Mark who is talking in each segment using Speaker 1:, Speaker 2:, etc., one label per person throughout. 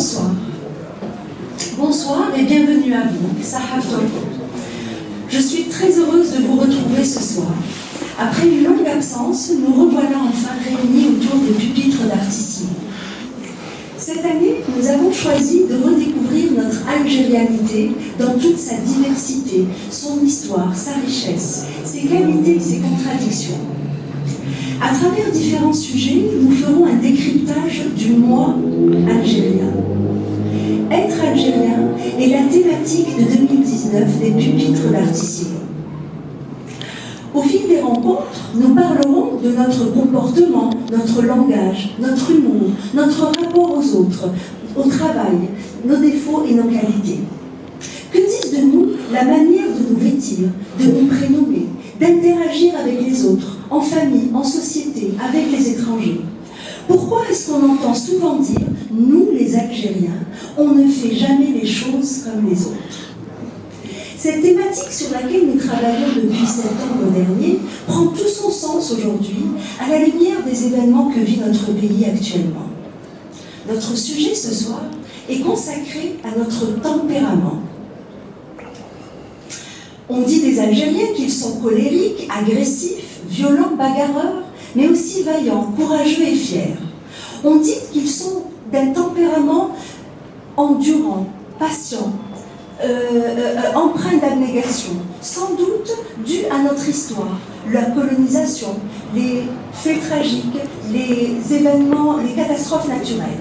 Speaker 1: Bonsoir. Bonsoir et bienvenue à vous, Sahaf Tolko. Je suis très heureuse de vous retrouver ce soir. Après une longue absence, nous revoilà enfin réunis autour des pupitres d'Artissimo. Cette année, nous avons choisi de redécouvrir notre algérianité dans toute sa diversité, son histoire, sa richesse, ses qualités et ses contradictions. À travers différents sujets, nous ferons un décryptage du moi algérien. Être algérien est la thématique de 2019 des pupitres d'Artissimo. Au fil des rencontres, nous parlerons de notre comportement, notre langage, notre humour, notre rapport aux autres, au travail, nos défauts et nos qualités. Que disent de nous la manière de nous vêtir, de nous prénommer, d'interagir avec les autres, en famille, en société, avec les étrangers? Pourquoi est-ce qu'on entend souvent dire, nous les Algériens, on ne fait jamais les choses comme les autres? Cette thématique sur laquelle nous travaillons depuis septembre dernier prend tout son sens aujourd'hui à la lumière des événements que vit notre pays actuellement. Notre sujet ce soir est consacré à notre tempérament. On dit des Algériens qu'ils sont colériques, agressifs, violents, bagarreurs, mais aussi vaillants, courageux et fiers. On dit qu'ils sont d'un tempérament endurant, patient, empreint d'abnégation, sans doute dû à notre histoire, la colonisation, les faits tragiques, les événements, les catastrophes naturelles.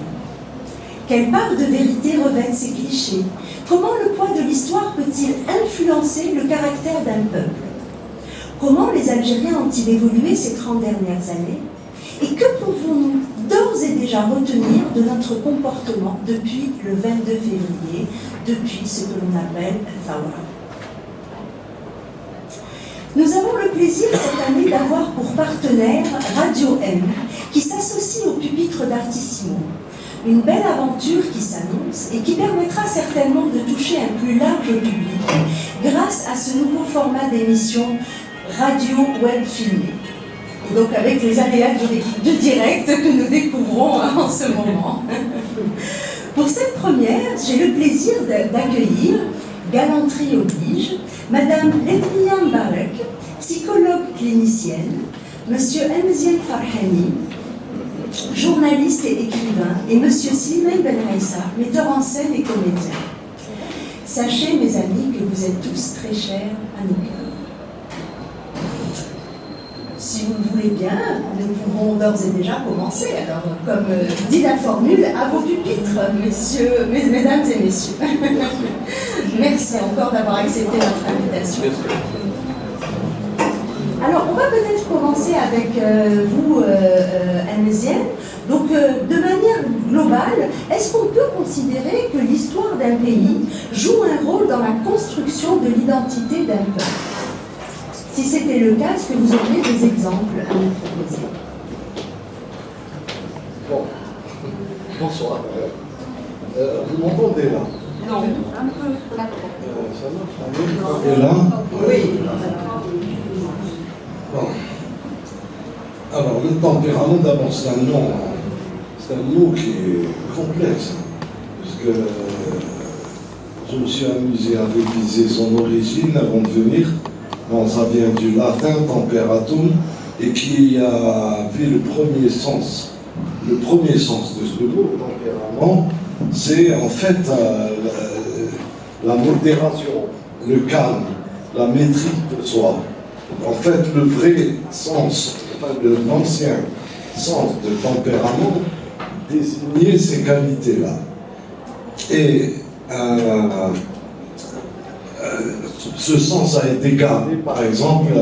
Speaker 1: Quelle part de vérité revêtent ces clichés? Comment le poids de l'histoire peut-il influencer le caractère d'un peuple? Comment les Algériens ont-ils évolué ces 30 dernières années? Et que pouvons-nous d'ores et déjà retenir de notre comportement depuis le 22 février, depuis ce que l'on appelle Thawra? Nous avons le plaisir cette année d'avoir pour partenaire Radio M, qui s'associe au pupitre d'Artissimo. Une belle aventure qui s'annonce et qui permettra certainement de toucher un plus large public grâce à ce nouveau format d'émission radio web filmée. Et donc avec les aléas de direct que nous découvrons en ce moment. Pour cette première, j'ai le plaisir d'accueillir, galanterie oblige, Madame Ledmia Mbarek, psychologue clinicienne, Monsieur Emziel Farhani, journaliste et écrivain, et Monsieur Slimane Benraissa, metteur en scène et comédien. Sachez, mes amis, que vous êtes tous très chers à nos cœurs. Si vous le voulez bien, nous pouvons d'ores et déjà commencer. Alors, comme dit la formule, à vos pupitres, mesdames et messieurs. Merci encore d'avoir accepté notre invitation. Alors, on va peut-être commencer avec vous, Emziel. Donc, de manière globale, est-ce qu'on peut considérer que l'histoire d'un pays joue un rôle dans la construction de l'identité d'un peuple? Si c'était le cas, est-ce que vous auriez des exemples à nous proposer?
Speaker 2: Bon, bonsoir. Vous m'entendez là?
Speaker 1: Non, un peu.
Speaker 2: Ça marche? Et là?
Speaker 1: Oui.
Speaker 2: Bon. Alors, le tempérament, d'abord, c'est un mot qui est complexe, parce que je me suis amusé à réviser son origine avant de venir. Bon, ça vient du latin temperatum, et qui a vu le premier sens. Le premier sens de ce mot, tempérament, c'est en fait la modération, le calme, la maîtrise de soi. En fait, le vrai sens, l'ancien sens de tempérament, désignait ces qualités-là. Et ce sens a été gardé, par exemple,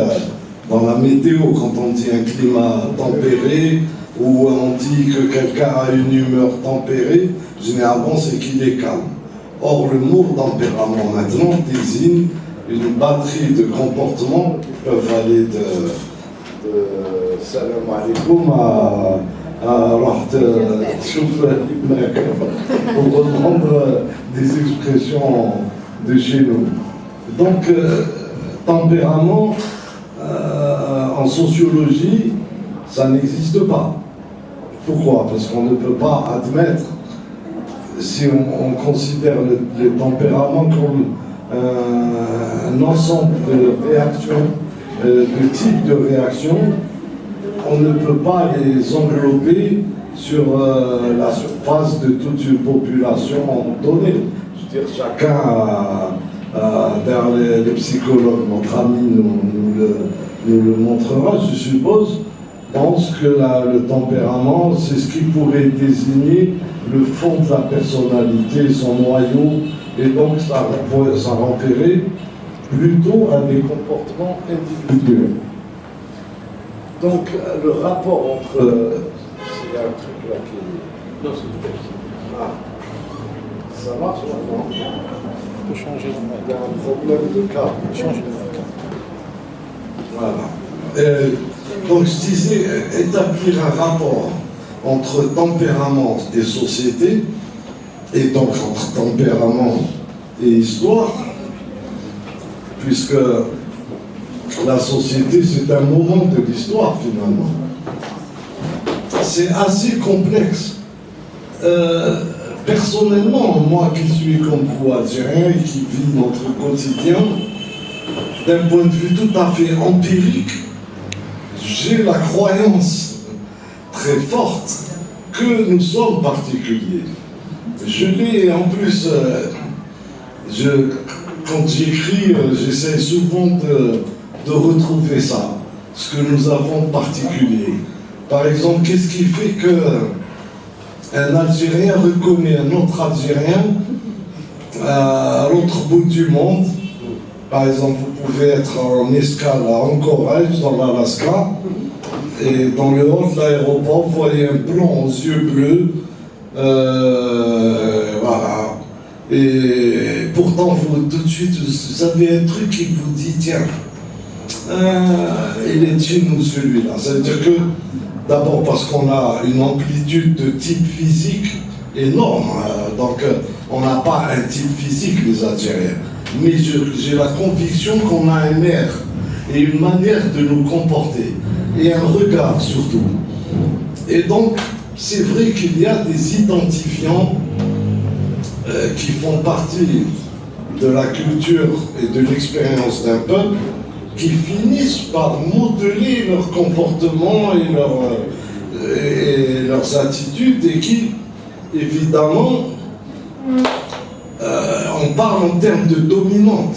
Speaker 2: dans la météo, quand on dit un climat tempéré, ou on dit que quelqu'un a une humeur tempérée, généralement c'est qu'il est calme. Or, le mot tempérament maintenant désigne une batterie de comportements qui peuvent aller de salam alaikum à pour reprendre des expressions de chez nous. Donc, tempérament, en sociologie, ça n'existe pas. Pourquoi? Parce qu'on ne peut pas admettre si on considère le tempérament comme un ensemble de réactions, de types de réactions, on ne peut pas les englober sur la surface de toute une population donnée. Je veux dire, chacun derrière les psychologues, notre ami nous le montrera, je suppose, pense que le tempérament, c'est ce qui pourrait désigner le fond de la personnalité, son noyau, et donc ça renverrait plutôt à des comportements individuels. Donc le rapport entre... il y a un truc là qui... Non, c'est ah. Ça marche maintenant?
Speaker 3: On peut changer le mec.
Speaker 2: Il y a un problème de câble.
Speaker 3: Changer le mec.
Speaker 2: Voilà. Donc je disais, établir un rapport entre tempérament et société, et donc entre tempérament et histoire, puisque la société c'est un moment de l'histoire finalement. C'est assez complexe. Personnellement, moi qui suis comme vous algérien et qui vis notre quotidien, d'un point de vue tout à fait empirique, j'ai la croyance très forte que nous sommes particuliers. Je l'ai en plus, quand j'écris, j'essaie souvent de retrouver ça, ce que nous avons de particulier. Par exemple, qu'est-ce qui fait qu'un Algérien reconnaît un autre Algérien à l'autre bout du monde? Par exemple, vous pouvez être en escale à Anchorage, dans l'Alaska, et dans le hall de l'aéroport, vous voyez un blanc aux yeux bleus, voilà. Et pourtant, vous, tout de suite, vous avez un truc qui vous dit, tiens, il est chez nous celui-là. Ça veut dire que, d'abord parce qu'on a une amplitude de type physique énorme, donc on n'a pas un type physique, les Algériens. Mais j'ai la conviction qu'on a un air et une manière de nous comporter, et un regard surtout. Et donc, c'est vrai qu'il y a des identifiants qui font partie de la culture et de l'expérience d'un peuple, qui finissent par modeler leur comportement et leurs attitudes, et qui, évidemment, on parle en termes de dominante,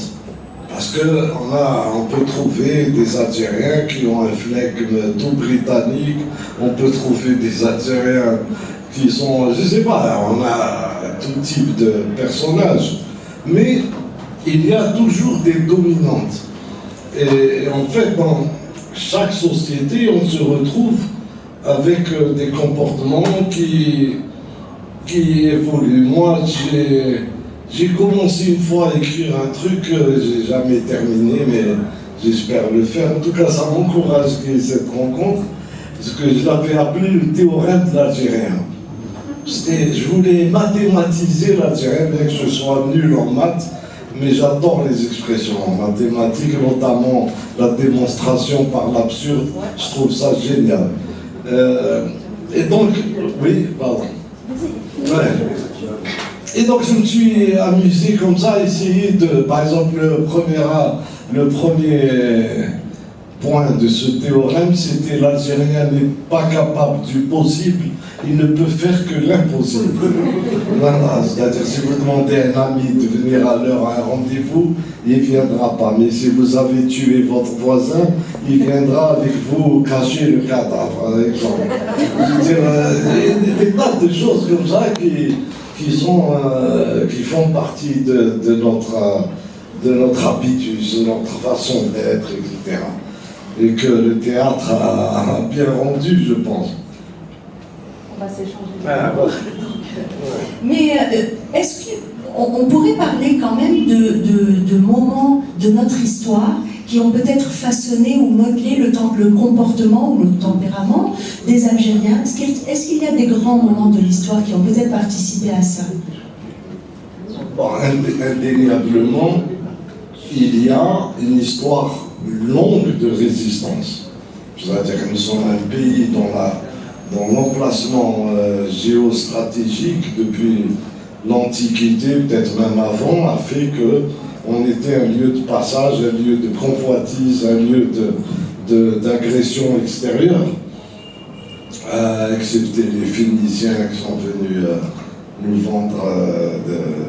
Speaker 2: parce qu'on peut trouver des Algériens qui ont un flegme tout britannique, on peut trouver des Algériens qui sont, je sais pas, on a tout type de personnages, mais il y a toujours des dominantes. Et en fait, dans chaque société, on se retrouve avec des comportements qui évoluent. Moi, j'ai commencé une fois à écrire un truc, j'ai jamais terminé, mais j'espère le faire. En tout cas, ça m'encourage cette rencontre, parce que je l'avais appelé le théorème de l'Algérien. Je voulais mathématiser l'Algérien, bien que je sois nul en maths, mais j'adore les expressions mathématiques, notamment la démonstration par l'absurde. Je trouve ça génial. Et donc, oui, pardon. Ouais. Et donc je me suis amusé comme ça, à essayer de, par exemple, le premier point de ce théorème, c'était l'Algérien n'est pas capable du possible, il ne peut faire que l'impossible. Voilà, c'est-à-dire si vous demandez à un ami de venir à l'heure à un rendez-vous, il ne viendra pas. Mais si vous avez tué votre voisin, il viendra avec vous cacher le cadavre, par exemple. Je veux dire, il y a des tas de choses comme ça qui font partie de notre habitus, de notre façon d'être, etc. Et que le théâtre a bien rendu, je pense.
Speaker 1: On va s'échanger. Mais est-ce qu'on pourrait parler quand même de moments de notre histoire qui ont peut-être façonné ou modelé le comportement ou le tempérament des Algériens? Est-ce qu'il y a des grands moments de l'histoire qui ont peut-être participé à ça?
Speaker 2: Bon, indéniablement, il y a une histoire longue de résistance. C'est-à-dire que nous sommes un pays dont l'emplacement géostratégique depuis l'Antiquité, peut-être même avant, a fait qu'on était un lieu de passage, un lieu de convoitise, un lieu d'agression extérieure, excepté les Phéniciens qui sont venus nous vendre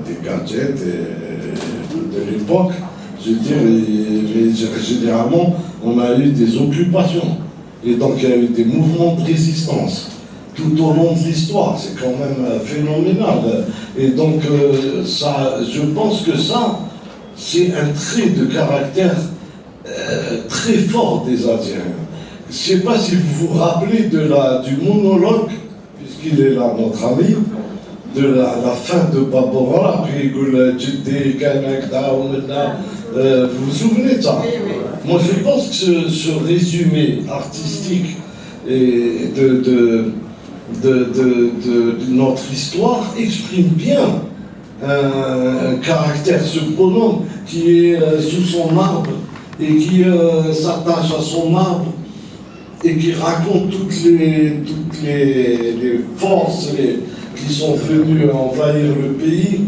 Speaker 2: des gadgets de l'époque. Je veux dire, mais généralement, on a eu des occupations. Et donc, il y a eu des mouvements de résistance tout au long de l'histoire. C'est quand même phénoménal. Et donc, ça, je pense que ça, c'est un trait de caractère très fort des Algériens. Je ne sais pas si vous vous rappelez du monologue, puisqu'il est là, notre ami, de la fin de Babora, puis vous vous souvenez de ça?
Speaker 4: Oui, oui.
Speaker 2: Moi, je pense que ce résumé artistique et de notre histoire exprime bien un caractère, ce bonhomme qui est sous son arbre et qui s'attache à son arbre et qui raconte toutes les forces qui sont venues envahir le pays,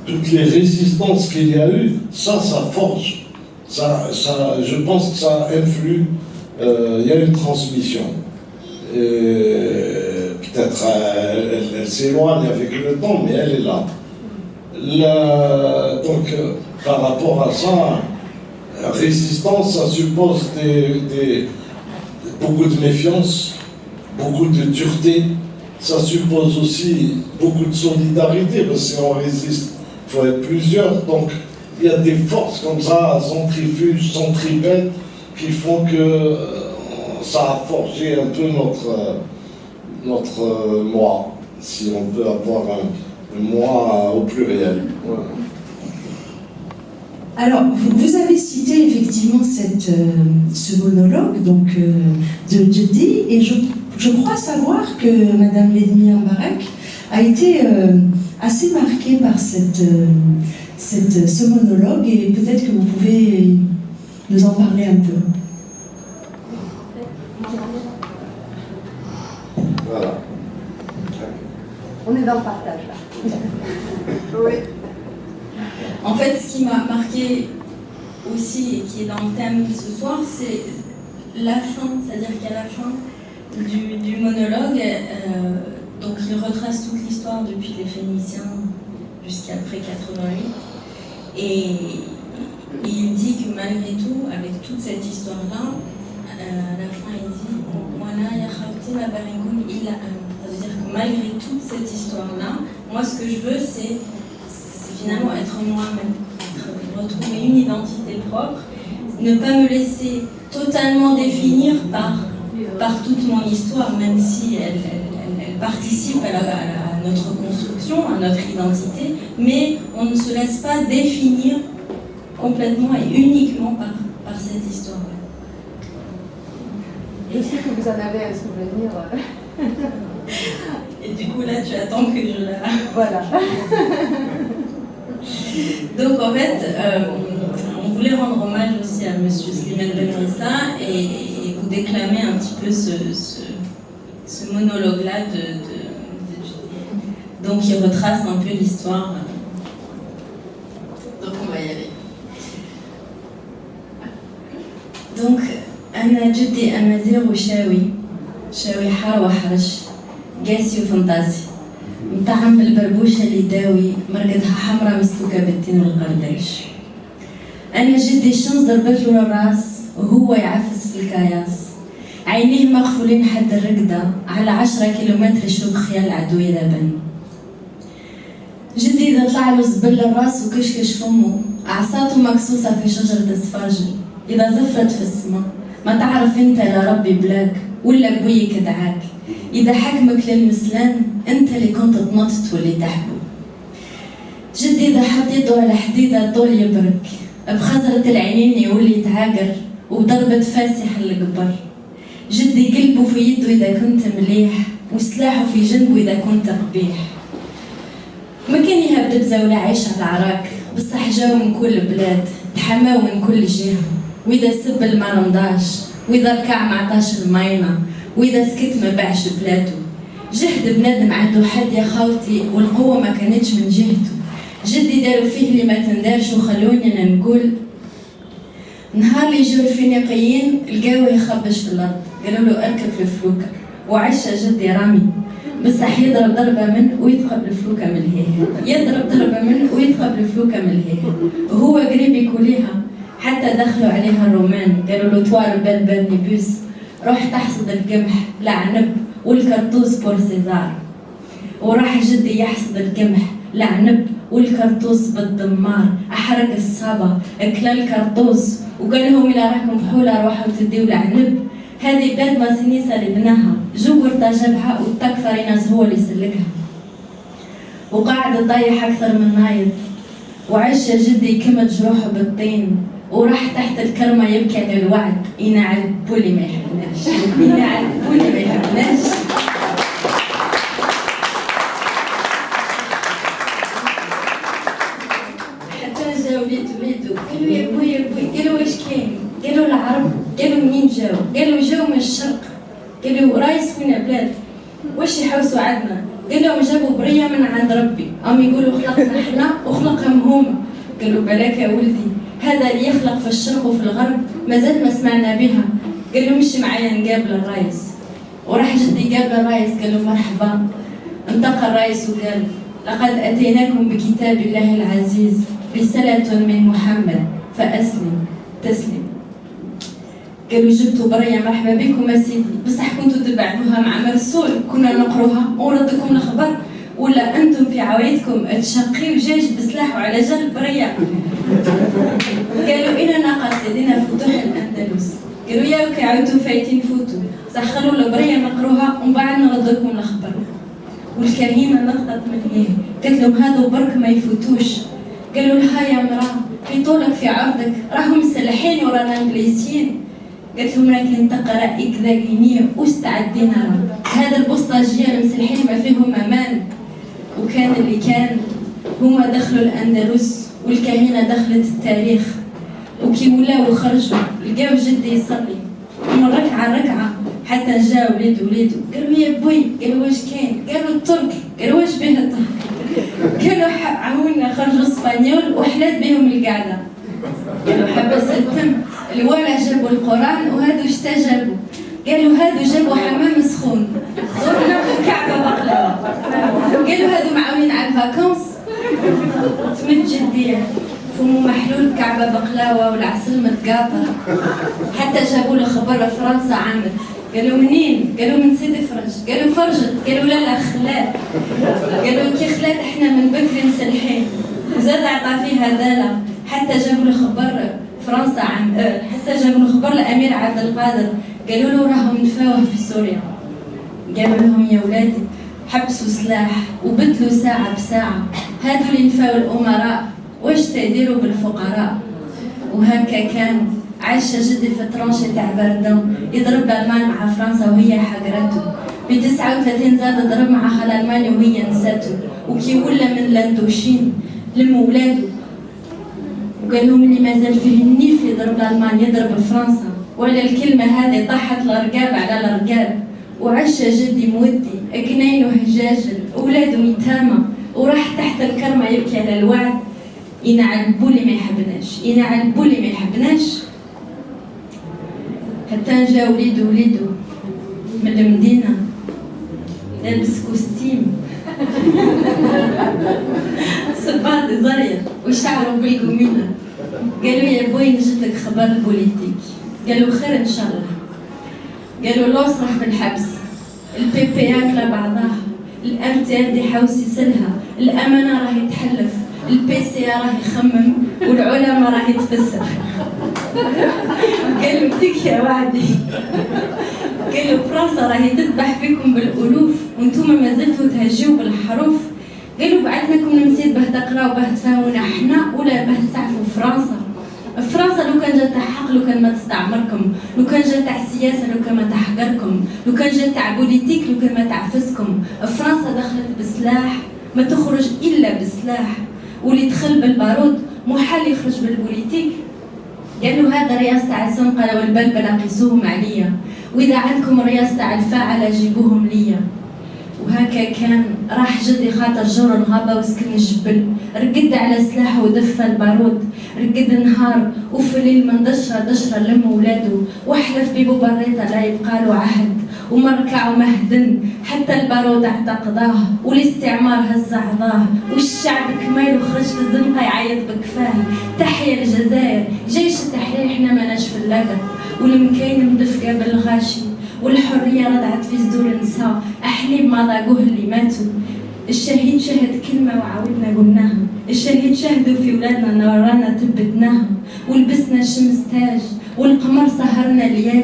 Speaker 2: toutes les résistances qu'il y a eu, ça forge. Je pense que ça influe. Il y a une transmission. Peut-être elle s'éloigne avec le temps, mais elle est là. Donc, par rapport à ça, résistance, ça suppose beaucoup de méfiance, beaucoup de dureté. Ça suppose aussi beaucoup de solidarité, parce que si on résiste, il faut être plusieurs. Donc, il y a des forces comme ça, centrifuges, centripètes, qui font que ça a forgé un peu notre moi, si on peut avoir un moi au pluriel.
Speaker 1: Alors, vous avez cité effectivement ce monologue donc, de Djeddi, et je crois savoir que Madame Ledmia Mbarek a été assez marquée par ce monologue, et peut-être que vous pouvez nous en parler un peu.
Speaker 2: Voilà.
Speaker 4: On est dans le partage là. Oui.
Speaker 5: En fait, ce qui m'a marqué aussi et qui est dans le thème ce soir, c'est la fin, c'est-à-dire qu'à la fin du monologue, donc il retrace toute l'histoire depuis les Phéniciens jusqu'après 88, et il dit que malgré tout, avec toute cette histoire-là, à la fin il dit ça veut dire que malgré toute cette histoire-là, moi ce que je veux c'est finalement être moi-même, retrouver une identité propre, ne pas me laisser totalement définir par toute mon histoire, même si elle participe à notre construction, à notre identité, mais on ne se laisse pas définir complètement et uniquement par cette histoire-là.
Speaker 4: Je sais que vous en avez un souvenir.
Speaker 5: Et du coup là tu attends que je la...
Speaker 4: Voilà.
Speaker 5: Donc en fait, on voulait rendre hommage aussi à Monsieur Slimane Ben Rissa et vous déclamer un petit peu ce monologue-là de donc il retrace un peu l'histoire. Donc on va y aller. Donc أنا جدي أمازيغ وشاوي حار وحرش قاسي وفنطاسي مطعم بالبربوشة اللي داوي مرقدها حمرا مسلوكة بالتين والقرداش. أنا جدي الشمس ضربت له الراس وهو يعفس في الكاياس، عينيه مغفولين حد الرقدة على 10 كيلومتر يشوف خيال العدو يلبن. جدي إذا طلع له زبل الراس وكشكش فمه أعصاته مكسوسة في شجرة السفرجل، إذا زفرت في السما ما تعرف انت لا ربي بلاك ولا ابويك دعاك، اذا حكمك للمسلان انت اللي كنت تنطط واللي تحبه. جدي اذا حط يده على حديده الطول يبرك، بخزرة العينين يولي يتعاقر وبضربة فاسح القبر. جدي قلبه في يده اذا كنت مليح وسلاحه في جنبه اذا كنت قبيح. ما كان يهب دبزة ولا عيش على العراك، بصح جاو من كل بلاد تحماو من كل جهة، وإذا سبل ما رمضاش، وإذا ركع ما عطاش الماينة، وإذا سكت ما باعش بلادو. جهد بنادم عنده حد يا خاوتي والقوة ما كانتش من جهته. جدي داروا فيه اللي ما تندارش وخلوني انا نقول نهار اللي جاو الفينيقيين لقاوه يخبش في الارض قالوا له اركب في الفلوكة وعش جدي رامي بصح يضرب ضربة منه ويتقب الفلوكة من الهيه يضرب ضربة منه ويتقب الفلوكة من الهيه وهو قريب يكوليها حتى دخلوا عليها الرومان قالوا له توار بال نيبوس روح تحصد القمح لعنب والكرطوس بور سيزار وراح جدي يحصد القمح لعنب والكرطوس بالدمار احرق الصابة اكلا الكرطوس وقال لهم الى راكم فحولة روحوا تديو لعنب هذه بلاد ما سنيسة اللي بناها جبرتا جابها والتكثر ناس هو اللي سلكها وقاعد طايح اكثر من نايض وعش جدي كمج روحه بالطين وراح تحت الكرمة يبكي على الوعد ينعل بولي ما يحبناش ينعل بولي ما يحبناش حتى جاو وليدو قالوا يا بوي قالوا واش كاين قالوا العرب قالوا منين جاو من الشرق قالوا رايس فينا بلاد واش يحوسوا عندنا قال لهم جابوا بريه من عند ربي يقولوا خلقنا احنا وخلقهم هما قالوا بلاك يا ولدي هذا اللي يخلق في الشرق وفي الغرب مازال ما سمعنا بها قال له مشي معايا نقابل الرايس وراح جدي قابل الرايس قال له مرحبا انطق الرايس وقال لقد اتيناكم بكتاب الله العزيز رسالة من محمد فاسلم تسلم قالوا جبتوا برية مرحبا بكم يا سيدي بصح كنتوا تبعثوها مع مرسول كنا نقروها وردكم الخبر ولا انتم في عوايدكم تشقيوا جيش بسلاح وعلى جال برية قالوا اننا قاصدين فتوح الاندلس قالوا يا وكي عاودتوا فايتين فوتوا صح خلوا البرية نقروها ومن بعد نردكم الخبر والكريمة نقطت من هيه قالت لهم هذا برك ما يفوتوش قالوا لها يا مراه في طولك في عرضك راهم مسلحين ورانا انجليزيين قالت لهم لكن تقرا اكذاقينيه واستعدينا هذا البوسطاجيه المسلحين ما فيهم امان وكان اللي كان هما دخلوا الاندلس والكهنه دخلت التاريخ وكي ولاو خرجوا لقاو جدي يصلي من ركعه ركعه حتى جا وليدو قالوا يا بوي قالوا واش كاين قالوا الترك قالوا واش به الترك قالوا عاونا خرجوا اسبانيول وحلات بهم القعده قالوا حبس التم الوالع جابوا القران وهادو اشتجابوا قالوا هادو جابوا حمام سخون زرنا كعبه بقلاوه قالوا هادو معاونين على الفاكونس تمد جديه فمو محلول كعبه بقلاوه والعسل متقاطر حتى جابوا له خبر فرنسا عامت قالوا منين؟ قالوا من سيدي فرج قالوا فرجت قالوا لا خلات قالوا كي خلات احنا من بكري مسلحين وزاد عطا فيها داله حتى جابوا له خبر فرنسا حتى جابوا له خبر الامير عبد القادر قالوا له راهم نفاوه في سوريا قالوا لهم يا ولادي حبسوا سلاح وبدلوا ساعه بساعه هادو اللي نفاو الامراء واش تديروا بالفقراء وهكا كان عايشه جدي في ترونشي تاع فاردون يضرب الالمان مع فرنسا وهي حقرته ب 39 زاد ضرب معها الالمانيا وهي نساته وكي ولا من لاندوشين لم ولادو وقال لهم اللي مازال فيه النيف يضرب الالمان يضرب فرنسا وعلى الكلمه هذه طاحت الارقاب على الارقاب وعش جدي مودي اكنين وهجاجل اولادو يتامى وراح تحت الكرمه يبكي على الوعد ينعل بولي ما يحبناش ينعل بولي ما يحبناش حتى جا وليدو من المدينه لابس كوستيم صباط زرير وشعره بالقمينه قالوا يا بوي نجيب لك خبر البوليتيك قالوا خير ان شاء الله قالوا لوس راح بالحبس البي بي ياكل بعضها الام تي ار دي حاوس يسلها الامانه راهي تحلف البي سي راه يخمم والعلماء راه يتفسر قالوا بديك يا وعدي قالوا فرنسا راهي تذبح فيكم بالالوف وانتم ما زلتوا تهجيوا بالحروف قالوا بعثناكم نسيت به تقراو به تفهمونا احنا ولا به تعرفوا فرنسا لو كان جات تاع حق لو كان ما تستعمركم لو كان جات تاع سياسه لو كان ما تحقركم لو كان جات تاع بوليتيك لو كان ما تعفسكم فرنسا دخلت بسلاح ما تخرج الا بسلاح واللي دخل بالبارود محال يخرج بالبوليتيك قالوا هذا رياس تاع السنقله والبلبله قيسوهم عليا واذا عندكم رياس تاع الفاعله جيبوهم ليا وهكا كان راح جدي خاطر جور الغابة وسكن الجبل، رقد على سلاحه ودفى البارود، رقد نهار وفي الليل من دشرة لم ولادو، وحلف بيبو بريطة لا يبقى له عهد، ومركع ومهدن حتى البارود اعتقداه، والاستعمار هز عضاه، والشعب كمال وخرج في الزنقة يعيط بكفاه. تحيا الجزائر جيش التحرير، احنا ماناش في اللقب، والمكاين مدفقة بالغاشي، والحرية رضعت في صدور النساء، أحليب ما ضاقوه اللي ماتوا. الشهيد شهد كلمة وعاودنا قلناها، الشهيد شهدوا في ولادنا نورانا تبتناها، ولبسنا الشمس تاج والقمر سهرنا الليالي،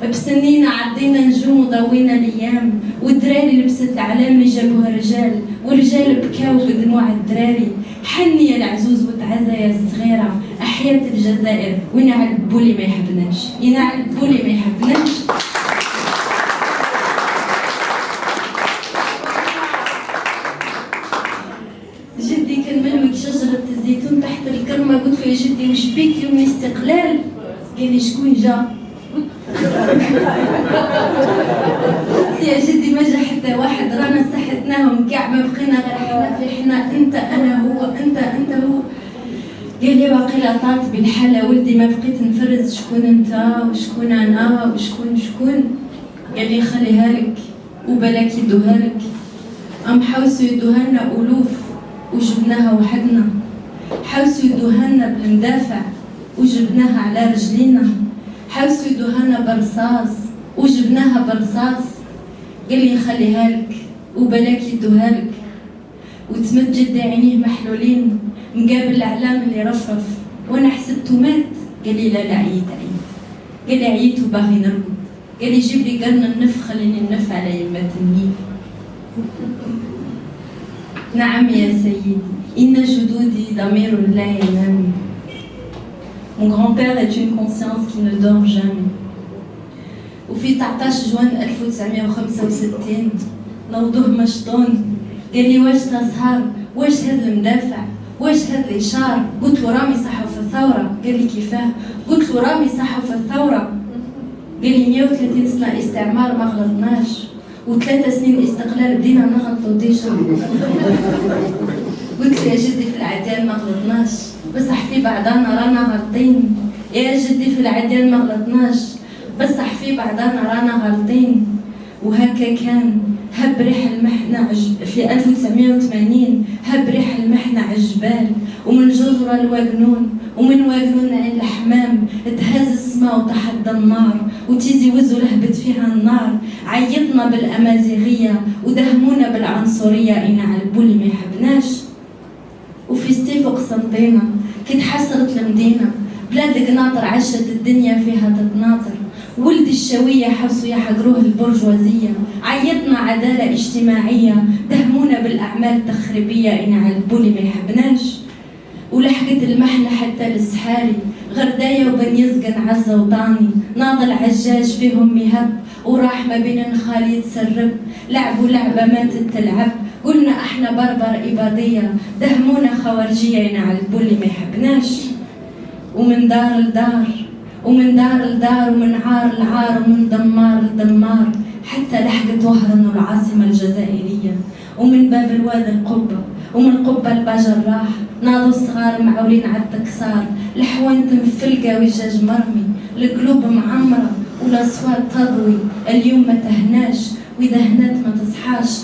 Speaker 5: بسنينا عدينا نجوم وضوينا الايام، والدراري لبست العلام اللي جابوها الرجال، ورجال بكاو بدموع الدراري. حني يا العزوز وتعزى يا الصغيرة، أحيات الجزائر وينعل بولي ما يحبناش، ينعل بولي ما يحبناش. جدي كان ملمك شجرة الزيتون تحت الكرمة، قلت له يا جدي وش بيك يوم الاستقلال؟ قال لي شكون جا؟ يا جدي ما جا حتى واحد، رانا سحتناهم كاع ما بقينا غير حنا في حنا، انت انا هو، انت هو. قال لي باقي طالت بالحالة ولدي، ما بقيت نفرز شكون انت وشكون انا وشكون. قال لي خليها لك وبلاك يدوها لك. حوسوا يدوها لنا الوف وجبناها وحدنا، حوسوا يدوها لنا بالمدافع وجبناها على رجلينا، حوسوا يدوها لنا برصاص وجبناها برصاص. قال لي خليها لك وبلاك يدوها لك. وتمد جدي عينيه محلولين مقابل الاعلام اللي رفرف، وانا حسبته مات. قال لي لا عييت. قال لي عييت وباغي نرقد. قال لي جيب لي قرن النف خليني النف على يمة النيل. نعم يا سيدي، إن جدودي ضمير لا ينام. Mon grand-père est une conscience qui ne dort jamais. وفي 19 جوان 1965 نوضوه مشطون، قال لي واش تسهر، واش هذا المدافع، واش هذا الإشار؟ قلت له رامي صحف الثورة. قال لي كيفاه؟ قلت له رامي صحف الثورة. قال لي 130 سنة استعمار ما غلطناش، و3 سنين استقلال بدينا نغلطوا ديجا. قلت له يا جدي في العديان ما غلطناش، بصح في بعضنا رانا غلطين. يا جدي في العديان ما غلطناش، بصح في بعضنا رانا غلطين. وهكا كان هب ريح المحنة في 1980 هب ريح المحنة عالجبال، ومن جزرة الواقنون ومن واقنون عين الحمام تهز السما وتحدى النار، وتيزي وزو لهبت فيها النار. عيطنا بالأمازيغية ودهمونا بالعنصرية، إنا عالبولي ما يحبناش. وفي ستيف قسنطينة كي تحسرت المدينة، بلاد قناطر عشت الدنيا فيها تتناطر. ولد الشوية حبسوا يحقروه البرجوازية، عيطنا عدالة اجتماعية، دهمونا بالأعمال التخريبية، إنا عالبولي ما يحبناش. ولحقت المحنة حتى للسحاري، غرداية وبن يزقن عزة وطاني، ناضل عجاج فيهم مهب، وراح ما بين نخالي يتسرب. لعبوا لعبة ماتت تلعب، قلنا احنا بربر إباضية، دهمونا خوارجية، إنا عالبولي ما يحبناش. ومن دار لدار ومن دار لدار ومن عار لعار ومن دمار لدمار، حتى لحقت وهران العاصمة الجزائرية. ومن باب الواد القبة ومن قبة الباجراح، ناضوا الصغار معولين عالتكسار، الحوانت مفلقة والجاج مرمي، القلوب معمرة والأصوات تضوي. اليوم ما تهناش وإذا هنات ما تصحاش.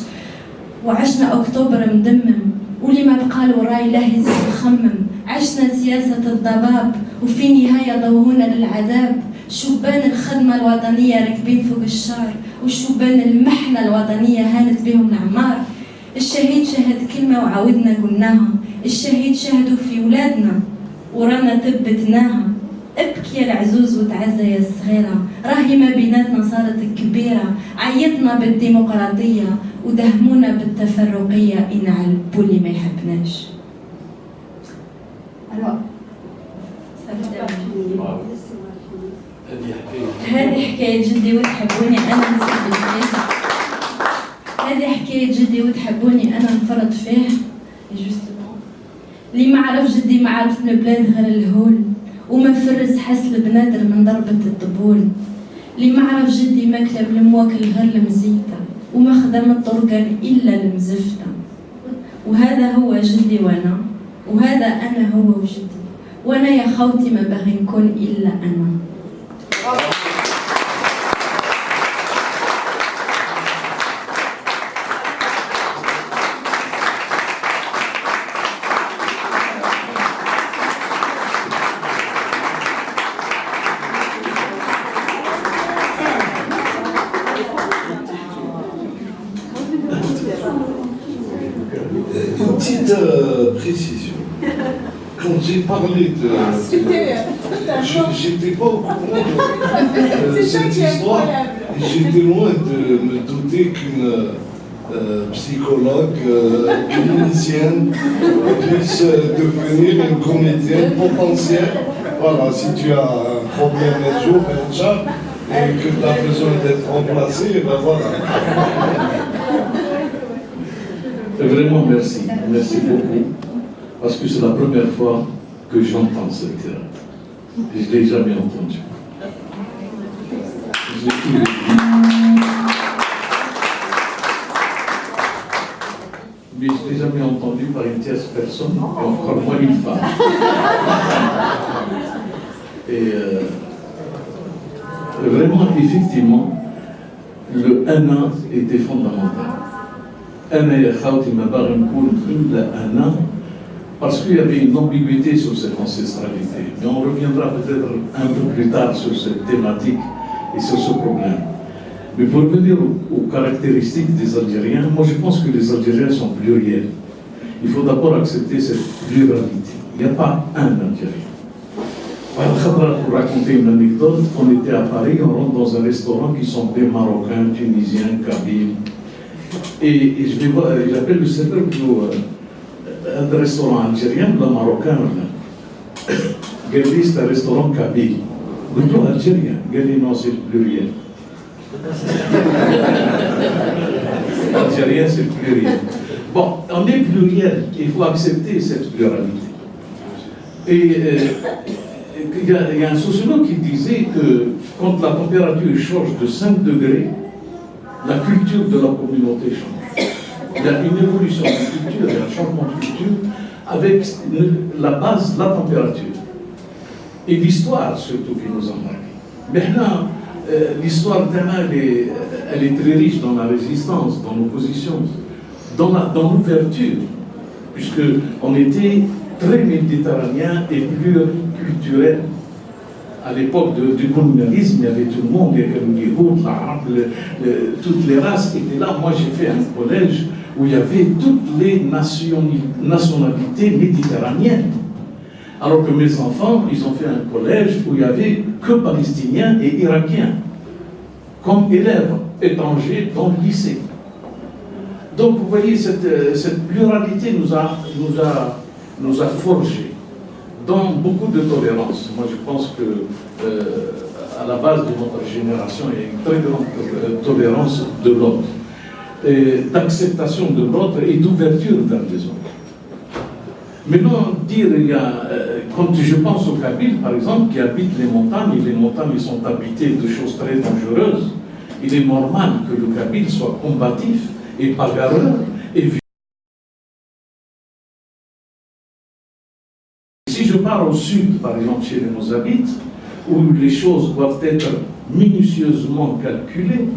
Speaker 5: وعشنا أكتوبر مدمم، واللي ما بقالو راي لا يزيد يخمم. عشنا سياسة الضباب وفي نهاية ضوونا للعذاب. شبان الخدمة الوطنية راكبين فوق الشار، وشبان المحنة الوطنية هانت بهم الأعمار. الشهيد شهد كلمة وعاودنا قلناها، الشهيد شهدوا في ولادنا ورانا تبتناها. ابكي يا العزوز وتعزى يا الصغيرة، راهي ما بيناتنا صارت كبيرة. عيطنا بالديمقراطية ودهمونا بالتفرقية، إنا عالبولي ما يحبناش. هذه حكاية جدي وتحبوني أنا نسيب الفيه. هذه حكاية جدي وتحبوني أنا نفرط فيه. اللي ما عرف جدي ما عرف من البلاد غير الهول، وما فرز حس البنادر من ضربة الطبول. اللي ما عرف جدي ماكله بالمواكل غير المزيتة، وما خدم الطرقان إلا المزفتة. وهذا هو جدي وأنا، وهذا أنا هو وجدي، وأنا يا خوتي ما باغي نكون إلا أنا.
Speaker 2: Une petite précision. Quand j'ai parlé de... J'étais pas au courant de cette histoire. J'étais loin de me douter qu'une psychologue clinicienne puisse devenir une comédienne potentielle. Voilà, si tu as un problème un jour, et que tu as besoin d'être remplacé, ben voilà.
Speaker 6: Vraiment merci, merci beaucoup, parce que c'est la première fois que j'entends ce théâtre. Je ne l'ai jamais entendu. Je l'ai toujours dit. Mais je ne l'ai jamais entendu par une tierce personne, et encore moins une femme. Et vraiment, effectivement, le ANA était fondamental. Parce qu'il y avait une ambiguïté sur cette ancestralité. Mais on reviendra peut-être un peu plus tard sur cette thématique et sur ce problème. Mais pour revenir aux caractéristiques des Algériens, moi je pense que les Algériens sont pluriels. Il faut d'abord accepter cette pluralité. Il n'y a pas un Algérien. Pour raconter une anecdote, on était à Paris, on rentre dans un restaurant qui sont des Marocains, Tunisiens, Kabyles. Et je vais voir, j'appelle le serveur un restaurant algérien, le marocain. C'est un restaurant kabyle. Le nom algérien. Non, c'est le pluriel. Algérien, c'est le pluriel. Bon, on est pluriel. Il faut accepter cette pluralité. Et il y a un sociologue qui disait que quand la température change de 5 degrés, la culture de la communauté change. Il y a une évolution de culture, il y a un changement de culture avec la base, la température. Et l'histoire surtout qui nous embarque. Maintenant, l'histoire d'Anna, elle est très riche dans la résistance, dans l'opposition, dans l'ouverture, puisqu'on était très méditerranéen et pluriculturel. À l'époque du colonialisme, il y avait tout le monde, les Yéhouds, l'Arabe, toutes les races étaient là. Moi, j'ai fait un collège où il y avait toutes les nationalités méditerranéennes. Alors que mes enfants, ils ont fait un collège où il n'y avait que Palestiniens et Irakiens, comme élèves étrangers dans le lycée. Donc, vous voyez, cette pluralité nous a forgés dans beaucoup de tolérance. Moi, je pense que à la base de notre génération, il y a une très grande tolérance de l'autre, d'acceptation de l'autre et d'ouverture vers les autres. Maintenant, quand je pense aux Kabyles, par exemple, qui habitent les montagnes, et les montagnes sont habitées de choses très dangereuses, il est normal que le Kabyle soit combatif et bagarreur et violent. Si je pars au sud, par exemple, chez les Mozabites, où les choses doivent être minutieusement calculées,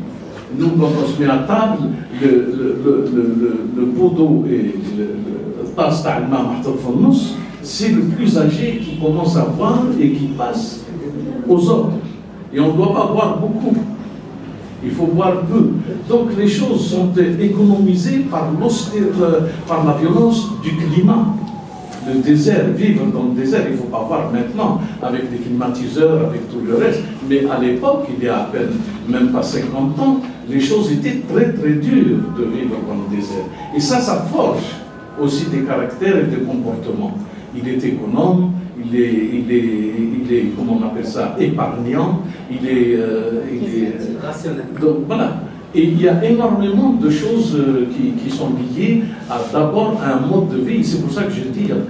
Speaker 6: nous, quand on se met à table, le pot d'eau et le tasse d'alma, c'est le plus âgé qui commence à boire et qui passe aux autres. Et on ne doit pas boire beaucoup. Il faut boire peu. Donc les choses sont économisées par la violence du climat. Le désert, vivre dans le désert, il ne faut pas voir maintenant avec des climatiseurs, avec tout le reste. Mais à l'époque, il y a à peine, même pas 50 ans, les choses étaient très très dures de vivre dans le désert. Et ça forge aussi des caractères et des comportements. Il est économe, il est comment on appelle ça, épargnant, il est rationnel. Donc voilà. Et il y a énormément de choses qui sont liées d'abord à un mode de vie. C'est pour ça que je dis qu'il y a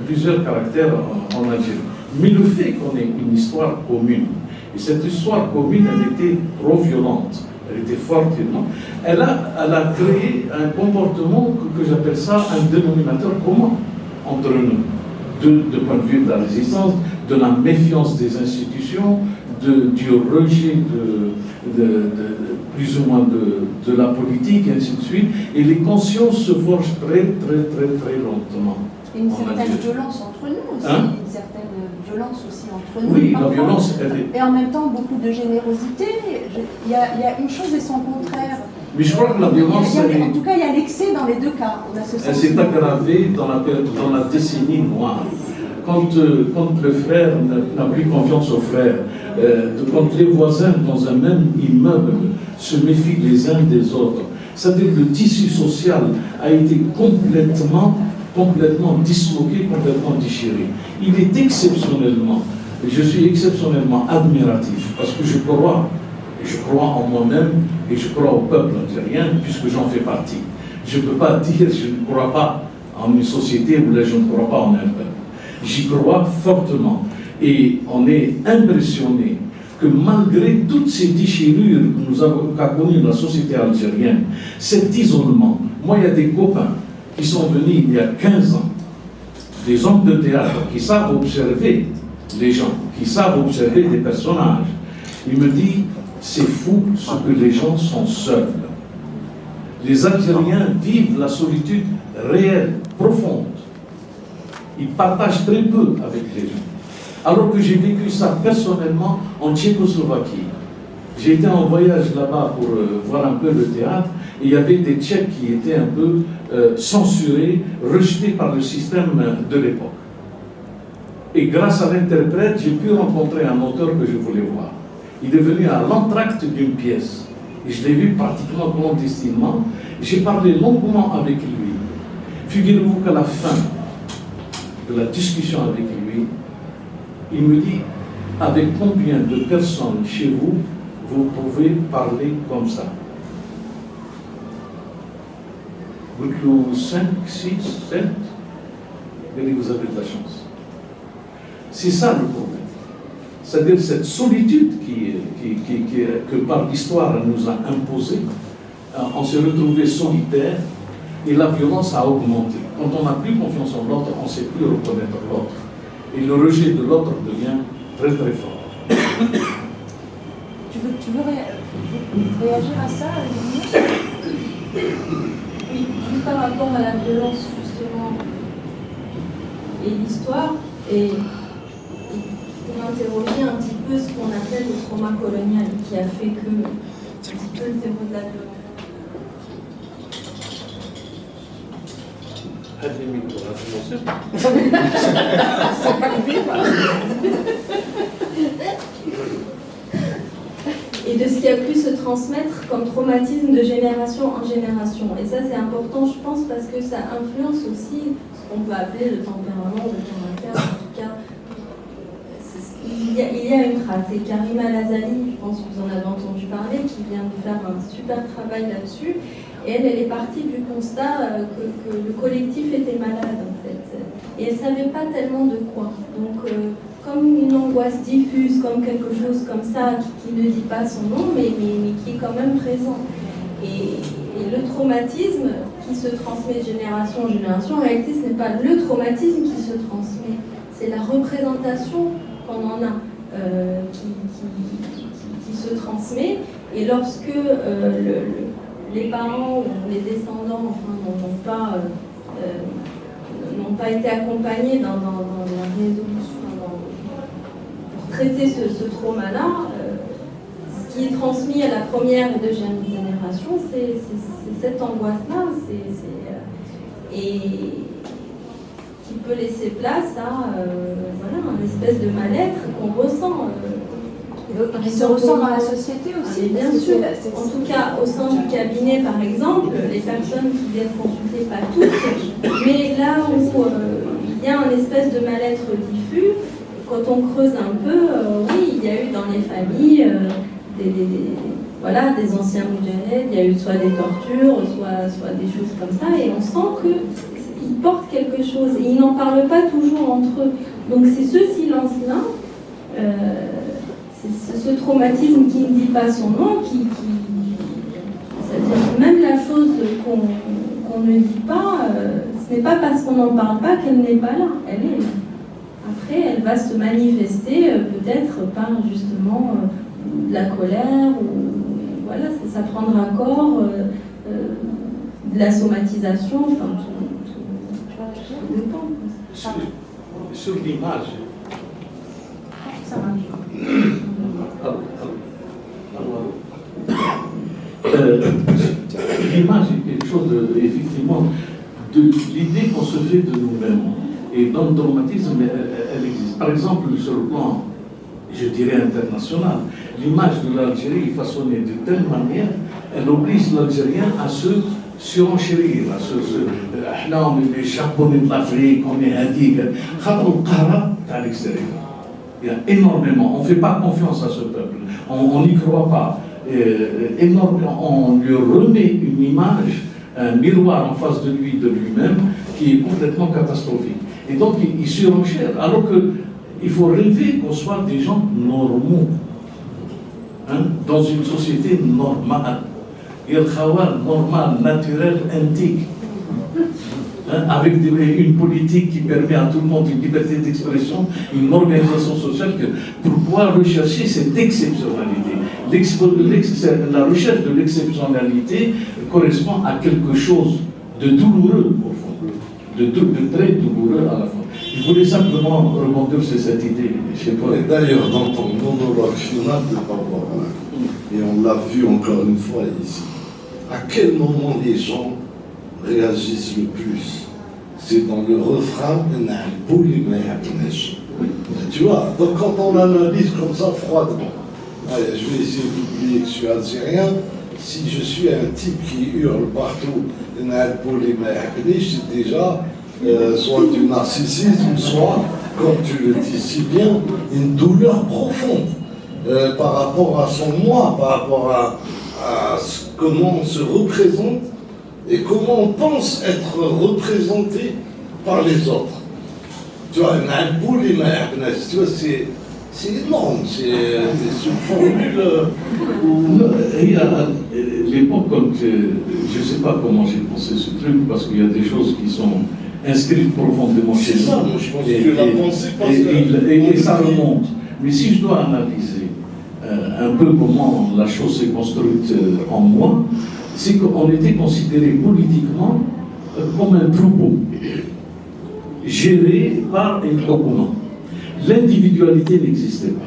Speaker 6: plusieurs caractères en Algérie. Mais le fait qu'on ait une histoire commune, et cette histoire commune, elle était trop violente. elle était forte, elle a créé un comportement que j'appelle ça un dénominateur commun entre nous, de point de vue de la résistance, de la méfiance des institutions, du rejet plus ou moins de la politique, et ainsi de suite. Et les consciences se forgent très lentement.
Speaker 4: Et une certaine violence entre nous aussi, une certaine violence aussi entre nous.
Speaker 6: Oui,
Speaker 4: parfois.
Speaker 6: la violence, elle est...
Speaker 4: Et en même temps, beaucoup de générosité. Il y a une chose et son contraire.
Speaker 6: Mais je crois que la violence...
Speaker 4: En tout cas, il y a l'excès dans les deux cas.
Speaker 6: Elle s'est aggravée dans la décennie noire. Quand le frère n'a plus confiance au frère, quand les voisins dans un même immeuble se méfient les uns des autres, c'est-à-dire que le tissu social a été complètement disloqué, complètement déchiré. Il est je suis exceptionnellement admiratif parce que je crois en moi-même et je crois au peuple algérien puisque j'en fais partie. Je ne peux pas dire je ne crois pas en une société où là je ne crois pas en un peuple. J'y crois fortement et on est impressionné que malgré toutes ces déchirures qu'a connues la société algérienne, cet isolement, moi il y a des copains qui sont venus il y a 15 ans, des hommes de théâtre qui savent observer les gens, qui savent observer des personnages. Il me dit, c'est fou ce que les gens sont seuls. Les Algériens vivent la solitude réelle, profonde. Ils partagent très peu avec les gens. Alors que j'ai vécu ça personnellement en Tchécoslovaquie. J'ai été en voyage là-bas pour voir un peu le théâtre, et il y avait des Tchèques qui étaient un peu censurés, rejetés par le système de l'époque. Et grâce à l'interprète, j'ai pu rencontrer un auteur que je voulais voir. Il est venu à l'entracte d'une pièce, et je l'ai vu pratiquement clandestinement. J'ai parlé longuement avec lui. Figurez-vous qu'à la fin de la discussion avec lui, il me dit, avec combien de personnes chez vous, vous pouvez parler comme ça? 5, 6, 7, vous avez de la chance. C'est ça le problème. C'est-à-dire cette solitude que par l'histoire nous a imposée, on s'est retrouvé solitaire et la violence a augmenté. Quand on n'a plus confiance en l'autre, on ne sait plus reconnaître l'autre. Et le rejet de l'autre devient très fort.
Speaker 4: Tu veux réagir à ça,
Speaker 5: Oui, juste par rapport à la violence, justement, et l'histoire, et pour interroger un petit peu ce qu'on appelle le trauma colonial, qui a fait que un petit peu le terreau de la violence.
Speaker 4: c'est pas le
Speaker 5: Et de ce qui a pu se transmettre comme traumatisme de génération en génération. Et ça, c'est important, je pense, parce que ça influence aussi ce qu'on peut appeler le tempérament, le caractère, en tout cas. Il y a une trace. Et Karima Lazali, je pense que vous en avez entendu parler, qui vient de faire un super travail là-dessus. Et elle est partie du constat que le collectif était malade, en fait. Et elle ne savait pas tellement de quoi. Donc, comme une angoisse diffuse, comme quelque chose comme ça, qui ne dit pas son nom, mais qui est quand même présent. Et le traumatisme qui se transmet de génération en génération, en réalité, ce n'est pas le traumatisme qui se transmet, c'est la représentation qu'on en a qui se transmet. Et lorsque les parents ou les descendants n'ont pas été accompagnés dans la résolution, pour traiter ce trauma-là, ce qui est transmis à la première et deuxième génération, c'est cette angoisse-là, et qui peut laisser place à un espèce de mal-être qu'on ressent.
Speaker 4: qui se ressent dans la société aussi.
Speaker 5: Bien sûr. En tout cas, au sein du cabinet, par exemple, les personnes qui viennent consulter, pas toutes, mais là où il y a un espèce de mal-être diffus, quand on creuse un peu, oui, il y a eu dans les familles des anciens moudjaheds, il y a eu soit des tortures, soit des choses comme ça, et on sent qu'ils portent quelque chose, et ils n'en parlent pas toujours entre eux. Donc c'est ce silence-là, c'est ce traumatisme qui ne dit pas son nom, qui même la chose qu'on ne dit pas, ce n'est pas parce qu'on n'en parle pas qu'elle n'est pas là. Elle est là. Après, elle va se manifester peut-être par justement de la colère, ou voilà, ça prendra corps, de la somatisation, enfin, tout dépend.
Speaker 6: Sur l'image.
Speaker 5: Ça marche.
Speaker 6: L'image est quelque chose effectivement, de l'idée qu'on se fait de nous-mêmes. Et dans le traumatisme, elle existe. Par exemple, sur le plan, je dirais, international, l'image de l'Algérie est façonnée de telle manière, elle oblige l'Algérien à se surenchérir, à se... on est les Japonais de l'Afrique, on est hadiques. À l'extérieur. Il y a énormément. On ne fait pas confiance à ce peuple. On n'y croit pas. Énormément. On lui remet une image, un miroir en face de lui, de lui-même, qui est complètement catastrophique. Et donc, il surenchère. Alors qu'il faut rêver qu'on soit des gens normaux. Hein, dans une société normale. Il y a le khawar normal, naturel, antique. Hein, avec une politique qui permet à tout le monde une liberté d'expression, une organisation sociale pour pouvoir rechercher cette exceptionnalité. La recherche de l'exceptionnalité correspond à quelque chose de douloureux, au fond, de très douloureux à la fois. Je voulais simplement rebondir sur cette idée.
Speaker 2: Et d'ailleurs, dans ton monologue final de Barbara, et on l'a vu encore une fois ici, à quel moment les gens réagissent le plus? C'est dans le refrain tu vois, donc quand on analyse comme ça froidement, allez, je vais essayer d'oublier que je suis algérien. Si je suis un type qui hurle partout, c'est déjà soit du narcissisme, soit, comme tu le dis si bien, une douleur profonde par rapport à son moi, par rapport à comment on se représente et comment on pense être représenté par les autres. Tu vois, tu vois, c'est énorme, c'est une formule où...
Speaker 6: Il y a l'époque, comme je ne sais pas comment j'ai pensé ce truc, parce qu'il y a des choses qui sont inscrites profondément chez nous.
Speaker 2: C'est ça, moi je pense que tu l'as pensé parce que...
Speaker 6: Et ça remonte. Mais si je dois analyser un peu comment la chose s'est construite en moi, c'est qu'on était considéré politiquement comme un troupeau, géré par un groupement. L'individualité n'existait pas.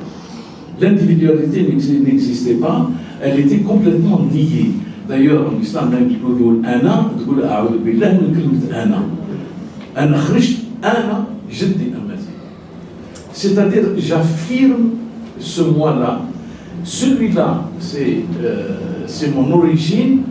Speaker 6: L'individualité n'existait pas, elle était complètement niée. D'ailleurs, en islam, c'est-à-dire, j'affirme ce moi-là. Celui-là, c'est mon origine,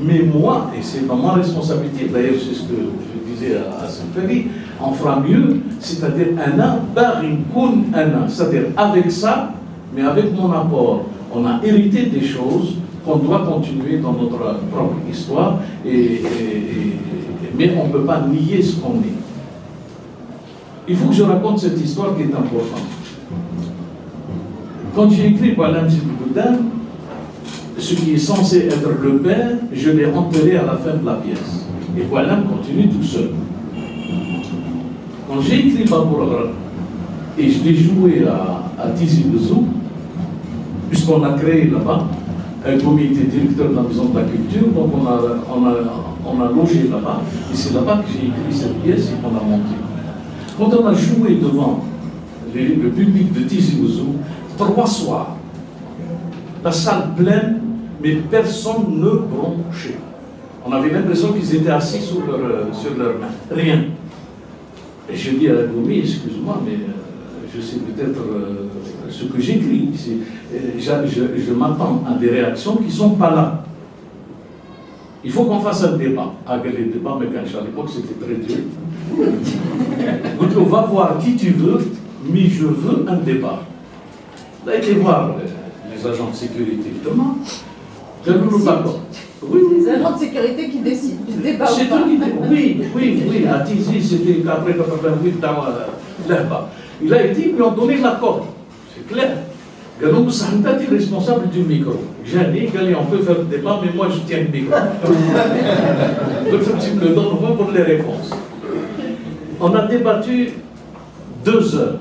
Speaker 6: mais moi, et c'est dans ma responsabilité, d'ailleurs c'est ce que je disais à Saint-Ferry, on fera mieux, c'est-à-dire ana barin kun ana, c'est-à-dire avec ça, mais avec mon apport. On a hérité des choses qu'on doit continuer dans notre propre histoire, mais on ne peut pas nier ce qu'on est. Il faut que je raconte cette histoire qui est importante. Quand j'ai écrit Boualem Sidi-Boudan, ce qui est censé être le père, je l'ai enterré à la fin de la pièce. Et Boualem continue tout seul. Quand j'ai écrit Baboura, et je l'ai joué à Tizi Ouzou, puisqu'on a créé là-bas un comité directeur de la Maison de la Culture, donc on a logé là-bas, et c'est là-bas que j'ai écrit cette pièce et qu'on a monté. Quand on a joué devant le public de Tizi Ouzou, 3 soirs, la salle pleine, mais personne ne bronchait. On avait l'impression qu'ils étaient assis sur leurs mains. Rien. Et je dis à Goumi, excuse-moi, mais je sais peut-être ce que j'écris. Je m'attends à des réactions qui ne sont pas là. Il faut qu'on fasse un débat. Les débats, mais à l'époque, c'était très dur. Donc, on va voir qui tu veux, mais je veux un débat. Là, il faut voir les agents de sécurité demain. D'accord.
Speaker 4: Oui, les agents de sécurité qui décident du débat ou pas.
Speaker 6: Oui, à Tizi, c'était après 88 dans l'Herba. Il a été, ils lui ont donné l'accord, c'est clair. Galou Moussahanta est responsable du micro. J'ai dit, on peut faire le débat, mais moi je tiens le micro. Donc tu me le donnes pour les réponses. On a débattu 2 heures.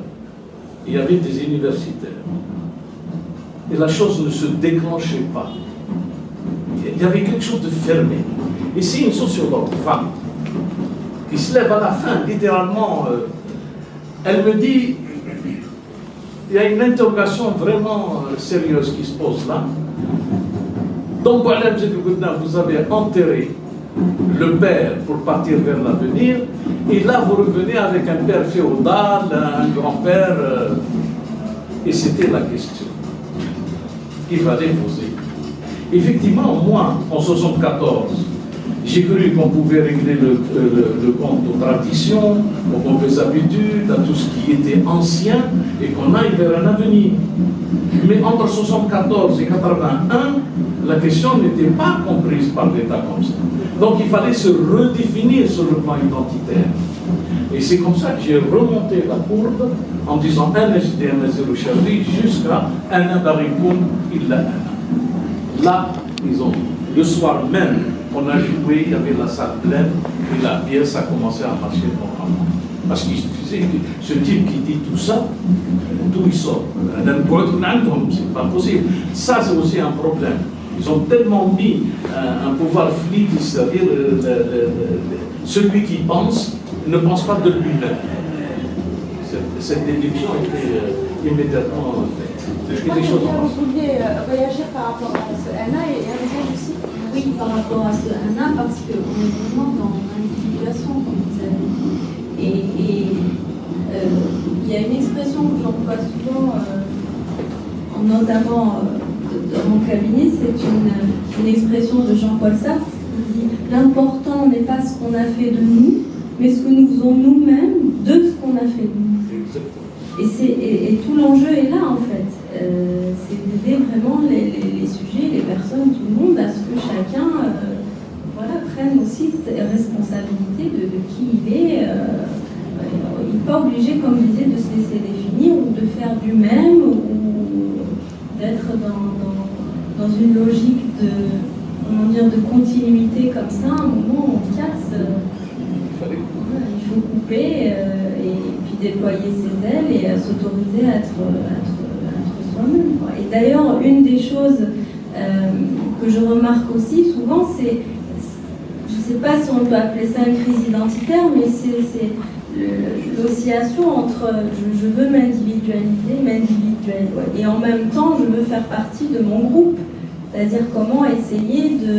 Speaker 6: Il y avait des universitaires. Et la chose ne se déclenchait pas. Il y avait quelque chose de fermé. Ici, une sociologue, femme, qui se lève à la fin, littéralement, elle me dit, il y a une interrogation vraiment sérieuse qui se pose là. Donc, vous avez enterré le père pour partir vers l'avenir, et là vous revenez avec un père féodal, un grand-père, et c'était la question qu'il fallait poser. Effectivement, moi, en 1974, j'ai cru qu'on pouvait régler le compte aux traditions, aux mauvaises habitudes, à tout ce qui était ancien, et qu'on aille vers un avenir. Mais entre 1974 et 1981, la question n'était pas comprise par l'État comme ça. Donc il fallait se redéfinir sur le plan identitaire. Et c'est comme ça que j'ai remonté la courbe en disant un SDM zéro Charlie jusqu'à un Darikoun, il l'a un. Là, ils ont, le soir même, on a joué, il y avait la salle pleine, et la pièce a commencé à marcher normalement. Parce qu'il se disait que ce type qui dit tout ça, d'où il sort? C'est pas possible. Ça, c'est aussi un problème. Ils ont tellement mis un pouvoir flic, c'est-à-dire celui qui pense ne pense pas de lui-même. Cette déduction était immédiatement faite.
Speaker 4: Je crois que vous vouliez réagir par rapport à ce Anna et Hervé aussi.
Speaker 5: Oui, par rapport à ce Anna, parce qu'on est vraiment dans l'individuation, comme vous avez dit. Et il y a une expression que j'emploie souvent, notamment dans mon cabinet, c'est une expression de Jean-Paul Sartre qui dit « L'important n'est pas ce qu'on a fait de nous, mais ce que nous faisons nous-mêmes de ce qu'on a fait de nous. » Et tout l'enjeu est là, en fait. C'est d'aider vraiment les sujets, les personnes, tout le monde, à ce que chacun prenne aussi ses responsabilités de qui il est. Il n'est pas obligé, comme je disais, de se laisser définir ou de faire du même ou d'être dans une logique de continuité comme ça. À un moment, on casse. Il faut couper et puis déployer ses ailes et s'autoriser à être soi-même. Et d'ailleurs, une des choses que je remarque aussi souvent, c'est, je ne sais pas si on peut appeler ça une crise identitaire, mais c'est l'oscillation entre je veux m'individualiser, et en même temps je veux faire partie de mon groupe. C'est-à-dire comment essayer de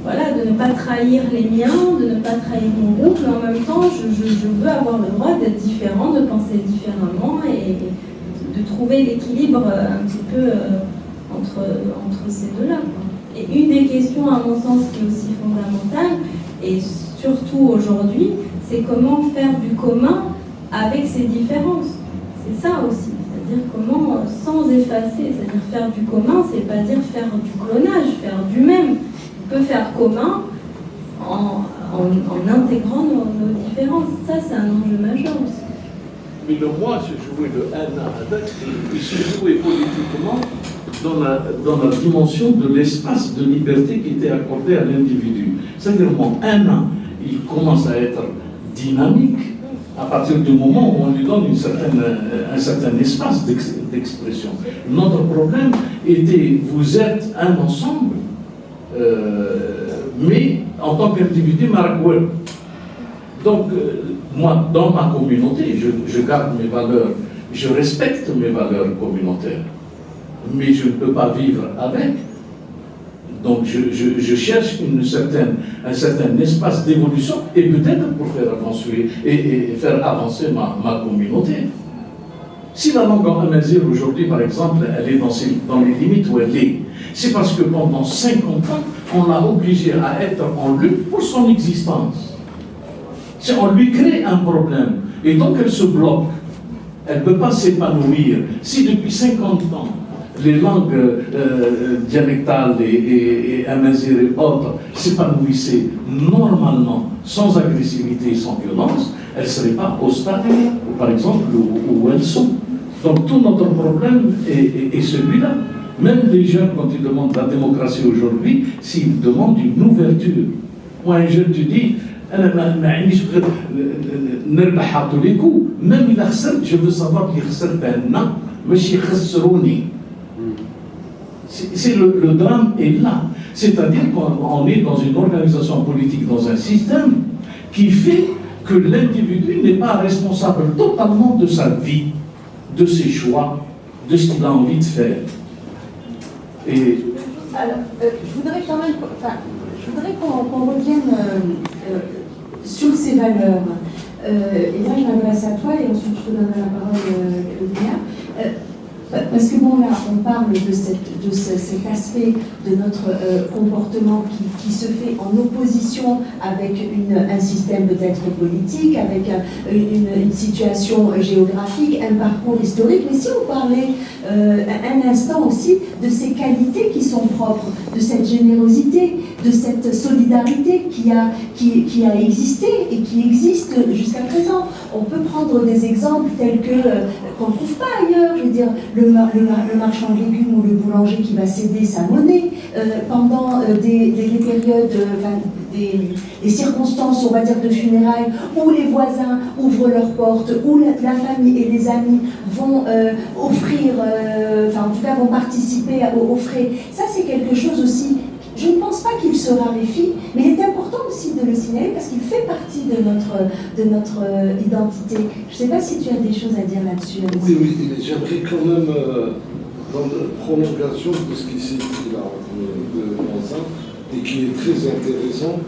Speaker 5: ne pas trahir les miens, de ne pas trahir mon groupe, mais en même temps je veux avoir le droit d'être différent, de penser différemment et de trouver l'équilibre un petit peu entre ces deux-là. Et une des questions, à mon sens, qui est aussi fondamentale, et surtout aujourd'hui, c'est comment faire du commun avec ces différences. C'est ça aussi, c'est-à-dire comment, sans effacer, c'est-à-dire faire du commun, c'est pas dire faire du clonage, faire du même. On peut faire commun en intégrant nos différences. Ça, c'est un enjeu majeur aussi.
Speaker 6: Mais le moi se jouait de Anna avec, il se jouait politiquement dans la dimension de l'espace de liberté qui était accordé à l'individu. C'est-à-dire, Anna, il commence à être dynamique à partir du moment où on lui donne un certain espace d'expression. Notre problème était, vous êtes un ensemble, mais en tant qu'individu marakoué. Donc, moi, dans ma communauté, je garde mes valeurs, je respecte mes valeurs communautaires, mais je ne peux pas vivre avec. Donc, je cherche un certain espace d'évolution, et peut-être pour faire avancer, et faire avancer ma communauté. Si la langue en amazigh aujourd'hui, par exemple, elle est dans les limites où elle est, c'est parce que pendant 50 ans, on l'a obligée à être en lutte pour son existence. On lui crée un problème, et donc elle se bloque. Elle ne peut pas s'épanouir. Si depuis 50 ans, les langues dialectales et amazigh et autres s'épanouissaient normalement, sans agressivité et sans violence, elles ne seraient pas au stade, par exemple, où elles sont. Donc tout notre problème est celui-là. Même les jeunes, quand ils demandent la démocratie aujourd'hui, s'ils demandent une ouverture. Moi, un jeune te dit, نربح à tous les coups. Même il a خسرت, je veux savoir qu'il خسرت un مش يخسروني. C'est le drame est là. C'est-à-dire qu'on est dans une organisation politique, dans un système qui fait que l'individu n'est pas responsable totalement de sa vie, de ses choix, de ce qu'il a envie de faire. Et
Speaker 4: alors, je voudrais quand même, qu'on revienne sur ces valeurs. Et là, je m'adresse à toi et ensuite je te donnerai la parole, Claudia. Parce que bon, là, on parle de cet aspect de notre comportement qui se fait en opposition avec un système peut-être politique, avec une situation géographique, un parcours historique. Mais si on parlait un instant aussi de ces qualités qui sont propres, de cette générosité, de cette solidarité qui a existé et qui existe jusqu'à présent. On peut prendre des exemples tels que, qu'on ne trouve pas ailleurs, je veux dire, le marchand de légumes ou le boulanger qui va céder sa monnaie pendant des périodes, des circonstances, on va dire, de funérailles, où les voisins ouvrent leurs portes, où la famille et les amis vont offrir, en tout cas vont participer aux frais. Ça, c'est quelque chose aussi. Je ne pense pas qu'il se raréfie, mais il est important aussi de le signaler parce qu'il fait partie de notre identité. Je ne sais pas si tu as des choses à dire là-dessus.
Speaker 2: Oui, j'aimerais quand même, dans la prolongation de ce qui s'est dit là, de Vincent, et qui est très intéressant,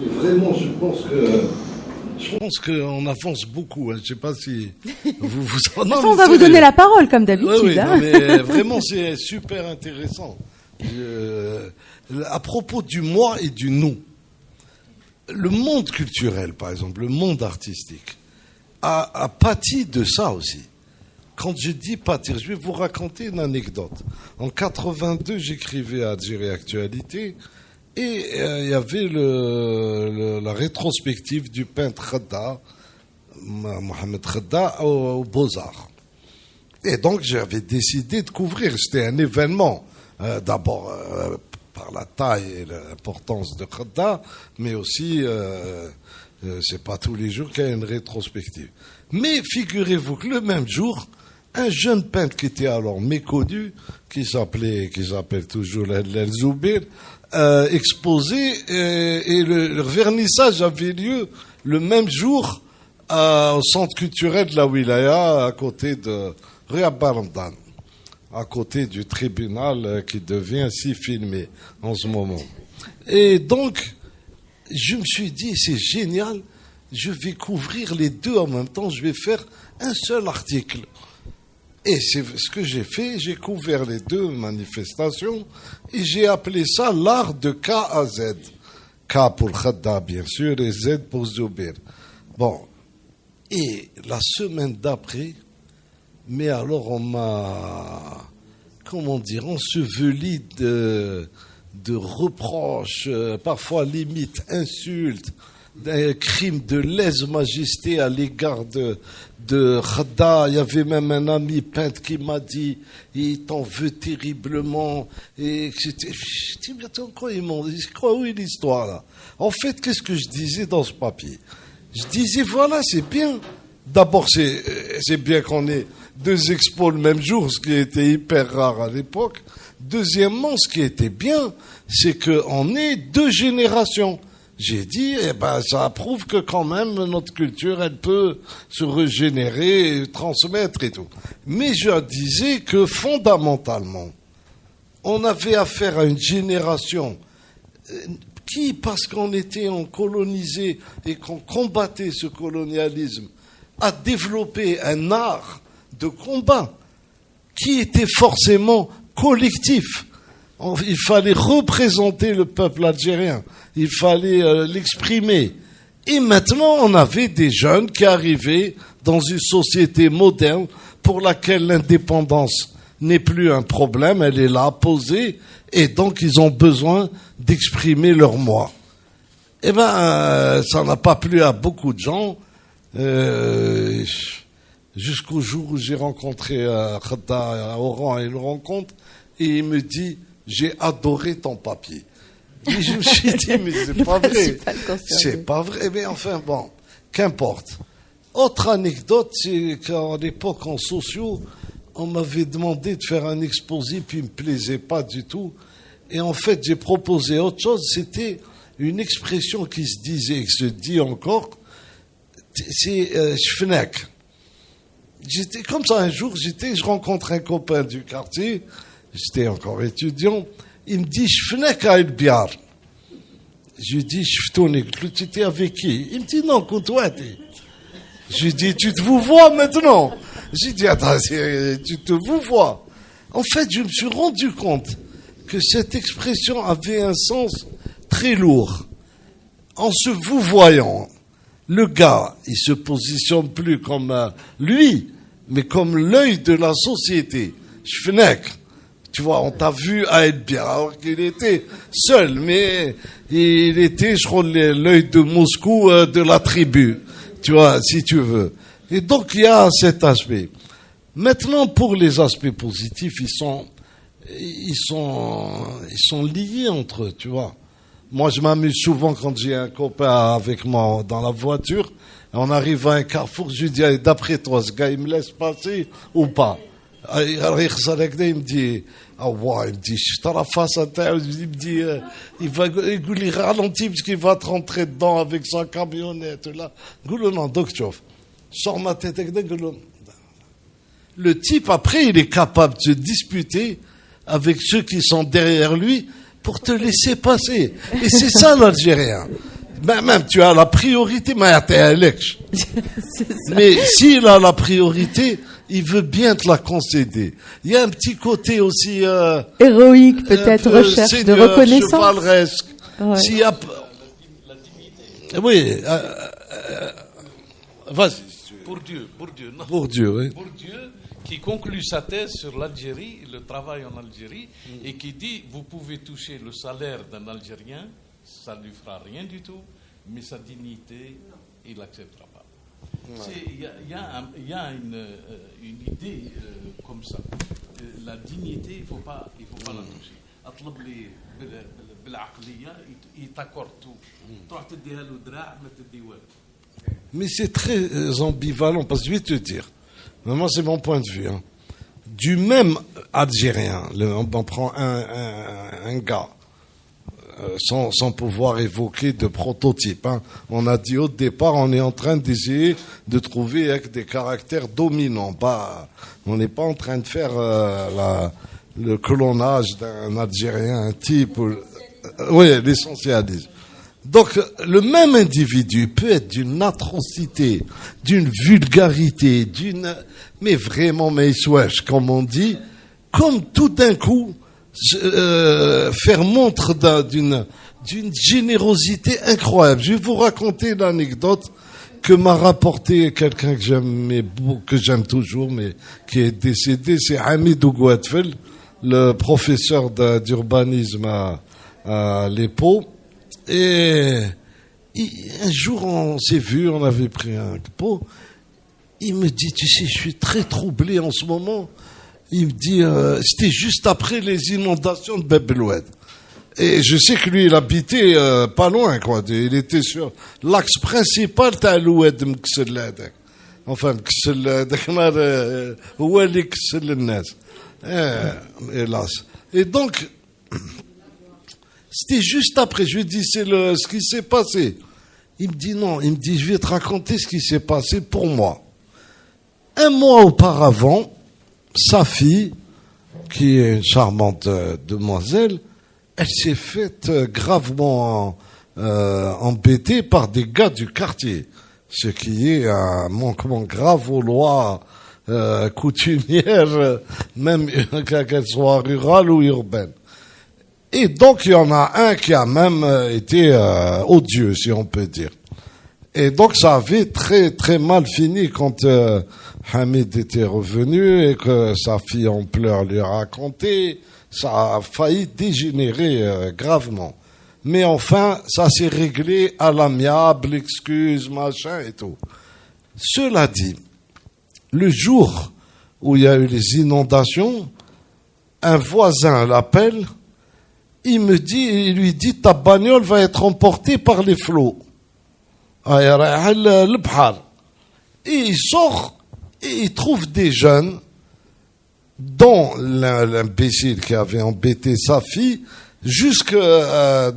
Speaker 2: et vraiment, je pense qu'on avance beaucoup. Je ne sais pas si vous en avez.
Speaker 4: On va vous donner la parole, comme d'habitude.
Speaker 2: Oui, hein. Mais vraiment, c'est super intéressant. À propos du moi et du nous, le monde culturel, par exemple, le monde artistique, a pâti de ça aussi. Quand je dis pâtir, je vais vous raconter une anecdote. En 82, j'écrivais à Algérie Actualité et il y avait la rétrospective du peintre Khadda, Mohamed Khadda, aux Beaux-Arts. Et donc j'avais décidé de couvrir, c'était un événement. D'abord par la taille et l'importance de Khadda, mais aussi c'est pas tous les jours qu'il y a une rétrospective. Mais figurez-vous que le même jour, un jeune peintre qui était alors méconnu, qui s'appelle toujours El Zoubir, exposé et le vernissage avait lieu le même jour au centre culturel de la Wilaya, à côté de Rue Baramdan, à côté du tribunal qui devient si filmé en ce moment. Et donc, je me suis dit, c'est génial, je vais couvrir les deux en même temps, je vais faire un seul article. Et c'est ce que j'ai fait, j'ai couvert les deux manifestations et j'ai appelé ça l'art de K à Z. K pour Khadda, bien sûr, et Z pour Zoubir. Bon, et la semaine d'après, mais alors on m'a, comment dire, enseveli de reproches, parfois limite insultes, d'un crime de lèse-majesté à l'égard de Khadda. Il y avait même un ami peintre qui m'a dit il t'en veut terriblement, et je dis mais attends, quoi où est l'histoire là? En fait, qu'est-ce que je disais dans ce papier? Je disais voilà, c'est bien. D'abord, c'est bien qu'on ait deux expos le même jour, ce qui était hyper rare à l'époque. Deuxièmement, ce qui était bien, c'est qu'on est deux générations. J'ai dit, ça prouve que quand même notre culture, elle peut se régénérer, et transmettre et tout. Mais je disais que fondamentalement, on avait affaire à une génération qui, parce qu'on était colonisé et qu'on combattait ce colonialisme, a développé un art de combat qui était forcément collectif. Il fallait représenter le peuple algérien, il fallait l'exprimer. Et maintenant, on avait des jeunes qui arrivaient dans une société moderne pour laquelle l'indépendance n'est plus un problème, elle est là, posée, et donc ils ont besoin d'exprimer leur moi. Ça n'a pas plu à beaucoup de gens. jusqu'au jour où j'ai rencontré Khadda à Oran et une rencontre, et il me dit, j'ai adoré ton papier. Et je me suis dit, mais c'est pas vrai. C'est pas vrai, mais enfin bon, qu'importe. Autre anecdote, c'est qu'à l'époque en sociaux, on m'avait demandé de faire un exposé, puis il me plaisait pas du tout. Et en fait, j'ai proposé autre chose, c'était une expression qui se disait, et qui se dit encore, c'est Shfnek. J'étais comme ça un jour, je rencontre un copain du quartier, j'étais encore étudiant, il me dit Shfnek à Elbiar. Je lui dis Shftounik, tu étais avec qui? Il me dit non, Koutouati. Je lui dis tu te vous vois maintenant? J'ai dit attends, tu te vous vois. En fait, je me suis rendu compte que cette expression avait un sens très lourd. En se vous voyant, le gars, il se positionne plus comme lui, mais comme l'œil de la société. Shfnek. Tu vois, on t'a vu à être bien, alors qu'il était seul, mais il était, je crois, l'œil de Moscou de la tribu. Tu vois, si tu veux. Et donc, il y a cet aspect. Maintenant, pour les aspects positifs, ils sont liés entre eux, tu vois. Moi, je m'amuse souvent quand j'ai un copain avec moi dans la voiture, et on arrive à un carrefour, je lui dis, allez, d'après toi, ce gars, il me laisse passer ou pas? Alors, il me dit, ah ouais, il me dit, je suis à la face à terre, il me dit, il ralentit parce qu'il va te rentrer dedans avec sa camionnette, là. Non, docteur, sors ma tête, le type, après, il est capable de se disputer avec ceux qui sont derrière lui pour te laisser passer. Et c'est ça, l'Algérien. Ben, même, tu as la priorité, mais t'es à l'ex. Mais s'il a la priorité, il veut bien te la concéder. Il y a un petit côté aussi...
Speaker 4: héroïque, peut-être, recherche de reconnaissance.
Speaker 2: Chevaleresque.
Speaker 4: Ouais.
Speaker 2: S'il y a... Oui. Vas-y.
Speaker 6: Bourdieu, non.
Speaker 2: Bourdieu, oui.
Speaker 6: Bourdieu, qui conclut sa thèse sur l'Algérie, le travail en Algérie, et qui dit, vous pouvez toucher le salaire d'un Algérien, ça ne lui fera rien du tout, mais sa dignité, il n'acceptera pas. Il y a une idée comme ça. La dignité, il ne faut pas la toucher. أطلب لي بالعقلية يتكور tout. تروح تديها له دراع ما تدي والو.
Speaker 2: Mais c'est très ambivalent, parce que je vais te dire, moi c'est mon point de vue, hein. Du même Algérien, on prend un gars, sans pouvoir évoquer de prototype, hein. On a dit au départ, on est en train d'essayer de trouver avec des caractères dominants, on n'est pas en train de faire le clonage d'un Algérien, un type, oui, l'essentialisme. Donc, le même individu peut être d'une atrocité, d'une vulgarité, mais vraiment, mais wesh, comme on dit, comme tout d'un coup, faire montre d'une générosité incroyable. Je vais vous raconter l'anecdote que m'a rapporté quelqu'un que j'aime toujours, mais qui est décédé, c'est Hamidou Gouadfel, le professeur d'urbanisme à l'EPO. Et un jour, on s'est vu, on avait pris un pot. Il me dit, tu sais, je suis très troublé en ce moment. Il me dit, c'était juste après les inondations de Bab el-Oued. Et je sais que lui, il habitait pas loin, quoi. Il était sur l'axe principal de l'Oued Mkselladek. Enfin, Mkselladek, où est l'Iksel-Nas. Hélas. Et donc, c'était juste après. Je lui dis, c'est ce qui s'est passé. Il me dit non. Il me dit, je vais te raconter ce qui s'est passé pour moi. Un mois auparavant, sa fille, qui est une charmante demoiselle, elle s'est faite gravement embêtée par des gars du quartier. Ce qui est un manquement grave aux lois coutumières, même qu'elles soient rurales ou urbaines. Et donc, il y en a un qui a même été odieux, si on peut dire. Et donc, ça avait très, très mal fini quand Hamid était revenu et que sa fille en pleurs lui a raconté. Ça a failli dégénérer gravement. Mais enfin, ça s'est réglé à l'amiable, excuse, machin et tout. Cela dit, le jour où il y a eu les inondations, un voisin l'appelle, il lui dit ta bagnole va être emportée par les flots. Et il sort et il trouve des jeunes, dont l'imbécile qui avait embêté sa fille, jusqu'à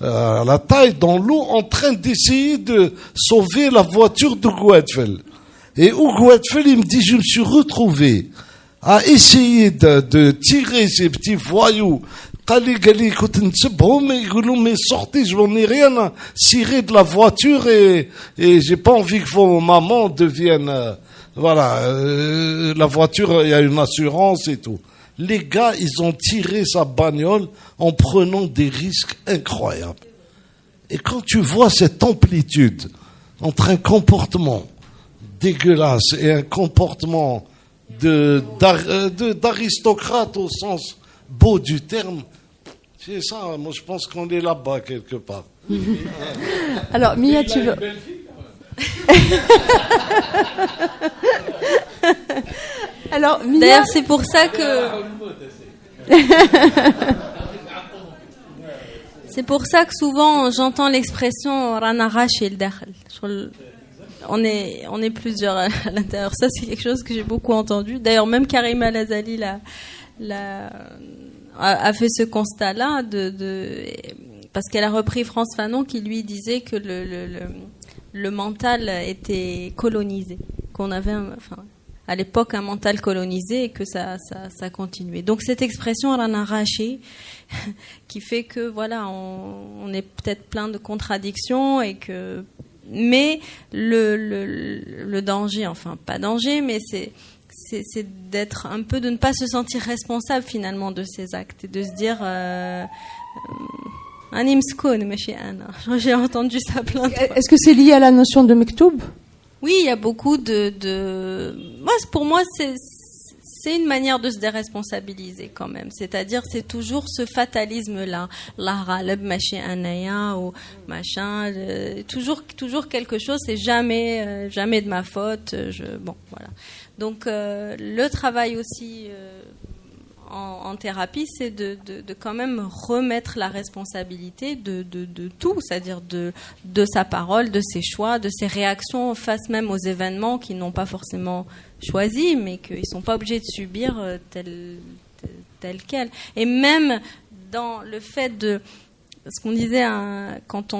Speaker 2: la taille dans l'eau, en train d'essayer de sauver la voiture de Gouadfel. Et au Gouadfel, il me dit, je me suis retrouvé à essayer de tirer ces petits voyous. Mais sortez, je n'en ai rien à cirer de la voiture et j'ai pas envie que vos mamans deviennent, la voiture, il y a une assurance et tout. Les gars, ils ont tiré sa bagnole en prenant des risques incroyables. Et quand tu vois cette amplitude entre un comportement dégueulasse et un comportement d'aristocrate au sens beau du terme, c'est ça, moi je pense qu'on est là-bas quelque part.
Speaker 4: Alors, Mia, tu veux... Alors, Mia...
Speaker 5: D'ailleurs, c'est pour ça que... C'est pour ça que souvent j'entends l'expression Rana Rachi el Dakhel. On est plusieurs à l'intérieur. Ça, c'est quelque chose que j'ai beaucoup entendu. D'ailleurs, même Karima Lazali a fait ce constat-là parce qu'elle a repris France Fanon qui lui disait que le mental était colonisé, qu'on avait à l'époque un mental colonisé et que ça continuait. Donc cette expression Rana Rachi qui fait que voilà, on est peut-être plein de contradictions mais le danger, enfin pas danger, mais c'est d'être un peu, de ne pas se sentir responsable finalement de ces actes et de se dire j'ai entendu ça plein de fois.
Speaker 4: Est-ce que c'est lié à la notion de mektoub?
Speaker 5: Oui, il y a beaucoup pour moi c'est une manière de se déresponsabiliser quand même. C'est-à-dire, c'est toujours ce fatalisme-là. L'Araleb, machin, anaya, ou machin, toujours quelque chose, c'est jamais de ma faute. Bon, voilà. Donc, le travail aussi en thérapie, c'est de quand même remettre la responsabilité de tout, c'est-à-dire de sa parole, de ses choix, de ses réactions face même aux événements qu'ils n'ont pas forcément choisis, mais qu'ils ne sont pas obligés de subir tel quel. Et même dans le fait de... Ce qu'on disait quand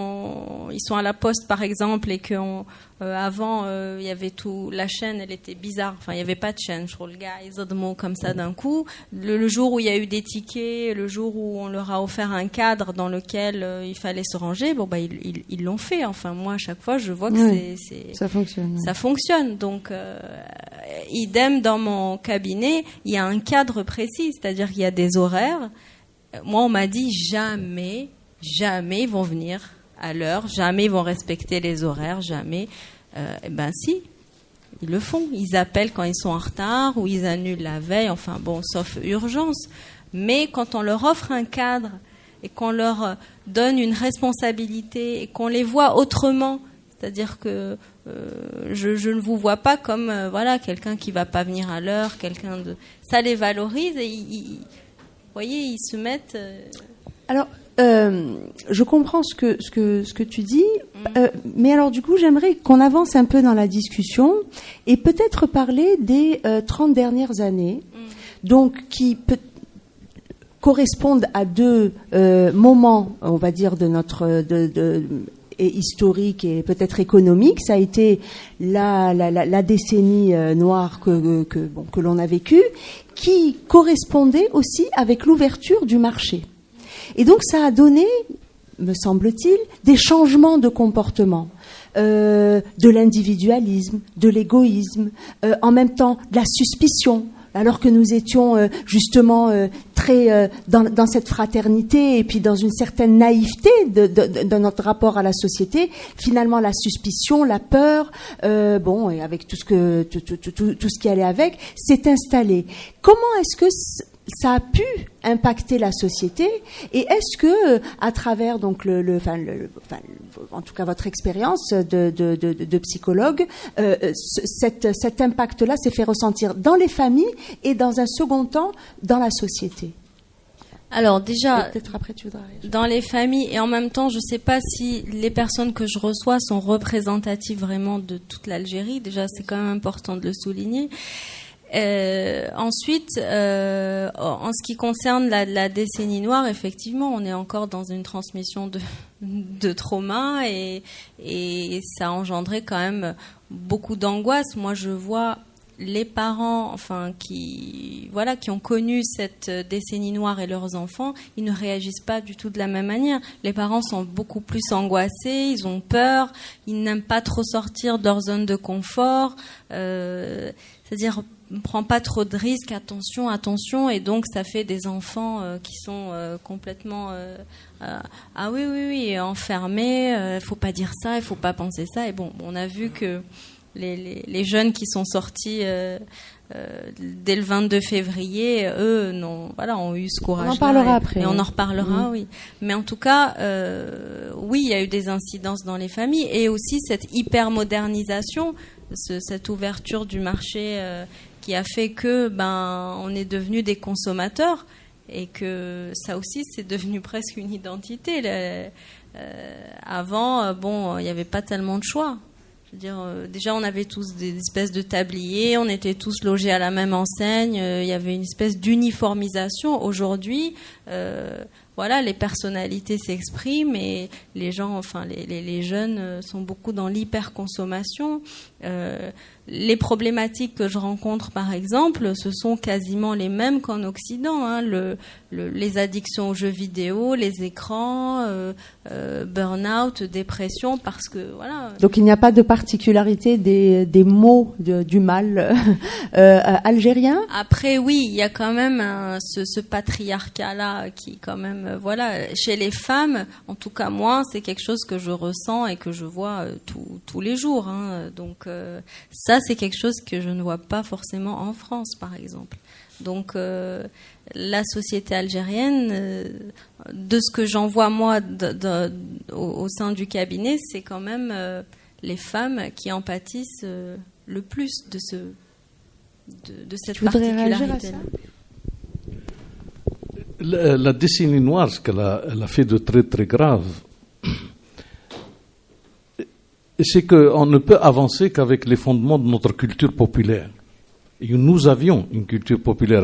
Speaker 5: ils sont à la poste par exemple et qu'avant il y avait tout, la chaîne elle était bizarre, enfin il n'y avait pas de chaîne, je trouve le gars ils ont des mots comme ça d'un coup, le jour où il y a eu des tickets, le jour où on leur a offert un cadre dans lequel il fallait se ranger, bon bah ils l'ont fait, enfin moi à chaque fois je vois que
Speaker 4: ça fonctionne.
Speaker 5: Ça fonctionne, donc idem dans mon cabinet, il y a un cadre précis, c'est-à-dire qu'il y a des horaires. Moi on m'a dit jamais ils vont venir à l'heure, jamais ils vont respecter les horaires, jamais. Ben si, ils le font. Ils appellent quand ils sont en retard ou ils annulent la veille, enfin bon, sauf urgence. Mais quand on leur offre un cadre et qu'on leur donne une responsabilité et qu'on les voit autrement, c'est-à-dire que je ne vous vois pas comme quelqu'un qui va pas venir à l'heure, ça les valorise et vous voyez, ils se mettent...
Speaker 4: Alors, je comprends ce que tu dis, mais alors du coup, j'aimerais qu'on avance un peu dans la discussion et peut-être parler des 30 dernières années, donc qui correspondent à deux moments, on va dire, de notre et historique et peut-être économique. Ça a été la décennie noire que l'on a vécue, qui correspondait aussi avec l'ouverture du marché. Et donc ça a donné, me semble-t-il, des changements de comportement, de l'individualisme, de l'égoïsme, en même temps de la suspicion, alors que nous étions justement très dans cette fraternité et puis dans une certaine naïveté de notre rapport à la société. Finalement, la suspicion, la peur, et avec tout ce qui allait avec, s'est installé. Comment est-ce que ça a pu impacter la société, et est-ce que à travers donc en tout cas votre expérience de psychologue, cet impact-là s'est fait ressentir dans les familles et dans un second temps dans la société?
Speaker 5: Alors déjà,
Speaker 4: peut-être après tu voudrais réagir.
Speaker 5: Dans les familles, et en même temps, je ne sais pas si les personnes que je reçois sont représentatives vraiment de toute l'Algérie. Déjà, c'est quand même important de le souligner. Ensuite, en ce qui concerne la décennie noire, effectivement, on est encore dans une transmission de trauma, et ça a engendré quand même beaucoup d'angoisse. Moi, je vois les parents, qui ont connu cette décennie noire et leurs enfants, ils ne réagissent pas du tout de la même manière. Les parents sont beaucoup plus angoissés, ils ont peur, ils n'aiment pas trop sortir de leur zone de confort, c'est-à-dire ne prend pas trop de risques, attention, et donc ça fait des enfants qui sont complètement enfermés, faut pas dire ça, il faut pas penser ça, et bon, on a vu que les jeunes qui sont sortis dès le 22 février, eux, ont eu ce courage-là.
Speaker 4: On en parlera après.
Speaker 5: Et on en reparlera, oui. Mais en tout cas, oui, il y a eu des incidences dans les familles, et aussi cette hypermodernisation, cette ouverture du marché qui a fait que on est devenus des consommateurs, et que ça aussi, c'est devenu presque une identité. Avant, il n'y avait pas tellement de choix. Je veux dire, déjà, on avait tous des espèces de tabliers, on était tous logés à la même enseigne, il y avait une espèce d'uniformisation. Aujourd'hui, les personnalités s'expriment, et les gens, les jeunes sont beaucoup dans l'hyperconsommation. Les problématiques que je rencontre, par exemple, ce sont quasiment les mêmes qu'en Occident. Les addictions aux jeux vidéo, les écrans, burn-out, dépression, parce que voilà.
Speaker 4: Donc il n'y a pas de particularité des maux du mal algérien.
Speaker 5: Après, oui, il y a quand même ce patriarcat-là qui, quand même, chez les femmes, en tout cas moi, c'est quelque chose que je ressens et que je vois tous les jours. Donc ça, c'est quelque chose que je ne vois pas forcément en France, par exemple. Donc la société algérienne, de ce que j'en vois moi au sein du cabinet, c'est quand même les femmes qui en pâtissent le plus de cette particularité.
Speaker 6: La décennie noire, ce qu'elle a fait de très très grave, c'est qu'on ne peut avancer qu'avec les fondements de notre culture populaire. Et nous avions une culture populaire.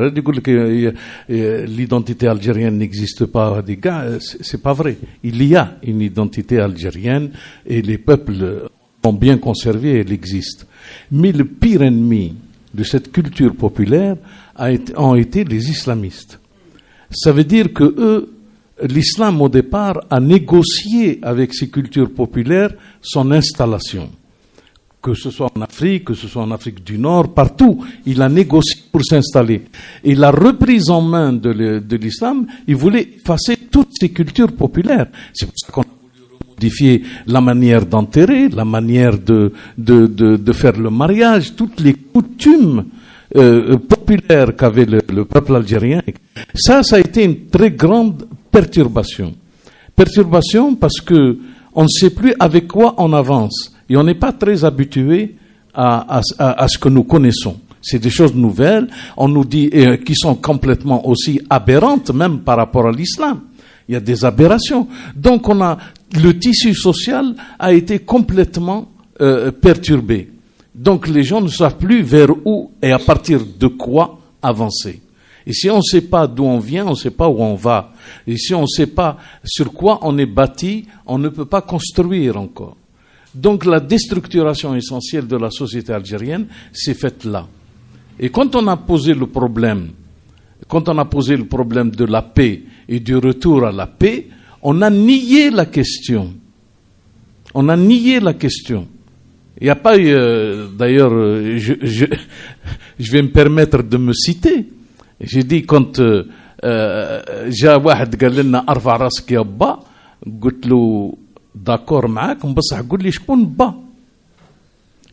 Speaker 6: L'identité algérienne n'existe pas, des gars, c'est pas vrai. Il y a une identité algérienne, et les peuples ont bien conservé, elle existe. Mais le pire ennemi de cette culture populaire ont été les islamistes. Ça veut dire que eux, l'islam au départ a négocié avec ces cultures populaires son installation. Que ce soit en Afrique, que ce soit en Afrique du Nord, partout, il a négocié pour s'installer. Et la reprise en main de l'islam, il voulait effacer toutes ces cultures populaires. C'est pour ça qu'on a voulu modifier la manière d'enterrer, la manière de faire le mariage, toutes les coutumes populaires qu'avait le peuple algérien. Ça a été une très grande perturbation. Perturbation parce que on ne sait plus avec quoi on avance. Et on n'est pas très habitué à ce que nous connaissons. C'est des choses nouvelles, on nous dit, qui sont complètement aussi aberrantes, même par rapport à l'islam. Il y a des aberrations. Donc le tissu social a été complètement perturbé. Donc les gens ne savent plus vers où et à partir de quoi avancer. Et si on ne sait pas d'où on vient, on ne sait pas où on va. Et si on ne sait pas sur quoi on est bâti, on ne peut pas construire encore. Donc la déstructuration essentielle de la société algérienne s'est faite là. Et quand on a posé le problème de la paix et du retour à la paix, on a nié la question. On a nié la question. Il n'y a pas eu, d'ailleurs, je vais me permettre de me citer. J'ai dit quand جا واحد قال لنا ارفع راسك يا با قلت له داكور معاك بصح قول لي شكون با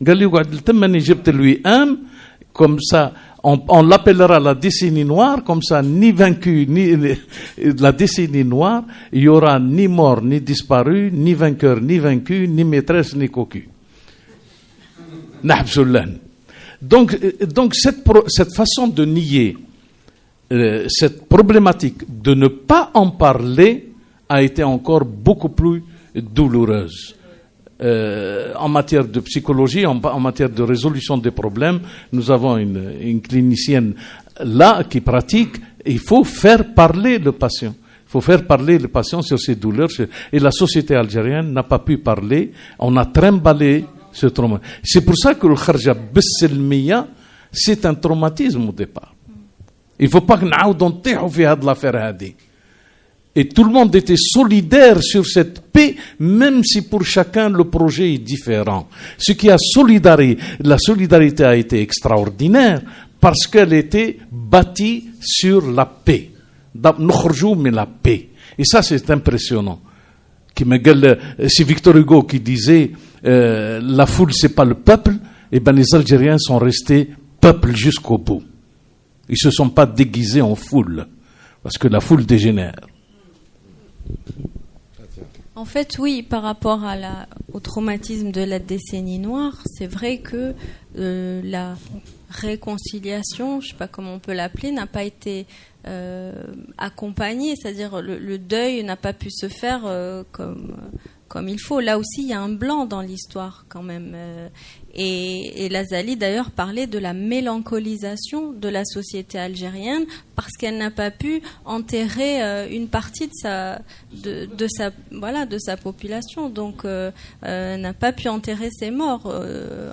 Speaker 6: قال لي قعد تما اني جبت الوئام comme ça On l'appellera la décennie noire, comme ça, ni vaincu, ni la décennie noire, il y aura ni mort, ni disparu, ni vainqueur, ni vaincu, ni maîtresse, ni cocu. Donc cette façon de nier cette problématique de ne pas en parler a été encore beaucoup plus douloureuse. En matière de psychologie, en matière de résolution des problèmes, nous avons une clinicienne là qui pratique. Il faut faire parler le patient. Il faut faire parler le patient sur ses douleurs. Et la société algérienne n'a pas pu parler. On a trimballé ce trauma. C'est pour ça que le kharja bisselmiya, c'est un traumatisme au départ. Il ne faut pas que nous ayons l'affaire. Et tout le monde était solidaire sur cette paix, même si pour chacun le projet est différent. Ce qui a la solidarité a été extraordinaire parce qu'elle était bâtie sur la paix. Mais la paix. Et ça, c'est impressionnant. C'est Victor Hugo qui disait la foule, c'est pas le peuple. Et ben les Algériens sont restés peuple jusqu'au bout. Ils se sont pas déguisés en foule parce que la foule dégénère.
Speaker 5: En fait, oui, par rapport au traumatisme de la décennie noire, c'est vrai que la réconciliation, je ne sais pas comment on peut l'appeler, n'a pas été accompagnée, c'est-à-dire le deuil n'a pas pu se faire comme il faut. Là aussi, il y a un blanc dans l'histoire quand même. Et Lazali d'ailleurs parlait de la mélancolisation de la société algérienne parce qu'elle n'a pas pu enterrer une partie de sa population. Donc n'a pas pu enterrer ses morts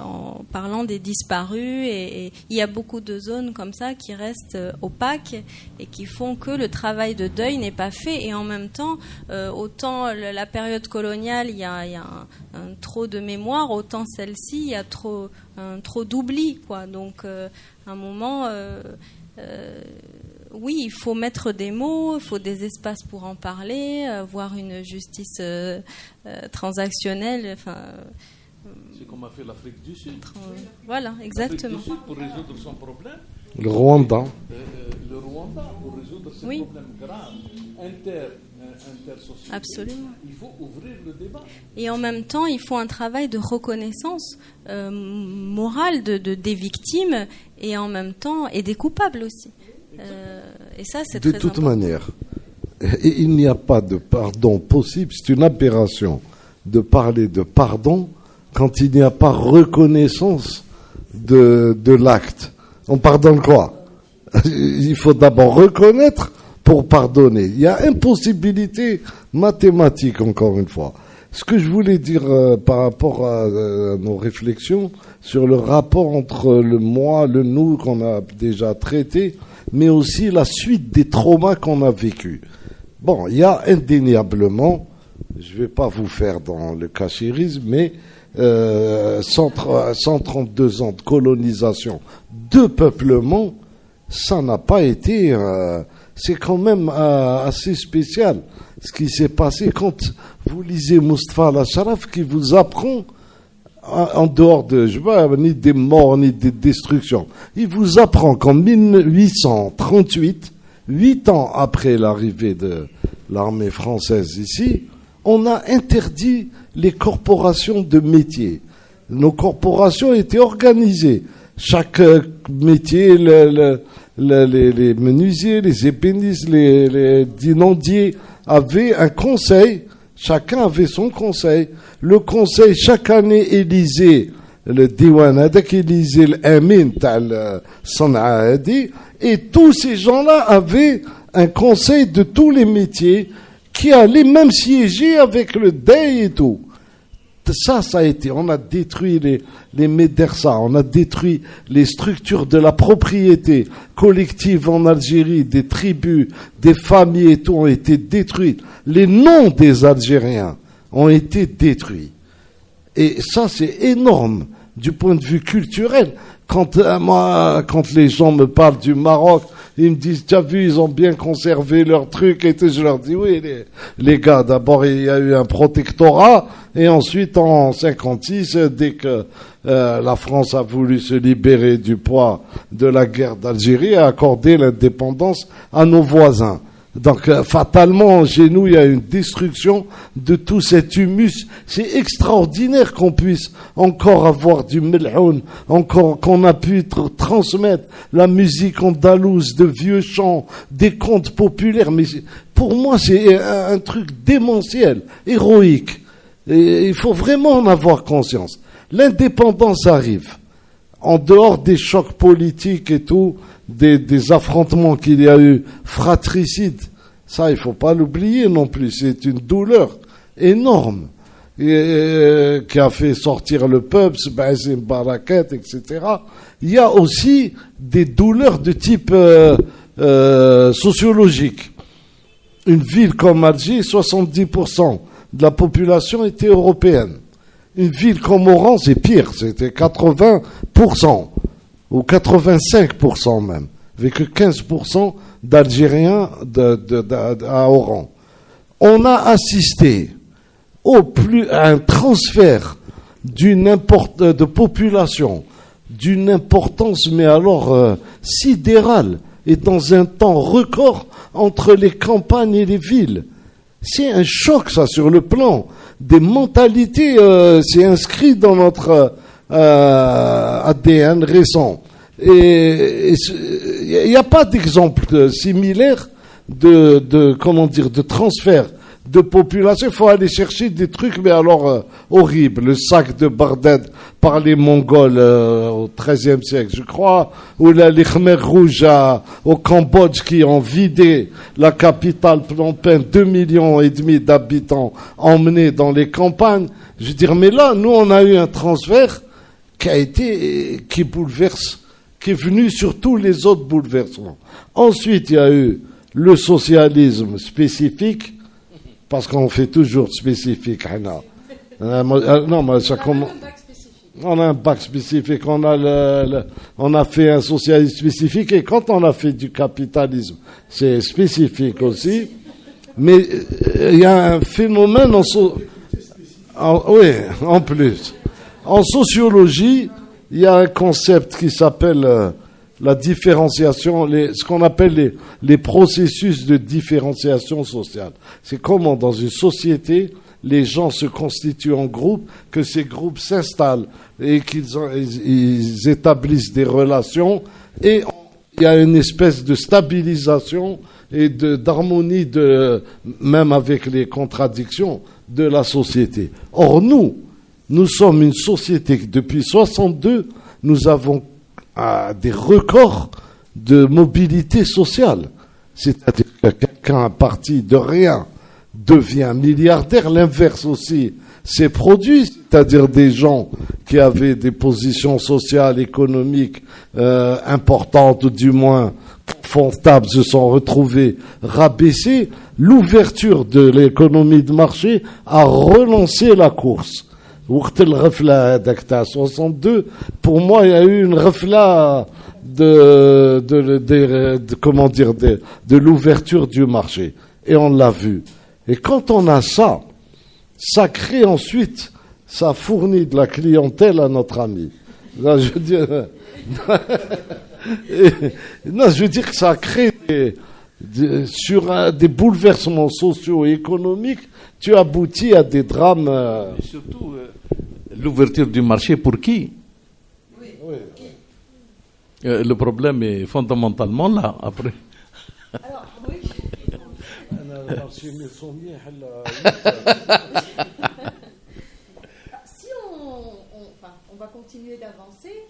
Speaker 5: en parlant des disparus. Et il y a beaucoup de zones comme ça qui restent opaques et qui font que le travail de deuil n'est pas fait. Et en même temps, autant la période coloniale, il y a un trop de mémoire, autant celle-ci, il y a trop d'oubli, quoi. Donc à un moment oui, il faut mettre des mots, il faut des espaces pour en parler, voir une justice transactionnelle,
Speaker 6: c'est comme a fait l'Afrique du Sud.
Speaker 5: Voilà, exactement.
Speaker 6: L'Afrique du Sud, pour résoudre son problème.
Speaker 2: Le Rwanda.
Speaker 6: Le Rwanda, pour résoudre ses problèmes graves, intersociaux.
Speaker 5: Absolument.
Speaker 6: Il faut ouvrir le débat.
Speaker 5: Et en même temps, il faut un travail de reconnaissance morale des victimes et en même temps, et des coupables aussi. Et ça, c'est très important.
Speaker 2: De toute manière, il n'y a pas de pardon possible. C'est une aberration de parler de pardon quand il n'y a pas reconnaissance de l'acte. On pardonne quoi? Il faut d'abord reconnaître pour pardonner. Il y a impossibilité mathématique, encore une fois. Ce que je voulais dire par rapport à nos réflexions sur le rapport entre le moi, le nous qu'on a déjà traité, mais aussi la suite des traumas qu'on a vécus. Bon, il y a indéniablement, je ne vais pas vous faire dans le cachérisme, mais 132 ans de colonisation, de peuplement, ça n'a pas été... c'est quand même assez spécial ce qui s'est passé quand vous lisez Mustapha Al-Ashraf qui vous apprend, en dehors de, je sais pas, ni des morts ni des destructions, il vous apprend qu'en 1838, 8 ans après l'arrivée de l'armée française ici, on a interdit les corporations de métiers. Nos corporations étaient organisées. Chaque métier, les menuisiers, les ébénistes, les dinandiers avaient un conseil. Chacun avait son conseil. Le conseil, chaque année, élisait le diwan hadak, élisait l'amin tal san'a hadi, et tous ces gens-là avaient un conseil de tous les métiers qui allait même siéger avec le dey et tout. Ça a été, on a détruit les médersas, on a détruit les structures de la propriété collective en Algérie, des tribus, des familles et tout ont été détruites. Les noms des Algériens ont été détruits. Et ça, c'est énorme du point de vue culturel. Quand les gens me parlent du Maroc,
Speaker 7: Ils me disent, tu as vu, ils ont bien conservé leur truc et tout. Je leur dis, oui, les gars, d'abord, il y a eu un protectorat, et ensuite, en 56, dès que la France a voulu se libérer du poids de la guerre d'Algérie, a accordé l'indépendance à nos voisins. Donc, fatalement, chez nous, il y a une destruction de tout cet humus. C'est extraordinaire qu'on puisse encore avoir du melhoun, encore qu'on a pu transmettre la musique andalouse, de vieux chants, des contes populaires. Mais pour moi, c'est un truc démentiel, héroïque. Et il faut vraiment en avoir conscience. L'indépendance arrive. En dehors des chocs politiques et tout, des affrontements qu'il y a eu fratricides, ça, il faut pas l'oublier non plus. C'est une douleur énorme qui a fait sortir le peuple, Basim Barakat, etc. Il y a aussi des douleurs de type sociologique. Une ville comme Alger, 70% de la population était européenne. Une ville comme Oran, c'est pire, c'était 80% ou 85% même, avec 15% d'Algériens à Oran. On a assisté à un transfert de population d'une importance, mais alors sidérale, et dans un temps record entre les campagnes et les villes. C'est un choc, ça, sur le plan des mentalités. C'est inscrit dans notre ADN récent. Et il n'y a pas d'exemple similaire de transfert de population. Il faut aller chercher des trucs, mais alors horribles. Le sac de Bagdad par les Mongols au XIIIe siècle, je crois, ou les Khmers rouges au Cambodge qui ont vidé la capitale Phnom Penh, 2,5 millions d'habitants emmenés dans les campagnes. Je veux dire, mais là, nous, on a eu un transfert qui bouleverse, qui est venu sur tous les autres bouleversements. Ensuite, il y a eu le socialisme spécifique, parce qu'on fait toujours spécifique. Non, mais ça commence. On a un bac spécifique, on a fait un socialisme spécifique, et quand on a fait du capitalisme, c'est spécifique aussi. Mais il y a un phénomène oui, en plus. En sociologie, il y a un concept qui s'appelle la différenciation, ce qu'on appelle les processus de différenciation sociale. C'est comment dans une société, les gens se constituent en groupes, que ces groupes s'installent et ils établissent des relations, et il y a une espèce de stabilisation et d'harmonie, même avec les contradictions de la société. Or, nous sommes une société qui, depuis 62, nous avons des records de mobilité sociale. C'est-à-dire que quelqu'un parti de rien devient milliardaire. L'inverse aussi s'est produit, c'est-à-dire des gens qui avaient des positions sociales, économiques importantes, ou du moins confortables, se sont retrouvés rabaissés. L'ouverture de l'économie de marché a relancé la course. وقت الغفلة هذاك تاع 62, pour moi il y a eu une refla de l'ouverture du marché, et on l'a vu. Et quand on a ça crée ensuite, ça fournit de la clientèle à notre ami. Là, je veux dire, non, je veux dire que ça crée sur des bouleversements sociaux et économiques. Tu aboutis à des drames.
Speaker 6: Et surtout, l'ouverture du marché pour qui?
Speaker 7: Oui.
Speaker 6: Le problème est fondamentalement là, après.
Speaker 4: Alors, oui. Si on va continuer d'avancer,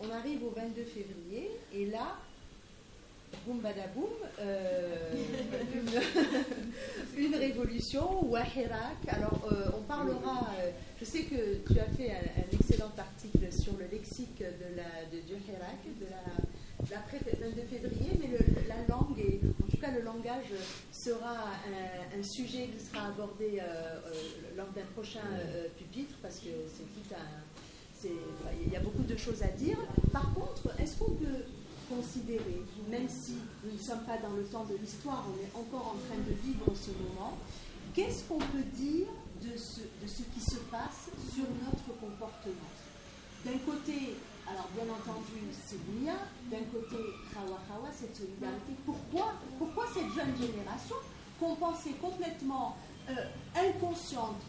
Speaker 4: on arrive au 22 février, et là, boum badaboum, une révolution ou un hirak. Alors, on parlera. Je sais que tu as fait un excellent article sur le lexique du hirak, de l'après-22 février, mais la langue, et en tout cas le langage, sera un sujet qui sera abordé lors d'un prochain pupitre, parce que il y a beaucoup de choses à dire. Par contre, est-ce qu'on peut considérer, même si nous ne sommes pas dans le temps de l'histoire, on est encore en train de vivre ce moment, qu'est-ce qu'on peut dire de ce qui se passe sur notre comportement? D'un côté, alors bien entendu, c'est Mia, d'un côté, Khawa, cette solidarité. Pourquoi cette jeune génération qu'on pensait complètement inconsciente,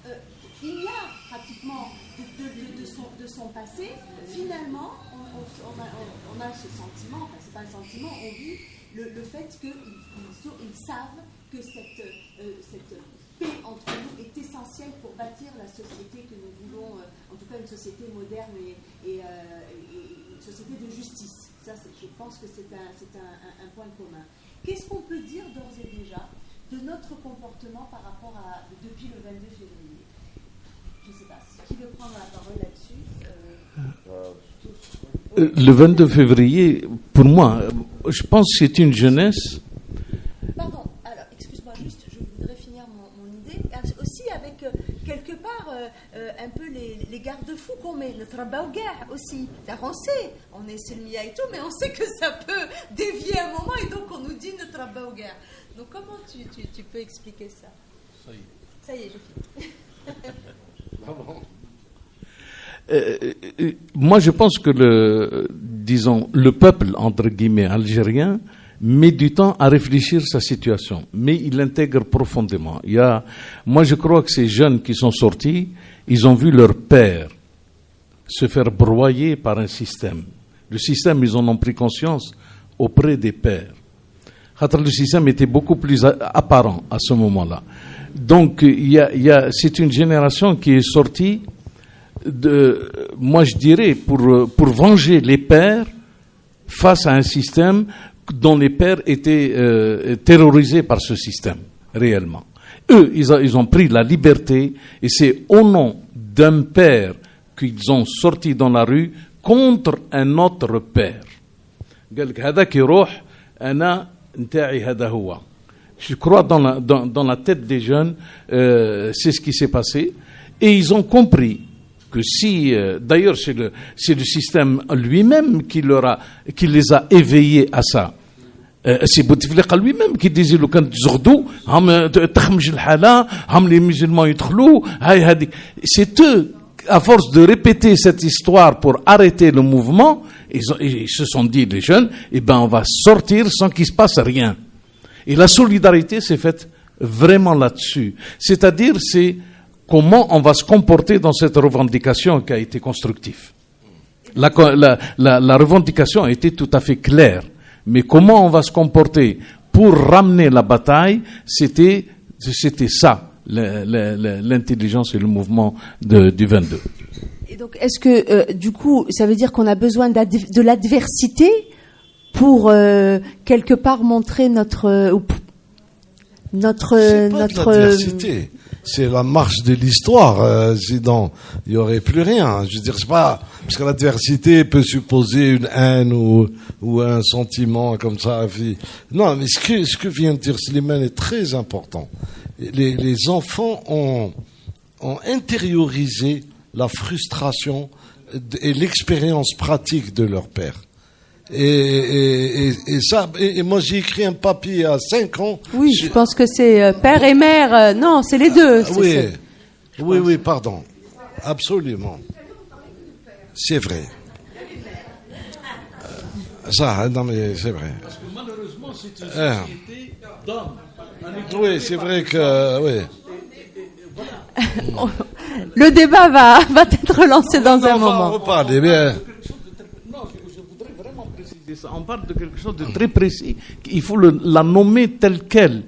Speaker 4: il y a pratiquement de son passé, finalement, on a ce sentiment, enfin c'est pas un sentiment, on vit le fait qu'ils savent que cette paix entre nous est essentielle pour bâtir la société que nous voulons, en tout cas une société moderne et une société de justice. Ça, je pense que c'est un point commun. Qu'est-ce qu'on peut dire d'ores et déjà de notre comportement par rapport à depuis le 22 février? Je ne sais pas. Qui veut prendre la parole là-dessus?
Speaker 6: Le 22 février, pour moi, je pense que c'est une jeunesse.
Speaker 4: Pardon, alors, excuse-moi juste, je voudrais finir mon idée. Aussi avec, quelque part, un peu les garde-fous qu'on met, notre rabauga aussi. On sait, on est Selmia et tout, mais on sait que ça peut dévier un moment et donc on nous dit notre rabauga. Donc comment tu peux expliquer ça? Ça y est, je finis.
Speaker 6: Moi, je pense que le peuple, entre guillemets, algérien, met du temps à réfléchir sa situation, mais il l'intègre profondément. Moi, je crois que ces jeunes qui sont sortis, ils ont vu leur père se faire broyer par un système. Le système, ils en ont pris conscience auprès des pères. Le système était beaucoup plus apparent à ce moment-là. Donc, c'est une génération qui est sortie moi je dirais, pour venger les pères face à un système dont les pères étaient terrorisés par ce système, réellement. Eux, ils ont pris la liberté, et c'est au nom d'un père qu'ils ont sorti dans la rue contre un autre père. Je crois dans la tête des jeunes, c'est ce qui s'est passé, et ils ont compris que si, d'ailleurs c'est le système lui-même qui les a éveillés à ça. C'est Bouteflika lui-même qui disait le quand zordou, les musulmans c'est eux, à force de répéter cette histoire pour arrêter le mouvement, ils se sont dit, les jeunes, on va sortir sans qu'il se passe rien. Et la solidarité s'est faite vraiment là-dessus. C'est-à-dire, c'est comment on va se comporter dans cette revendication qui a été constructive. La revendication a été tout à fait claire. Mais comment on va se comporter pour ramener la bataille, c'était ça, l'intelligence et le mouvement du 22.
Speaker 4: Et donc, est-ce que, du coup, ça veut dire qu'on a besoin de l'adversité pour, quelque part, montrer notre
Speaker 7: l'adversité. C'est la marche de l'histoire. Sinon, il n'y aurait plus rien. Je veux dire, c'est pas parce que l'adversité peut supposer une haine ou un sentiment comme ça. Non, mais ce que vient de dire Slimane est très important. Les enfants ont intériorisé la frustration et l'expérience pratique de leur père. Et ça, et moi j'ai écrit un papier à 5 ans.
Speaker 4: Oui, je pense que c'est père et mère. Non, c'est les deux.
Speaker 7: Oui, pardon. Absolument. C'est vrai. Ça, non mais c'est vrai.
Speaker 6: Parce que malheureusement, c'est une société d'hommes.
Speaker 7: Oui, c'est vrai que oui.
Speaker 4: Le débat va être relancé dans un moment.
Speaker 7: On va reparler bien.
Speaker 6: On parle de quelque chose de très précis. Il faut la nommer telle qu'elle.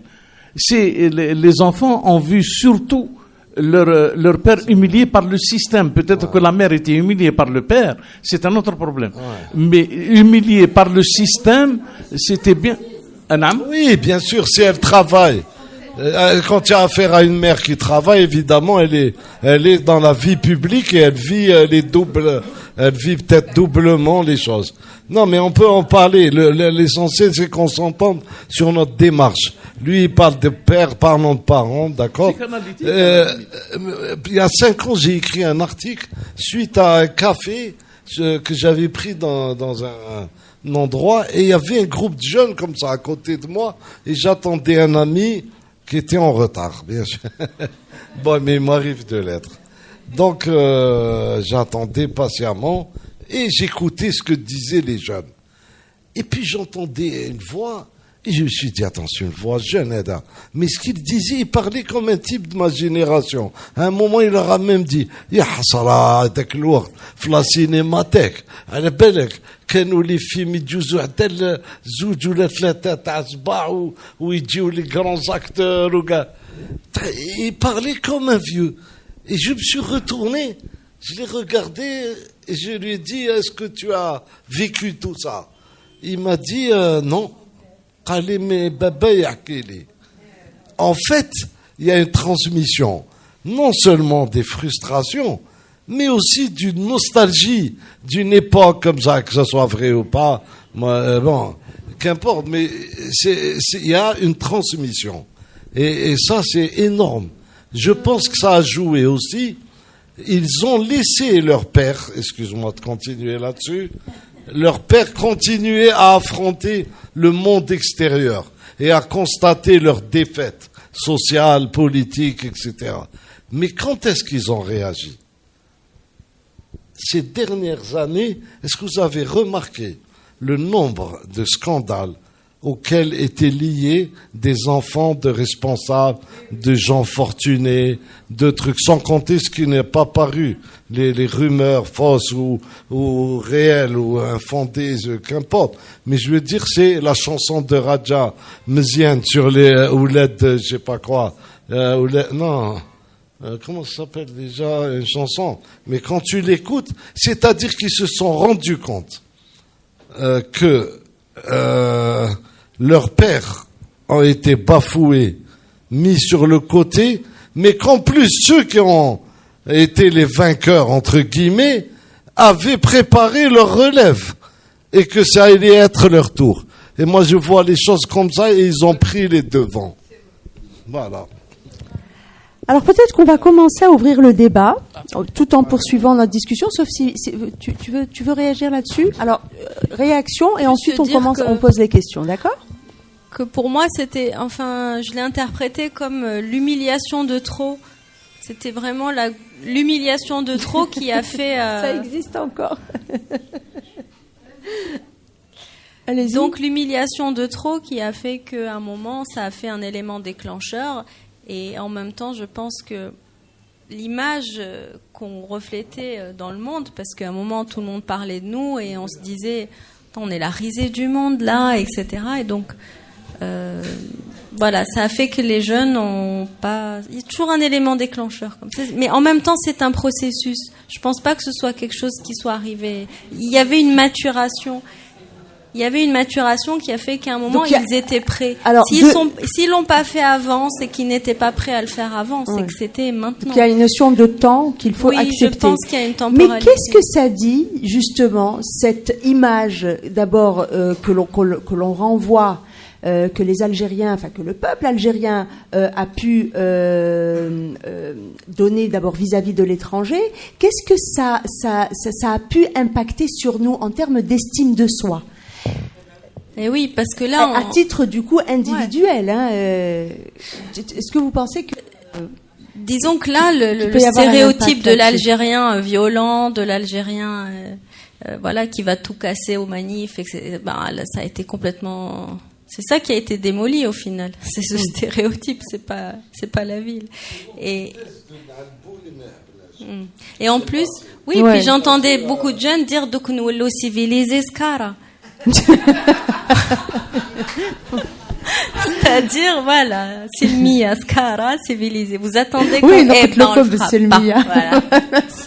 Speaker 6: Les enfants ont vu surtout leur père humilié par le système. Peut-être que la mère était humiliée par le père. C'est un autre problème. Mais humiliée par le système, c'était bien.
Speaker 7: Oui, bien sûr, si elle travaille. Quand tu as affaire à une mère qui travaille, évidemment, elle est dans la vie publique et elle vit elle vit peut-être doublement les choses. Non, mais on peut en parler. L'essentiel, c'est qu'on s'entende sur notre démarche. Lui, il parle de père, parlons de parents, d'accord? Il y a 5 ans, j'ai écrit un article suite à un café que j'avais pris dans endroit et il y avait un groupe de jeunes comme ça à côté de moi et j'attendais un ami qui était en retard, bien sûr. Bon, mais il m'arrive de l'être. Donc, j'attendais patiemment et j'écoutais ce que disaient les jeunes. Et puis, j'entendais une voix et je me suis dit, attention, une voix jeune, Eda. Mais ce qu'il disait, il parlait comme un type de ma génération. À un moment, il leur a même dit, Ya hasara, هذاك الوقت في لا سينماتيك على بالك كانوا لي فيلم يجوزوا حتى زوج ولا ثلاثة تاع صباع ويجيو لي grands acteurs وكاع. Il parlait comme un vieux. Et je me suis retourné, je l'ai regardé et je lui ai dit, est-ce que tu as vécu tout ça? Il m'a dit, non. En fait, il y a une transmission, non seulement des frustrations, mais aussi d'une nostalgie d'une époque comme ça, que ce soit vrai ou pas. Bon, qu'importe, mais il y a une transmission. Et ça, c'est énorme. Je pense que ça a joué aussi. Ils ont laissé leur père, excuse-moi de continuer là-dessus, leur père continuer à affronter le monde extérieur et à constater leur défaite sociale, politique, etc. Mais quand est-ce qu'ils ont réagi? Ces dernières années, est-ce que vous avez remarqué le nombre de scandales auxquels étaient liés des enfants de responsables, de gens fortunés, de trucs, sans compter ce qui n'est pas paru, les rumeurs fausses ou réelles ou infondées, qu'importe. Mais je veux dire, c'est la chanson de Raja Mziane sur les ouled, je sais pas quoi, comment ça s'appelle déjà une chanson? Mais quand tu l'écoutes, c'est-à-dire qu'ils se sont rendus compte que leurs pères ont été bafoués, mis sur le côté, mais qu'en plus ceux qui ont été les vainqueurs, entre guillemets, avaient préparé leur relève et que ça allait être leur tour. Et moi je vois les choses comme ça et ils ont pris les devants. Voilà.
Speaker 8: Alors peut-être qu'on va commencer à ouvrir le débat, tout en poursuivant notre discussion, sauf si tu veux réagir là-dessus. Alors, réaction, et ensuite on pose les questions, d'accord?
Speaker 5: Que pour moi, je l'ai interprété comme l'humiliation de trop. C'était vraiment l'humiliation de trop qui a fait...
Speaker 8: Ça existe encore. Allez-y.
Speaker 5: Donc l'humiliation de trop qui a fait qu'à un moment, ça a fait un élément déclencheur. Et en même temps, je pense que l'image qu'on reflétait dans le monde, parce qu'à un moment, tout le monde parlait de nous et on se disait, on est la risée du monde là, etc. Et donc, voilà, ça a fait que les jeunes n'ont pas... Il y a toujours un élément déclencheur comme ça. Mais en même temps, c'est un processus. Je ne pense pas que ce soit quelque chose qui soit arrivé. Il y avait une maturation. Il y avait une maturation qui a fait qu'à un moment, ils étaient prêts. Alors, s'ils l'ont pas fait avant, c'est qu'ils n'étaient pas prêts à le faire avant. C'est que c'était maintenant.
Speaker 8: Donc, il y a une notion de temps qu'il faut accepter.
Speaker 5: Oui, je pense qu'il y a une temporalité.
Speaker 8: Mais qu'est-ce que ça dit, justement, cette image, d'abord, que l'on renvoie, que les Algériens, enfin, que le peuple algérien a pu donner d'abord vis-à-vis de l'étranger. Qu'est-ce que ça a pu impacter sur nous en termes d'estime de soi?
Speaker 5: Et oui, parce que là,
Speaker 8: à titre du coup individuel, est-ce que vous pensez que
Speaker 5: disons que là, le stéréotype de l'Algérien violent, de l'Algérien, voilà, qui va tout casser aux manifs, etc., ça a été complètement, c'est ça qui a été démoli au final. C'est ce stéréotype, c'est pas la ville. Et en plus, oui, puis j'entendais beaucoup de jeunes dire donc nous le civilisé Skara. C'est-à-dire, voilà, Silmia, Skara, civilisé. Vous attendez qu'on ait dans le
Speaker 8: Silmia. Voilà.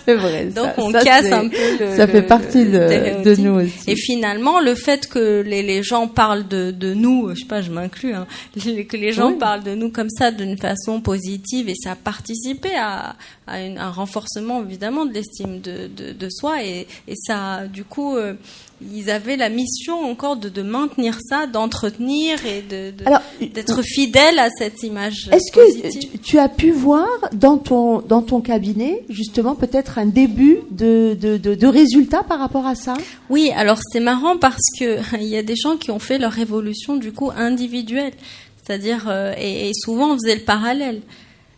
Speaker 8: C'est vrai.
Speaker 5: Donc on casse un peu
Speaker 8: ça fait partie de nous aussi.
Speaker 5: Et finalement, le fait que les gens parlent de nous, je sais pas, je m'inclus, que les gens parlent de nous comme ça d'une façon positive, et ça a participé à un renforcement évidemment de l'estime de soi, et ça, du coup, ils avaient la mission encore de maintenir ça, d'entretenir et d'être fidèles à cette image.
Speaker 8: Est-ce
Speaker 5: positive.
Speaker 8: que tu as pu voir dans ton cabinet justement peut-être un début de résultats par rapport à ça?
Speaker 5: Oui, alors c'est marrant parce que il y a des gens qui ont fait leur évolution du coup individuelle, c'est-à-dire et souvent on faisait le parallèle.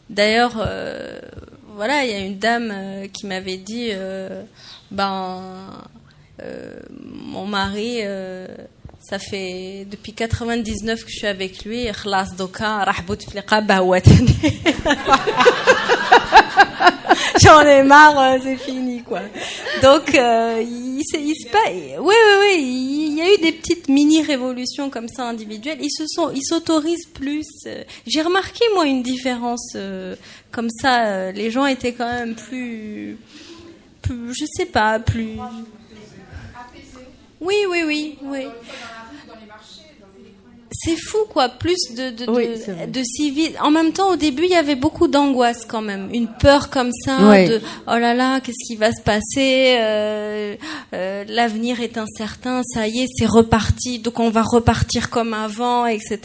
Speaker 5: D'ailleurs, voilà, il y a une dame qui m'avait dit, mon mari, ça fait depuis 99 que je suis avec lui. J'en ai marre, c'est fini, quoi. Donc, il y a eu des petites mini-révolutions comme ça individuelles. Ils s'autorisent plus. J'ai remarqué, moi, une différence comme ça. Les gens étaient quand même plus, je sais pas, plus... Oui. C'est fou, quoi. Plus de civil. En même temps, au début, il y avait beaucoup d'angoisse quand même. Une peur comme ça de oh là là, qu'est-ce qui va se passer? L'avenir est incertain. Ça y est, c'est reparti. Donc on va repartir comme avant, etc.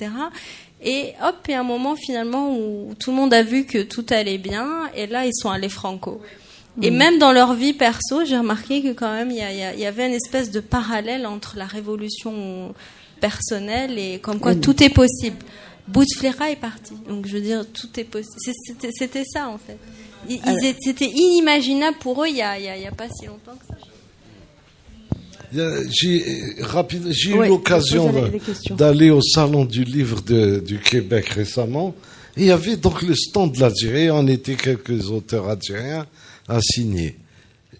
Speaker 5: Et hop, il y a un moment finalement où tout le monde a vu que tout allait bien. Et là, ils sont allés franco. Et même dans leur vie perso, j'ai remarqué que quand même, il y avait une espèce de parallèle entre la révolution personnelle et comme quoi tout est possible. Bouteflika est parti. Donc, je veux dire, tout est possible. C'était ça, en fait. C'était inimaginable pour eux il y a pas si longtemps que ça.
Speaker 7: J'ai eu l'occasion d'aller au Salon du Livre du Québec récemment. Et il y avait donc le stand de l'Algérie. On était quelques auteurs algériens à signer.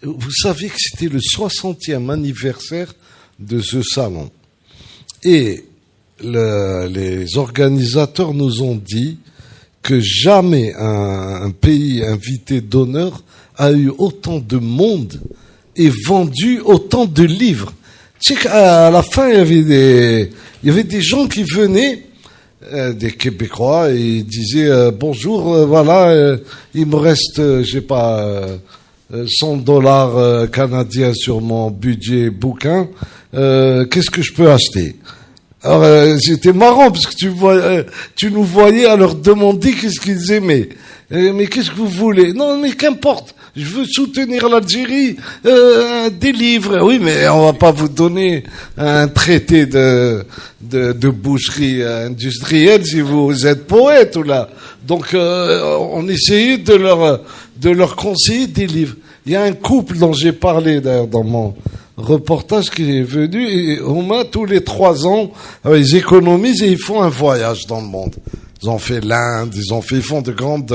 Speaker 7: Vous savez que c'était le 60e anniversaire de ce salon. Et les organisateurs nous ont dit que jamais un pays invité d'honneur a eu autant de monde et vendu autant de livres. Tu sais qu'à la fin, il y avait des gens qui venaient, des Québécois, et ils disaient bonjour, voilà, il me reste, je sais pas, $100 canadiens sur mon budget bouquin, qu'est-ce que je peux acheter? Alors c'était marrant parce que tu nous voyais à leur demander qu'est-ce qu'ils aimaient. Mais qu'est-ce que vous voulez? Non, mais qu'importe. Je veux soutenir l'Algérie. Des livres. Oui, mais on va pas vous donner un traité de boucherie industrielle si vous êtes poète ou là. Donc on essayait de leur conseiller des livres. Il y a un couple dont j'ai parlé d'ailleurs dans mon reportage qui est venu, et au moins tous les 3 ans, ils économisent et ils font un voyage dans le monde. Ils ont fait l'Inde, ils font de grandes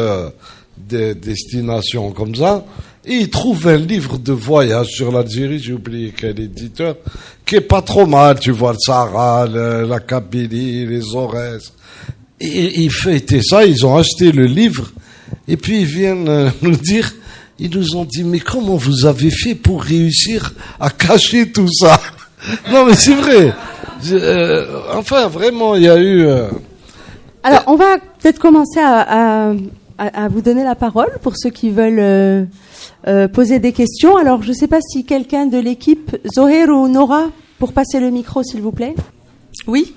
Speaker 7: destinations comme ça, et ils trouvent un livre de voyage sur l'Algérie, j'ai oublié quel éditeur, qui est pas trop mal, tu vois, le Sahara, la Kabylie, les Aurès. Et ils fêtaient ça, ils ont acheté le livre, et puis ils viennent nous dire, ils nous ont dit, mais comment vous avez fait pour réussir à cacher tout ça? Non, mais c'est vrai. Enfin, vraiment, il y a eu...
Speaker 8: Alors, on va peut-être commencer à vous donner la parole pour ceux qui veulent poser des questions. Alors, je ne sais pas si quelqu'un de l'équipe, Zoher ou Nora, pour passer le micro, s'il vous plaît. Oui.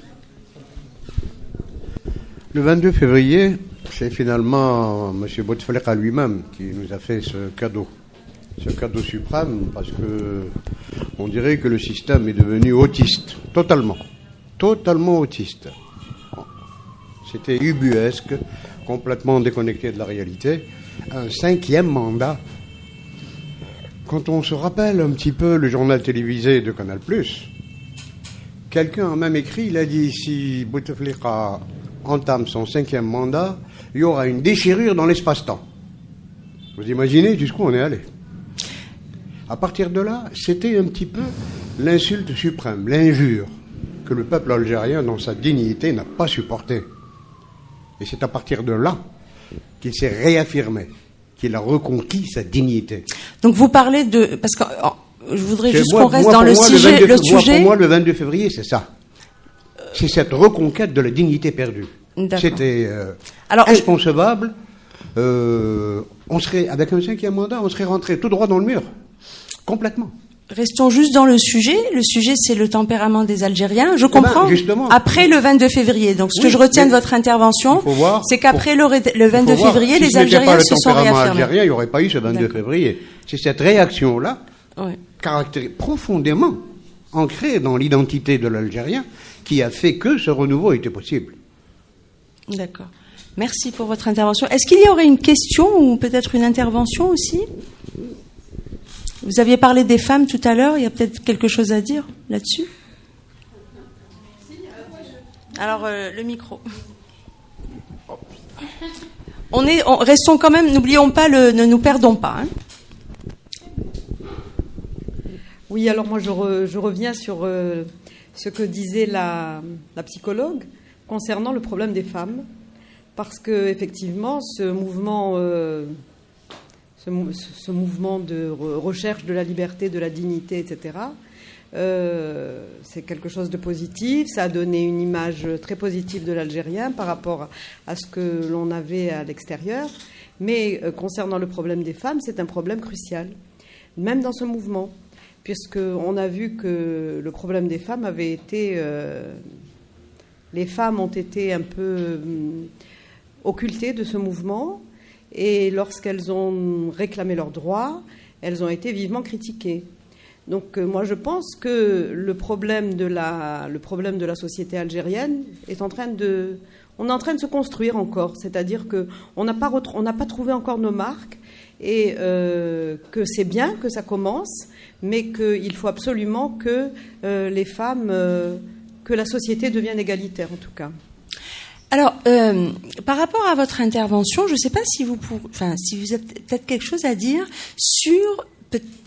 Speaker 9: Le 22 février... c'est finalement M. Bouteflika lui-même qui nous a fait ce cadeau suprême, parce que on dirait que le système est devenu autiste, totalement autiste. C'était ubuesque, complètement déconnecté de la réalité. Un 5e mandat. Quand on se rappelle un petit peu le journal télévisé de Canal+, quelqu'un a même écrit, il a dit, si Bouteflika entame son 5e mandat, il y aura une déchirure dans l'espace-temps. Vous imaginez jusqu'où on est allé? À partir de là, c'était un petit peu l'insulte suprême, l'injure que le peuple algérien, dans sa dignité, n'a pas supporté. Et c'est à partir de là qu'il s'est réaffirmé, qu'il a reconquis sa dignité.
Speaker 8: Donc vous parlez de... Parce que je voudrais juste qu'on reste dans le sujet.
Speaker 9: Pour moi, le 22 février, c'est ça. C'est cette reconquête de la dignité perdue. C'était inconcevable. On serait, avec un 5e mandat, on serait rentré tout droit dans le mur. Complètement.
Speaker 8: Restons juste dans le sujet. Le sujet, c'est le tempérament des Algériens. Je comprends.
Speaker 9: Justement.
Speaker 8: Après le 22 février. Donc, ce que je retiens de votre intervention, c'est qu'après le 22 février, les Algériens se sont réaffirmés. Si ce n'était pas le tempérament algérien,
Speaker 9: il n'y aurait pas eu ce 22 février. C'est cette réaction-là, profondément ancrée dans l'identité de l'Algérien, qui a fait que ce renouveau était possible.
Speaker 8: D'accord. Merci pour votre intervention. Est-ce qu'il y aurait une question ou peut-être une intervention aussi ? Vous aviez parlé des femmes tout à l'heure, il y a peut-être quelque chose à dire là-dessus ? Alors, le micro. Restons quand même, n'oublions pas, ne nous perdons pas. Hein.
Speaker 10: Oui, alors moi je reviens sur ce que disait la psychologue concernant le problème des femmes, parce que effectivement ce mouvement de recherche de la liberté, de la dignité, etc., c'est quelque chose de positif. Ça a donné une image très positive de l'Algérien par rapport à ce que l'on avait à l'extérieur. Mais concernant le problème des femmes, c'est un problème crucial, même dans ce mouvement, puisqu'on a vu que le problème des femmes avait été... les femmes ont été un peu occultées de ce mouvement, et lorsqu'elles ont réclamé leurs droits, elles ont été vivement critiquées. Donc moi je pense que le problème de la société algérienne est en train de se construire encore, c'est-à-dire qu'on n'a pas trouvé encore nos marques, et que c'est bien que ça commence, mais qu'il faut absolument que les femmes, que la société devienne égalitaire en tout cas.
Speaker 8: Alors, par rapport à votre intervention, je ne sais pas si vous avez peut-être quelque chose à dire sur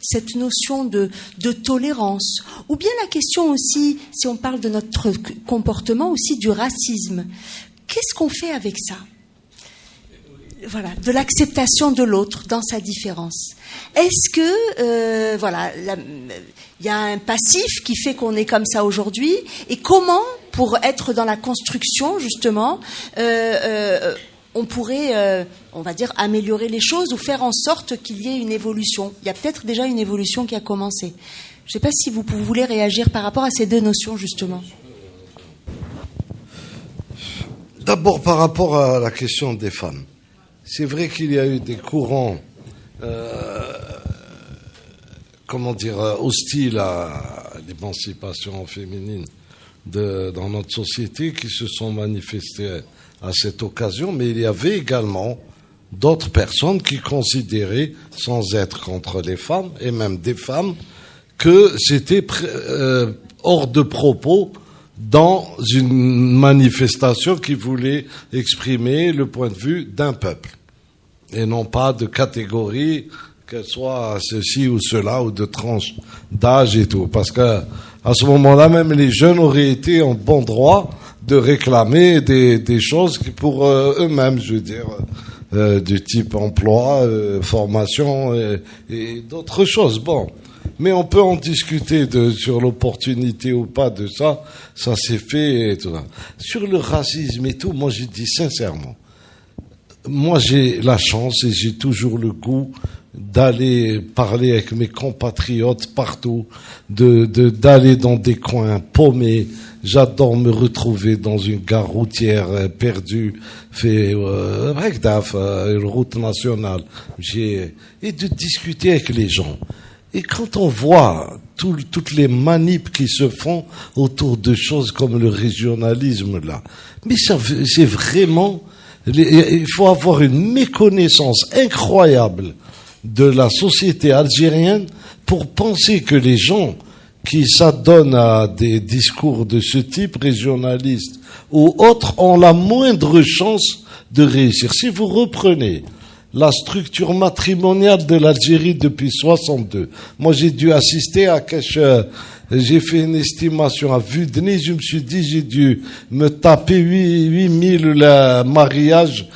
Speaker 8: cette notion de tolérance, ou bien la question aussi, si on parle de notre comportement, aussi du racisme. Qu'est-ce qu'on fait avec ça ? Voilà, de l'acceptation de l'autre dans sa différence. Est-ce que, il y a un passif qui fait qu'on est comme ça aujourd'hui, et comment, pour être dans la construction, justement, on pourrait, on va dire, améliorer les choses ou faire en sorte qu'il y ait une évolution. Il y a peut-être déjà une évolution qui a commencé. Je ne sais pas si vous voulez réagir par rapport à ces deux notions, justement.
Speaker 7: D'abord, par rapport à la question des femmes. C'est vrai qu'il y a eu des courants, hostiles à l'émancipation féminine dans notre société qui se sont manifestés à cette occasion, mais il y avait également d'autres personnes qui considéraient, sans être contre les femmes, et même des femmes, que c'était hors de propos dans une manifestation qui voulait exprimer le point de vue d'un peuple, et non pas de catégorie, qu'elle soit ceci ou cela, ou de tranche d'âge et tout. Parce que à ce moment-là, même les jeunes auraient été en bon droit de réclamer des choses qui pour eux-mêmes, je veux dire, du type emploi, formation et d'autres choses. Bon, mais on peut en discuter sur l'opportunité ou pas de ça. Ça s'est fait et tout ça. Sur le racisme et tout, moi je dis sincèrement, moi j'ai la chance et j'ai toujours le goût d'aller parler avec mes compatriotes partout, d'aller dans des coins paumés. J'adore me retrouver dans une gare routière perdue, une route nationale, et de discuter avec les gens. Et quand on voit toutes les manips qui se font autour de choses comme le régionalisme là, mais c'est vraiment, il faut avoir une méconnaissance incroyable de la société algérienne pour penser que les gens qui s'adonnent à des discours de ce type, régionalistes ou autres, ont la moindre chance de réussir. Si vous reprenez la structure matrimoniale de l'Algérie depuis 62, moi j'ai dû assister à j'ai fait une estimation à vue de nez, je me suis dit j'ai dû me taper 8000 mariages,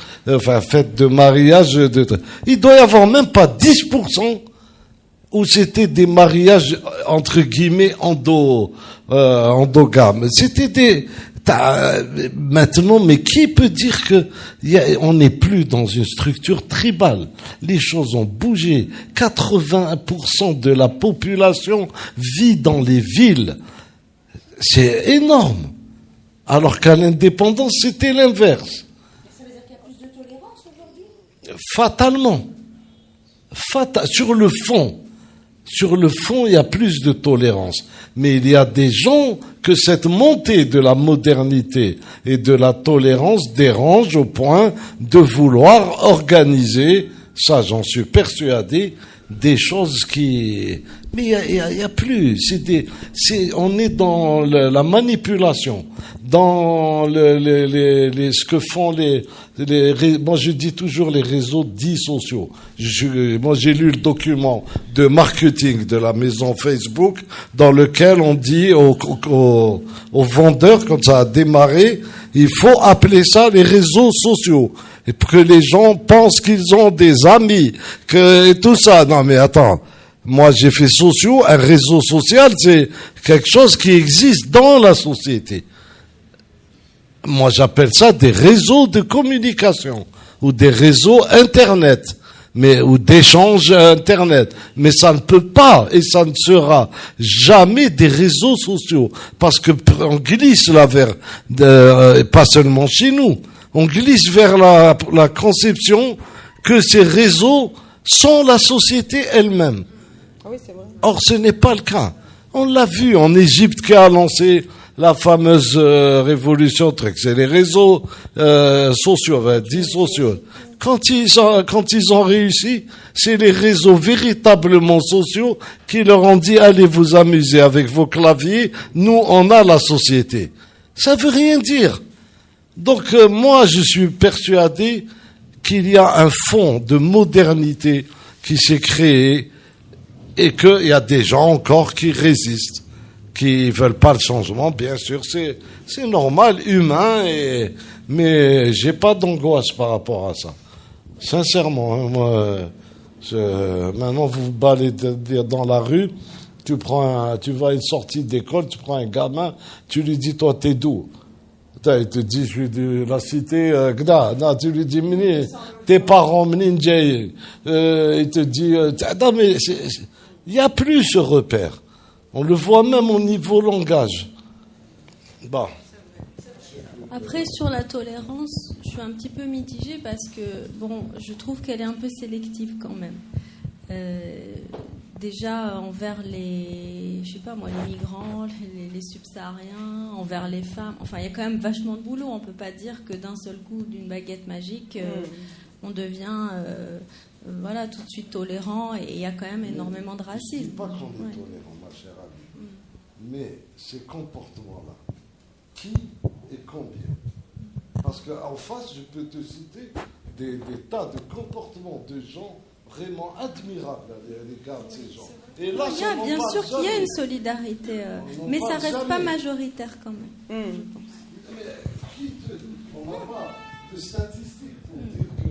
Speaker 7: fêtes de mariage. Il doit y avoir même pas 10% où c'était des mariages entre guillemets endogames. C'était Maintenant, mais qui peut dire que on n'est plus dans une structure tribale? Les choses ont bougé. 80% de la population vit dans les villes. C'est énorme. Alors qu'à l'indépendance, c'était l'inverse.
Speaker 4: Ça veut dire qu'il y a plus de tolérance aujourd'hui?
Speaker 7: Fatalement. Sur le fond, il y a plus de tolérance. Mais il y a des gens que cette montée de la modernité et de la tolérance dérange au point de vouloir organiser, ça j'en suis persuadé, des choses qui... Mais il y a plus. On est dans la manipulation, dans ce que font moi je dis toujours les réseaux dits sociaux. Moi j'ai lu le document de marketing de la maison Facebook dans lequel on dit aux vendeurs, quand ça a démarré, il faut appeler ça les réseaux sociaux. Et pour que les gens pensent qu'ils ont des amis, et tout ça. Non mais attends. Moi, j'ai fait sociaux. Un réseau social, c'est quelque chose qui existe dans la société. Moi, j'appelle ça des réseaux de communication ou des réseaux Internet, ou d'échange Internet. Mais ça ne peut pas et ça ne sera jamais des réseaux sociaux parce que on glisse là vers, pas seulement chez nous, on glisse vers la conception que ces réseaux sont la société elle-même.
Speaker 10: Oui, c'est vrai.
Speaker 7: Or, ce n'est pas le cas. On l'a vu en Égypte qui a lancé la fameuse révolution truc. C'est les réseaux sociaux, dits sociaux. Quand ils ont réussi, c'est les réseaux véritablement sociaux qui leur ont dit allez vous amuser avec vos claviers. Nous, on a la société. Ça veut rien dire. Donc, moi, je suis persuadé qu'il y a un fond de modernité qui s'est créé et qu'il y a des gens encore qui résistent, qui veulent pas le changement. Bien sûr, c'est normal, humain, mais j'ai pas d'angoisse par rapport à ça. Sincèrement, hein, moi, maintenant vous baladez dans la rue, tu vas à une sortie d'école, tu prends un gamin, tu lui dis toi t'es d'où? Il te dit, je suis de la cité Gda. Non, tu lui dis, tes parents, il te dit, non, mais il n'y a plus ce repère. On le voit même au niveau langage. Bon.
Speaker 5: Après, sur la tolérance, je suis un petit peu mitigée parce que, je trouve qu'elle est un peu sélective quand même. Déjà envers les migrants, les subsahariens, envers les femmes. Enfin, il y a quand même vachement de boulot. On ne peut pas dire que d'un seul coup, d'une baguette magique, on devient tout de suite tolérant. Et il y a quand même énormément de racisme.
Speaker 7: Je ne dis pas qu'on est tolérant, ma chère amie. Mais ces comportements-là, qui et combien? Parce qu'en face, je peux te citer des tas de comportements de gens vraiment admirable à l'égard de ces gens. Et là,
Speaker 5: bien sûr qu'il y a une solidarité, mais ça reste pas majoritaire quand même.
Speaker 7: Mais on n'a pas de statistiques pour dire que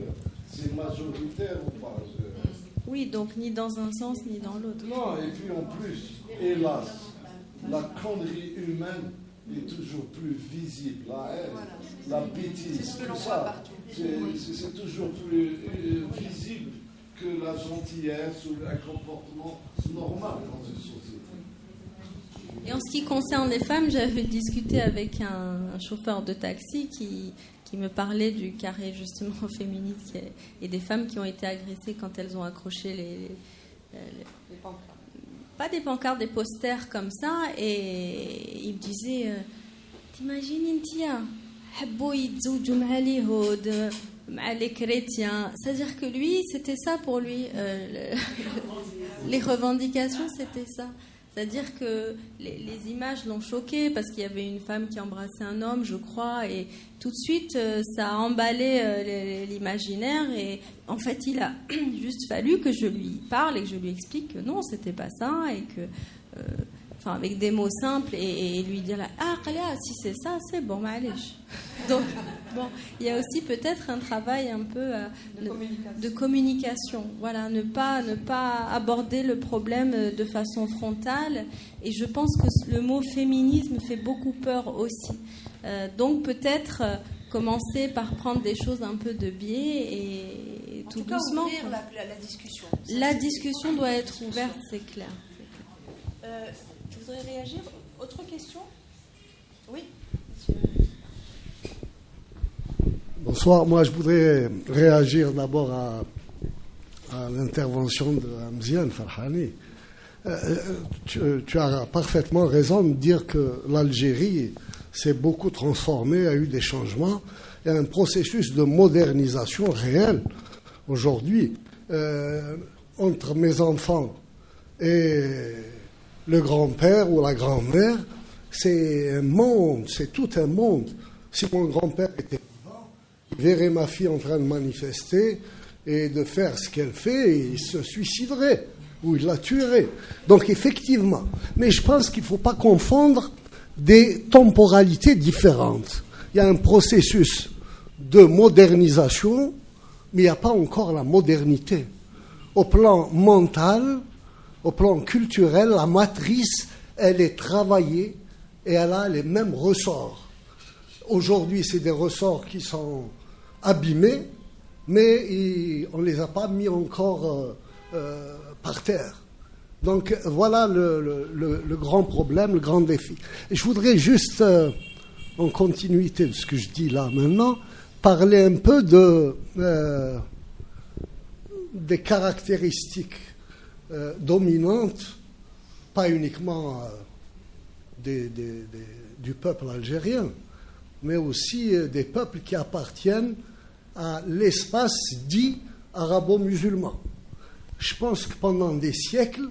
Speaker 7: c'est majoritaire ou pas.
Speaker 5: Oui, donc ni dans un sens ni dans l'autre.
Speaker 7: Non, et puis en plus, hélas, la connerie humaine est toujours plus visible. La bêtise, tout ça, c'est toujours plus visible que la gentillesse ou un comportement normal dans une société.
Speaker 5: Et en ce qui concerne les femmes, j'avais discuté avec un chauffeur de taxi qui me parlait du carré justement féministe et des femmes qui ont été agressées quand elles ont accroché les pancartes. Pas des pancartes, des posters comme ça, et il me disait t'imagines Intia habbo yitzoujou m'a les Haudes, m'a les chrétiens, c'est-à-dire que lui c'était ça pour lui, les revendications c'était ça. C'est-à-dire que les images l'ont choqué parce qu'il y avait une femme qui embrassait un homme, je crois, et tout de suite, ça a emballé l'imaginaire. Et en fait, il a juste fallu que je lui parle et que je lui explique que non, c'était pas ça, et que, avec des mots simples, et lui dire là, ah, si c'est ça, c'est bon, ma'alèche. Donc, il y a aussi peut-être un travail un peu de communication. Voilà, ne pas aborder le problème de façon frontale. Et je pense que le mot féminisme fait beaucoup peur aussi. Donc peut-être commencer par prendre des choses un peu de biais et tout doucement.
Speaker 8: Ouvrir la discussion.
Speaker 5: La discussion doit être ouverte, c'est clair.
Speaker 8: Tu voudrais réagir? Autre question? Oui, monsieur.
Speaker 11: Bonsoir, moi je voudrais réagir d'abord à l'intervention de Hamzian Farhani. Tu as parfaitement raison de dire que l'Algérie s'est beaucoup transformée, a eu des changements. Il y a un processus de modernisation réel aujourd'hui entre mes enfants et le grand-père ou la grand-mère. C'est un monde, c'est tout un monde. Si mon grand-père était vivant, il verrait ma fille en train de manifester et de faire ce qu'elle fait, et il se suiciderait ou il la tuerait. Donc effectivement, mais je pense qu'il ne faut pas confondre des temporalités différentes. Il y a un processus de modernisation, mais il n'y a pas encore la modernité. Au plan mental, au plan culturel, la matrice, elle est travaillée et elle a les mêmes ressorts. Aujourd'hui, c'est des ressorts qui sont abîmés, mais on ne les a pas mis encore par terre. Donc voilà le grand problème, le grand défi. Et je voudrais juste, en continuité de ce que je dis là maintenant, parler un peu des caractéristiques dominantes, pas uniquement du peuple algérien, mais aussi des peuples qui appartiennent à l'espace dit arabo-musulman. Je pense que pendant des siècles,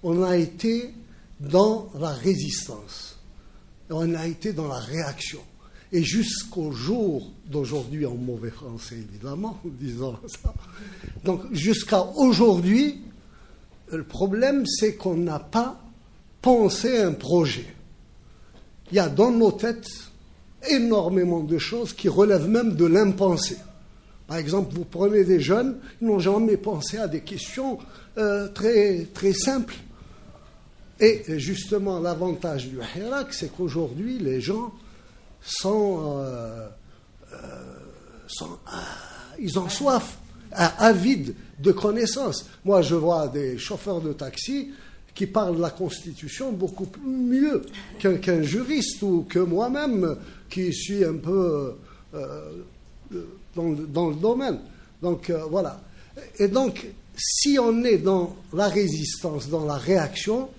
Speaker 11: on a été dans la résistance, on a été dans la réaction. Et jusqu'au jour d'aujourd'hui, en mauvais français évidemment, disons ça, donc jusqu'à aujourd'hui, le problème c'est qu'on n'a pas pensé un projet. Il y a dans nos têtes énormément de choses qui relèvent même de l'impensé. Par exemple, vous prenez des jeunes, ils n'ont jamais pensé à des questions très, très simples. Et justement, l'avantage du Hirak, c'est qu'aujourd'hui, les gens ils ont soif, avides de connaissances. Moi, je vois des chauffeurs de taxi qui parlent de la Constitution beaucoup mieux qu'un juriste ou que moi-même qui suis un peu dans le domaine. Donc voilà. Et donc, si on est dans la résistance, dans la réaction,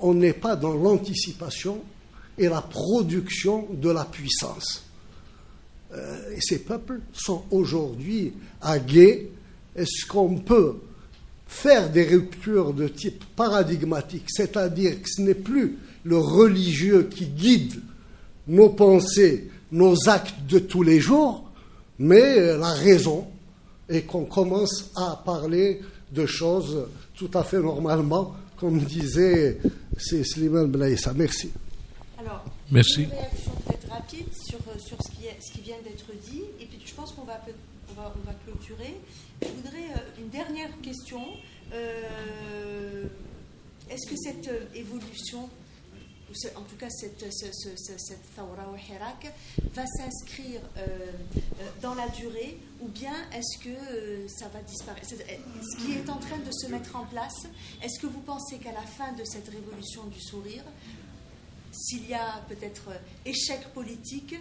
Speaker 11: on n'est pas dans l'anticipation et la production de la puissance. Et ces peuples sont aujourd'hui à guet. Est-ce qu'on peut faire des ruptures de type paradigmatique, c'est-à-dire que ce n'est plus le religieux qui guide nos pensées, nos actes de tous les jours, mais la raison, et qu'on commence à parler de choses tout à fait normalement, comme disait Slimane Benaïssa. Merci.
Speaker 8: Alors,
Speaker 6: merci.
Speaker 8: Une réaction peut-être rapide sur ce qui vient d'être dit, et puis je pense qu'on va clôturer. Je voudrais une dernière question. Est-ce que cette évolution, ou en tout cas cette Thawra ou Hirak, va s'inscrire dans la durée, ou bien est-ce que ça va disparaître? Ce qui est en train de se mettre en place, est-ce que vous pensez qu'à la fin de cette révolution du sourire, s'il y a peut-être échec politique,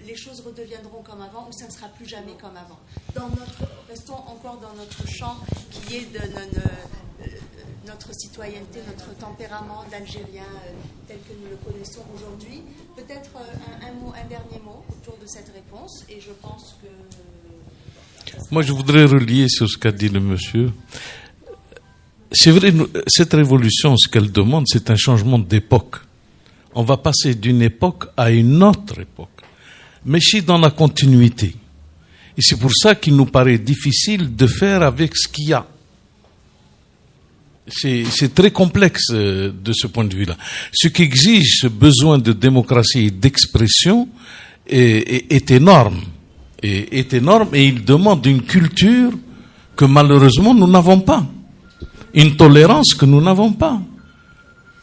Speaker 8: les choses redeviendront comme avant, ou ça ne sera plus jamais comme avant? Restons encore dans notre champ qui est de notre citoyenneté, notre tempérament d'Algérien tel que nous le connaissons aujourd'hui. Peut-être un dernier mot autour de cette réponse, et je pense que...
Speaker 6: Moi, je voudrais relier sur ce qu'a dit le monsieur. C'est vrai, cette révolution, ce qu'elle demande, c'est un changement d'époque. On va passer d'une époque à une autre époque, mais c'est dans la continuité. Et c'est pour ça qu'il nous paraît difficile de faire avec ce qu'il y a. C'est très complexe de ce point de vue-là. Ce qui exige ce besoin de démocratie et d'expression est énorme. Est énorme, et il demande une culture que malheureusement nous n'avons pas. Une tolérance que nous n'avons pas.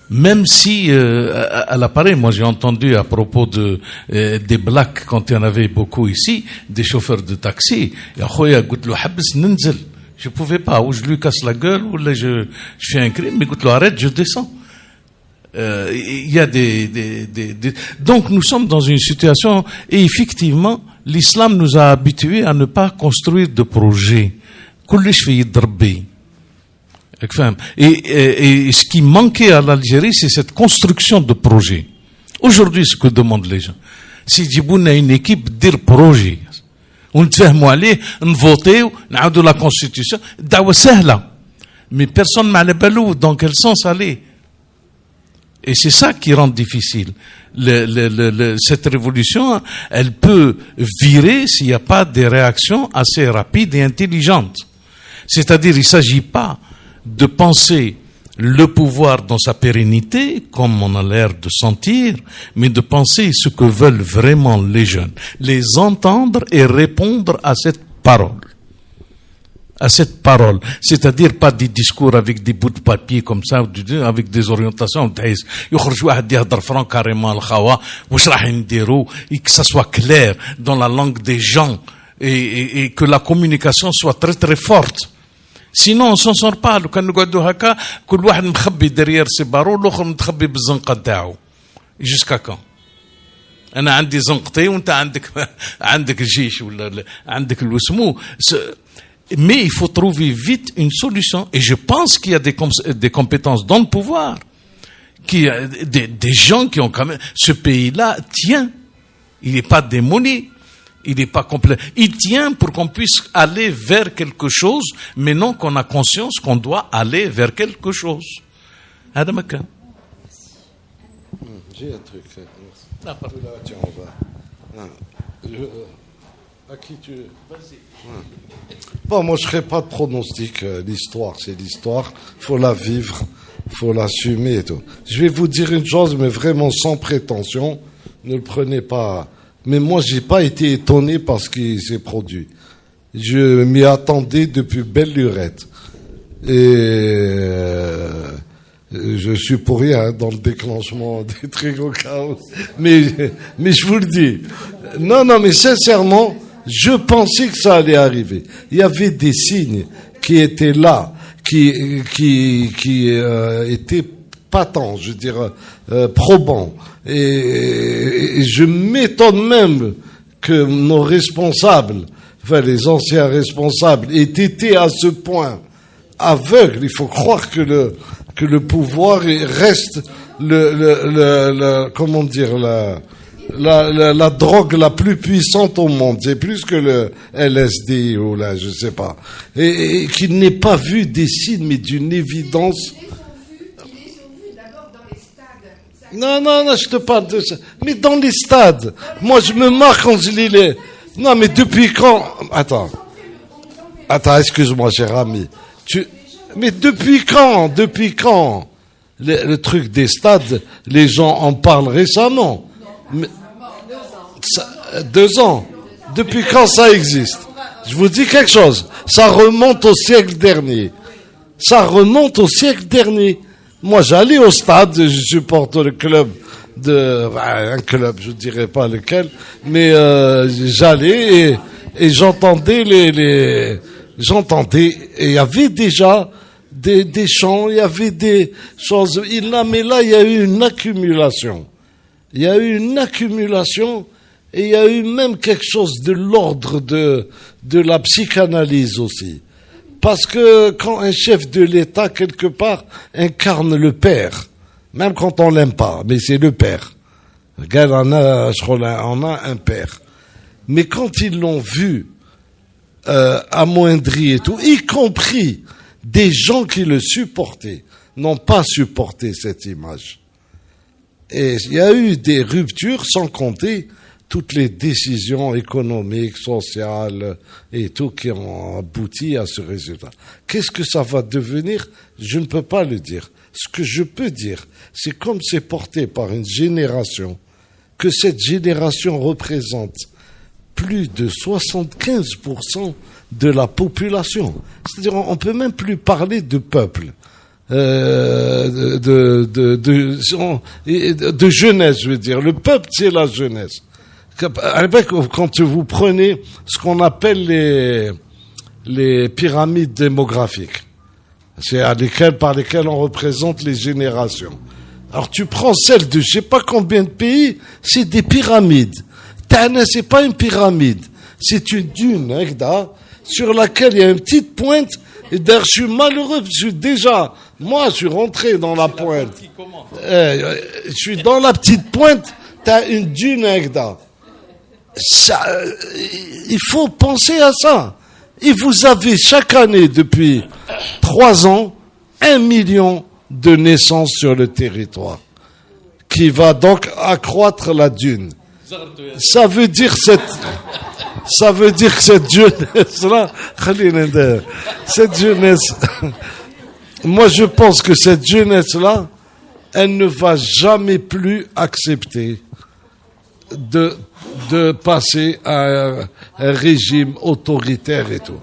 Speaker 6: Même si à l'appareil, moi j'ai entendu à propos de des blacks quand il y en avait beaucoup ici, des chauffeurs de taxi. يا خويا قلت له حبس ننزل. Je pouvais pas, ou je lui casse la gueule, ou là je fais un crime, mais قلت له arrête, je descends. Il y a donc nous sommes dans une situation, et effectivement l'islam nous a habitués à ne pas construire de projets. كلش في يد ربي. Et ce qui manquait à l'Algérie, c'est cette construction de projets. Aujourd'hui, ce que demandent les gens, c'est d'jibouنا une équipe dire projet. ونتفاهموا عليه, نفوتيو, نعاودوا la constitution, دعوة سهلة. Mais personne n'a le balou dans quel sens aller. Et c'est ça qui rend difficile. Cette révolution, elle peut virer s'il n'y a pas des réactions assez rapides et intelligentes. C'est-à-dire, il ne s'agit pas de penser le pouvoir dans sa pérennité, comme on a l'air de sentir, mais de penser ce que veulent vraiment les jeunes, les entendre et répondre à cette parole. À cette parole, c'est-à-dire pas des discours avec des bouts de papier comme ça, avec des orientations. يخرج واحد يهضر فران carrément الخوا واش راح نديرو, et que ça soit clair dans la langue des gens et que la communication soit très très forte. Sinon on s'en sort pas. لو كان نقعدوا هكا كل واحد مخبي derrière ses barreaux, l'autre متخبي بالزنقه تاعو. Jusqu'à quand? انا عندي زنقتي وانت عندك الجيش ولا عندك الوسمو. Mais il faut trouver vite une solution. Et je pense qu'il y a des compétences dans le pouvoir, des gens qui ont quand même... Ce pays-là tient. Il n'est pas démoli. Il n'est pas complet. Il tient pour qu'on puisse aller vers quelque chose, mais non qu'on a conscience qu'on doit aller vers quelque chose. Adam Akan.
Speaker 7: J'ai un truc.
Speaker 6: Ah, pardon.
Speaker 7: Tiens, on va... À qui tu... Vas-y. Bon, moi je ne ferai pas de pronostic. L'histoire, c'est l'histoire. Il faut la vivre, il faut l'assumer et tout. Je vais vous dire une chose, mais vraiment sans prétention. Ne le prenez pas. Mais moi, j'ai pas été étonné par ce qui s'est produit. Je m'y attendais depuis belle lurette. Et je suis pour rien dans le déclenchement des trigots chaos. Mais je vous le dis. Non, mais sincèrement, je pensais que ça allait arriver. Il y avait des signes qui étaient là, qui étaient patents, je veux dire, probants. Et je m'étonne même que nos responsables, enfin les anciens responsables, aient été à ce point aveugles. Il faut croire que le pouvoir reste comment dire, la drogue la plus puissante au monde. C'est plus que le LSD ou là, je sais pas. Et qu'il n'ait pas vu des signes, mais d'une évidence. Non, je te parle de ça. Mais dans les stades, moi je me marre quand je lis les... Non, mais depuis quand... Attends, excuse-moi, cher ami. Mais depuis quand le truc des stades, les gens en parlent récemment. Mais... 2 ans. Depuis quand ça existe? Je vous dis quelque chose. Ça remonte au siècle dernier. Moi, j'allais au stade, je supporte le club un club, je dirais pas lequel, mais j'allais et j'entendais j'entendais, et il y avait déjà des chants, il y avait des choses. Mais là, il y a eu une accumulation. Et il y a eu même quelque chose de l'ordre de la psychanalyse aussi. Parce que quand un chef de l'État, quelque part, incarne le père, même quand on l'aime pas, mais c'est le père. Regarde, on a un père. Mais quand ils l'ont vu amoindri et tout, y compris des gens qui le supportaient, n'ont pas supporté cette image. Et il y a eu des ruptures, sans compter toutes les décisions économiques, sociales et tout qui ont abouti à ce résultat. Qu'est-ce que ça va devenir? Je ne peux pas le dire. Ce que je peux dire, c'est comme c'est porté par une génération, que cette génération représente plus de 75% de la population. C'est-à-dire, on peut même plus parler de peuple. de jeunesse, je veux dire. Le peuple, c'est la jeunesse. À l'époque, quand vous prenez ce qu'on appelle les pyramides démographiques, c'est par lesquelles on représente les générations. Alors tu prends celle de je sais pas combien de pays, c'est des pyramides. Tana, c'est pas une pyramide, c'est une dune, sur laquelle il y a une petite pointe. Et d'ailleurs, je suis malheureux, moi, je suis rentré dans la pointe. Je suis dans la petite pointe, t'as une dune, il faut penser à ça. Et vous avez chaque année, depuis 3 ans, 1 million de naissances sur le territoire, qui va donc accroître la dune. Ça veut dire que cette jeunesse-là, moi je pense que cette jeunesse-là, elle ne va jamais plus accepter de passer à un régime autoritaire et tout.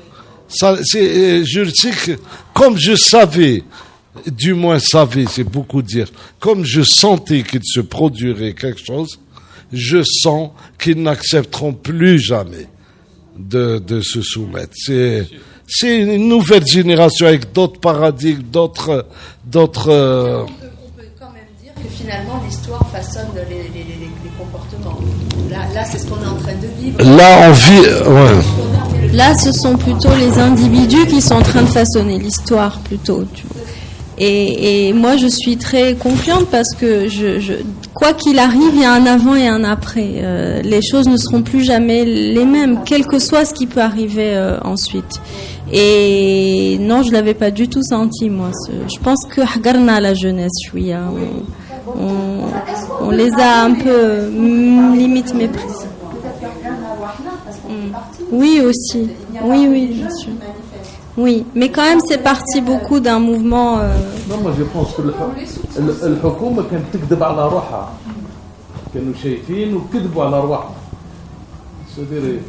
Speaker 7: Ça, je sais que, comme je savais, c'est beaucoup dire, comme je sentais qu'il se produirait quelque chose, je sens qu'ils n'accepteront plus jamais de se soumettre. C'est une nouvelle génération avec d'autres paradigmes, d'autres.
Speaker 8: On peut quand même dire que finalement l'histoire façonne les comportements. Là, c'est ce qu'on est en train de vivre.
Speaker 7: Là, on vit. Ouais.
Speaker 5: Là, ce sont plutôt les individus qui sont en train de façonner l'histoire, plutôt. Et moi, je suis très confiante parce que quoi qu'il arrive, il y a un avant et un après. Les choses ne seront plus jamais les mêmes, quel que soit ce qui peut arriver ensuite. Et non, je l'avais pas du tout senti, moi. Je pense que Hagarna la jeunesse, on les a un peu limite méprisés. Oui, aussi. Oui, bien sûr. Oui, mais quand même, c'est parti beaucoup d'un mouvement.
Speaker 6: Non, moi je pense que الحكومة كانت تكذب على روحها. كانوا شايفين وكذبوا على روحهم. C'est-à-dire,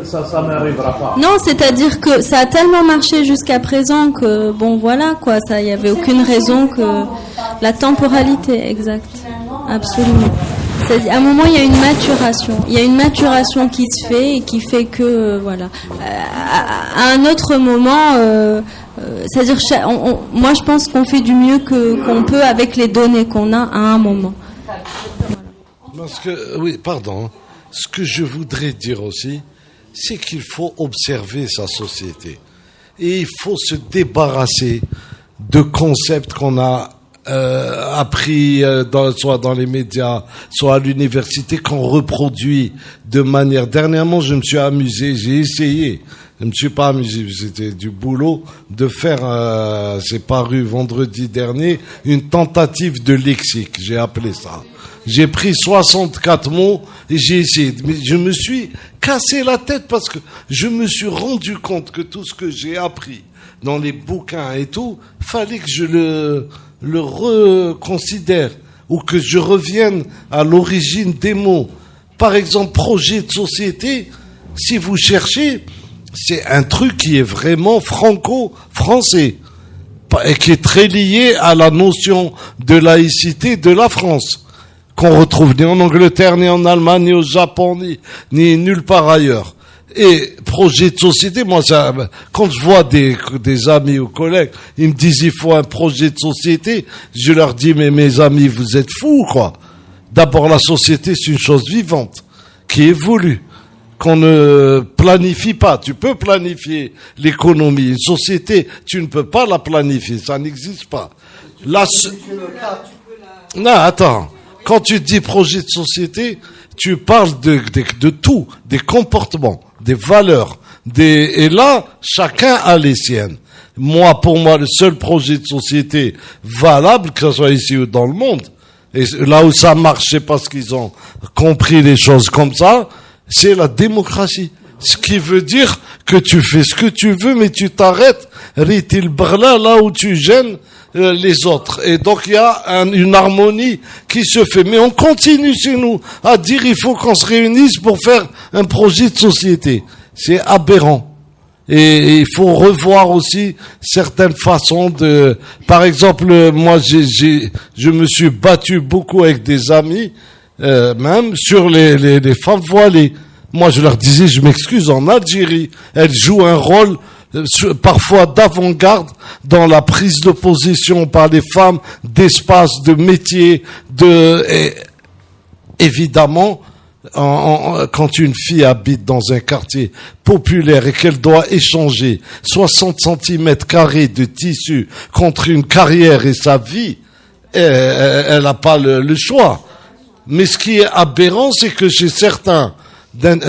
Speaker 6: ça n'arrivera pas.
Speaker 5: Non, c'est-à-dire que ça a tellement marché jusqu'à présent que bon, voilà quoi, il y avait aucune raison que la temporalité, exact, absolument. C'est-à-dire, à un moment, il y a une maturation qui se fait et qui fait que voilà. À un autre moment, c'est-à-dire, moi, je pense qu'on fait du mieux qu'on peut avec les données qu'on a à un moment.
Speaker 7: Parce que, oui, pardon. Ce que je voudrais dire aussi, c'est qu'il faut observer sa société. Et il faut se débarrasser de concepts qu'on a appris soit dans les médias, soit à l'université, qu'on reproduit de manière... Dernièrement, je me suis amusé, j'ai essayé, je ne me suis pas amusé, c'était du boulot, de faire, c'est paru vendredi dernier, une tentative de lexique, j'ai appelé ça. J'ai pris 64 mots et j'ai essayé. Mais je me suis cassé la tête parce que je me suis rendu compte que tout ce que j'ai appris dans les bouquins et tout, fallait que je le reconsidère ou que je revienne à l'origine des mots. Par exemple, projet de société, si vous cherchez, c'est un truc qui est vraiment franco-français et qui est très lié à la notion de laïcité de la France, qu'on retrouve ni en Angleterre, ni en Allemagne, ni au Japon, ni nulle part ailleurs. Et projet de société, moi, ça, quand je vois des amis ou collègues, ils me disent il faut un projet de société, je leur dis mais mes amis, vous êtes fous, quoi. D'abord, la société, c'est une chose vivante, qui évolue, qu'on ne planifie pas. Tu peux planifier l'économie. Une société, tu ne peux pas la planifier, ça n'existe pas. Non, attends. Quand tu dis projet de société, tu parles de tout, des comportements, des valeurs, et là, chacun a les siennes. Pour moi, le seul projet de société valable, que ce soit ici ou dans le monde, et là où ça marche, c'est parce qu'ils ont compris les choses comme ça, c'est la démocratie. Ce qui veut dire que tu fais ce que tu veux, mais tu t'arrêtes, ritil brla, là où tu gênes les autres. Et donc il y a une harmonie qui se fait. Mais on continue chez nous à dire il faut qu'on se réunisse pour faire un projet de société. C'est aberrant. Et il faut revoir aussi certaines façons de... Par exemple, moi, je me suis battu beaucoup avec des amis, même sur les femmes voilées. Moi, je leur disais, je m'excuse, en Algérie, elles jouent un rôle parfois d'avant-garde dans la prise de position par les femmes, d'espace, de métier, évidemment, quand une fille habite dans un quartier populaire et qu'elle doit échanger 60 cm² de tissu contre une carrière et sa vie, elle n'a pas le choix. Mais ce qui est aberrant, c'est que chez certains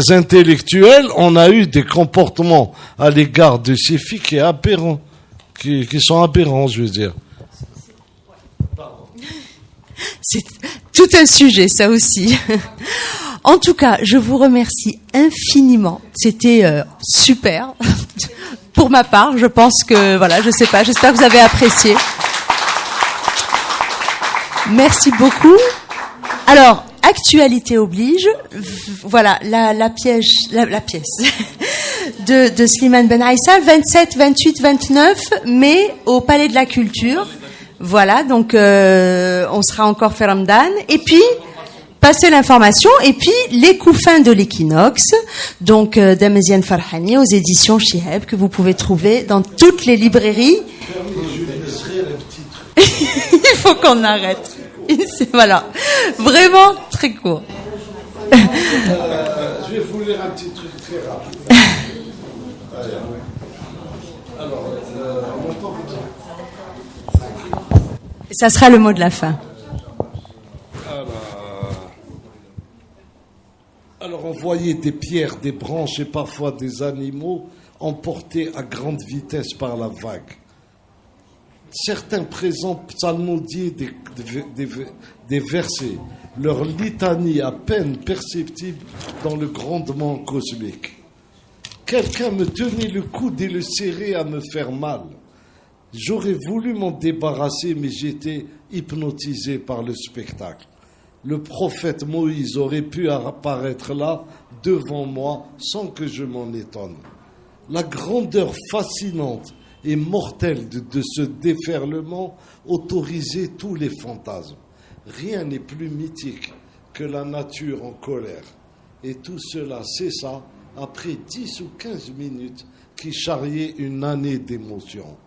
Speaker 7: intellectuels, on a eu des comportements à l'égard de ces filles qui est aberrant, qui sont aberrants, je veux dire.
Speaker 8: C'est tout un sujet, ça aussi. En tout cas, je vous remercie infiniment. C'était super. Pour ma part, je pense que, voilà, je sais pas, j'espère que vous avez apprécié. Merci beaucoup. Alors, actualité oblige, voilà, la pièce de Slimane Ben Aïssa, 27, 28, 29 mai au Palais de la Culture. Voilà, donc on sera encore fait Ramadan. Et puis, passer l'information. Et puis, les coups fins de l'équinoxe, donc d'Amaziane Farhani aux éditions Chiheb, que vous pouvez trouver dans toutes les librairies. Il faut qu'on arrête. Voilà, vraiment très court.
Speaker 7: Je vais vous lire un petit truc très rapide. Alors, on entend
Speaker 8: ça sera le mot de la fin.
Speaker 7: Alors, on voyait des pierres, des branches et parfois des animaux emportés à grande vitesse par la vague. Certains présentent psalmodier des versets, leur litanie à peine perceptible dans le grondement cosmique. Quelqu'un me tenait le coude et le serrait à me faire mal. J'aurais voulu m'en débarrasser, mais j'étais hypnotisé par le spectacle. Le prophète Moïse aurait pu apparaître là, devant moi, sans que je m'en étonne. La grandeur fascinante et mortelle de ce déferlement autorisait tous les fantasmes. Rien n'est plus mythique que la nature en colère. Et tout cela cessa après 10 ou 15 minutes qui charriaient une année d'émotions.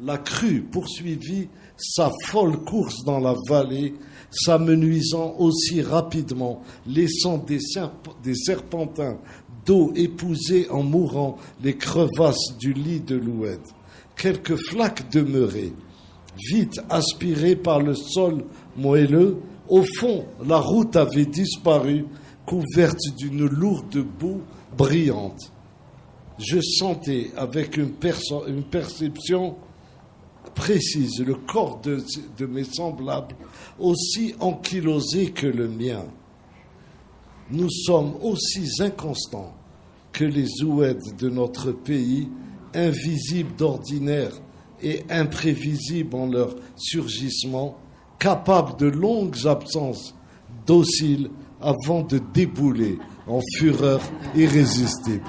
Speaker 7: La crue poursuivit sa folle course dans la vallée, s'amenuisant aussi rapidement, laissant des serpentins d'eau épouser en mourant les crevasses du lit de l'Oued. Quelques flaques demeuraient, vite aspirées par le sol moelleux. Au fond, la route avait disparu, couverte d'une lourde boue brillante. Je sentais avec une perception précise le corps de mes semblables, aussi ankylosé que le mien. Nous sommes aussi inconstants que les oueds de notre pays, invisibles d'ordinaire et imprévisibles en leur surgissement, capables de longues absences dociles avant de débouler en fureur irrésistible.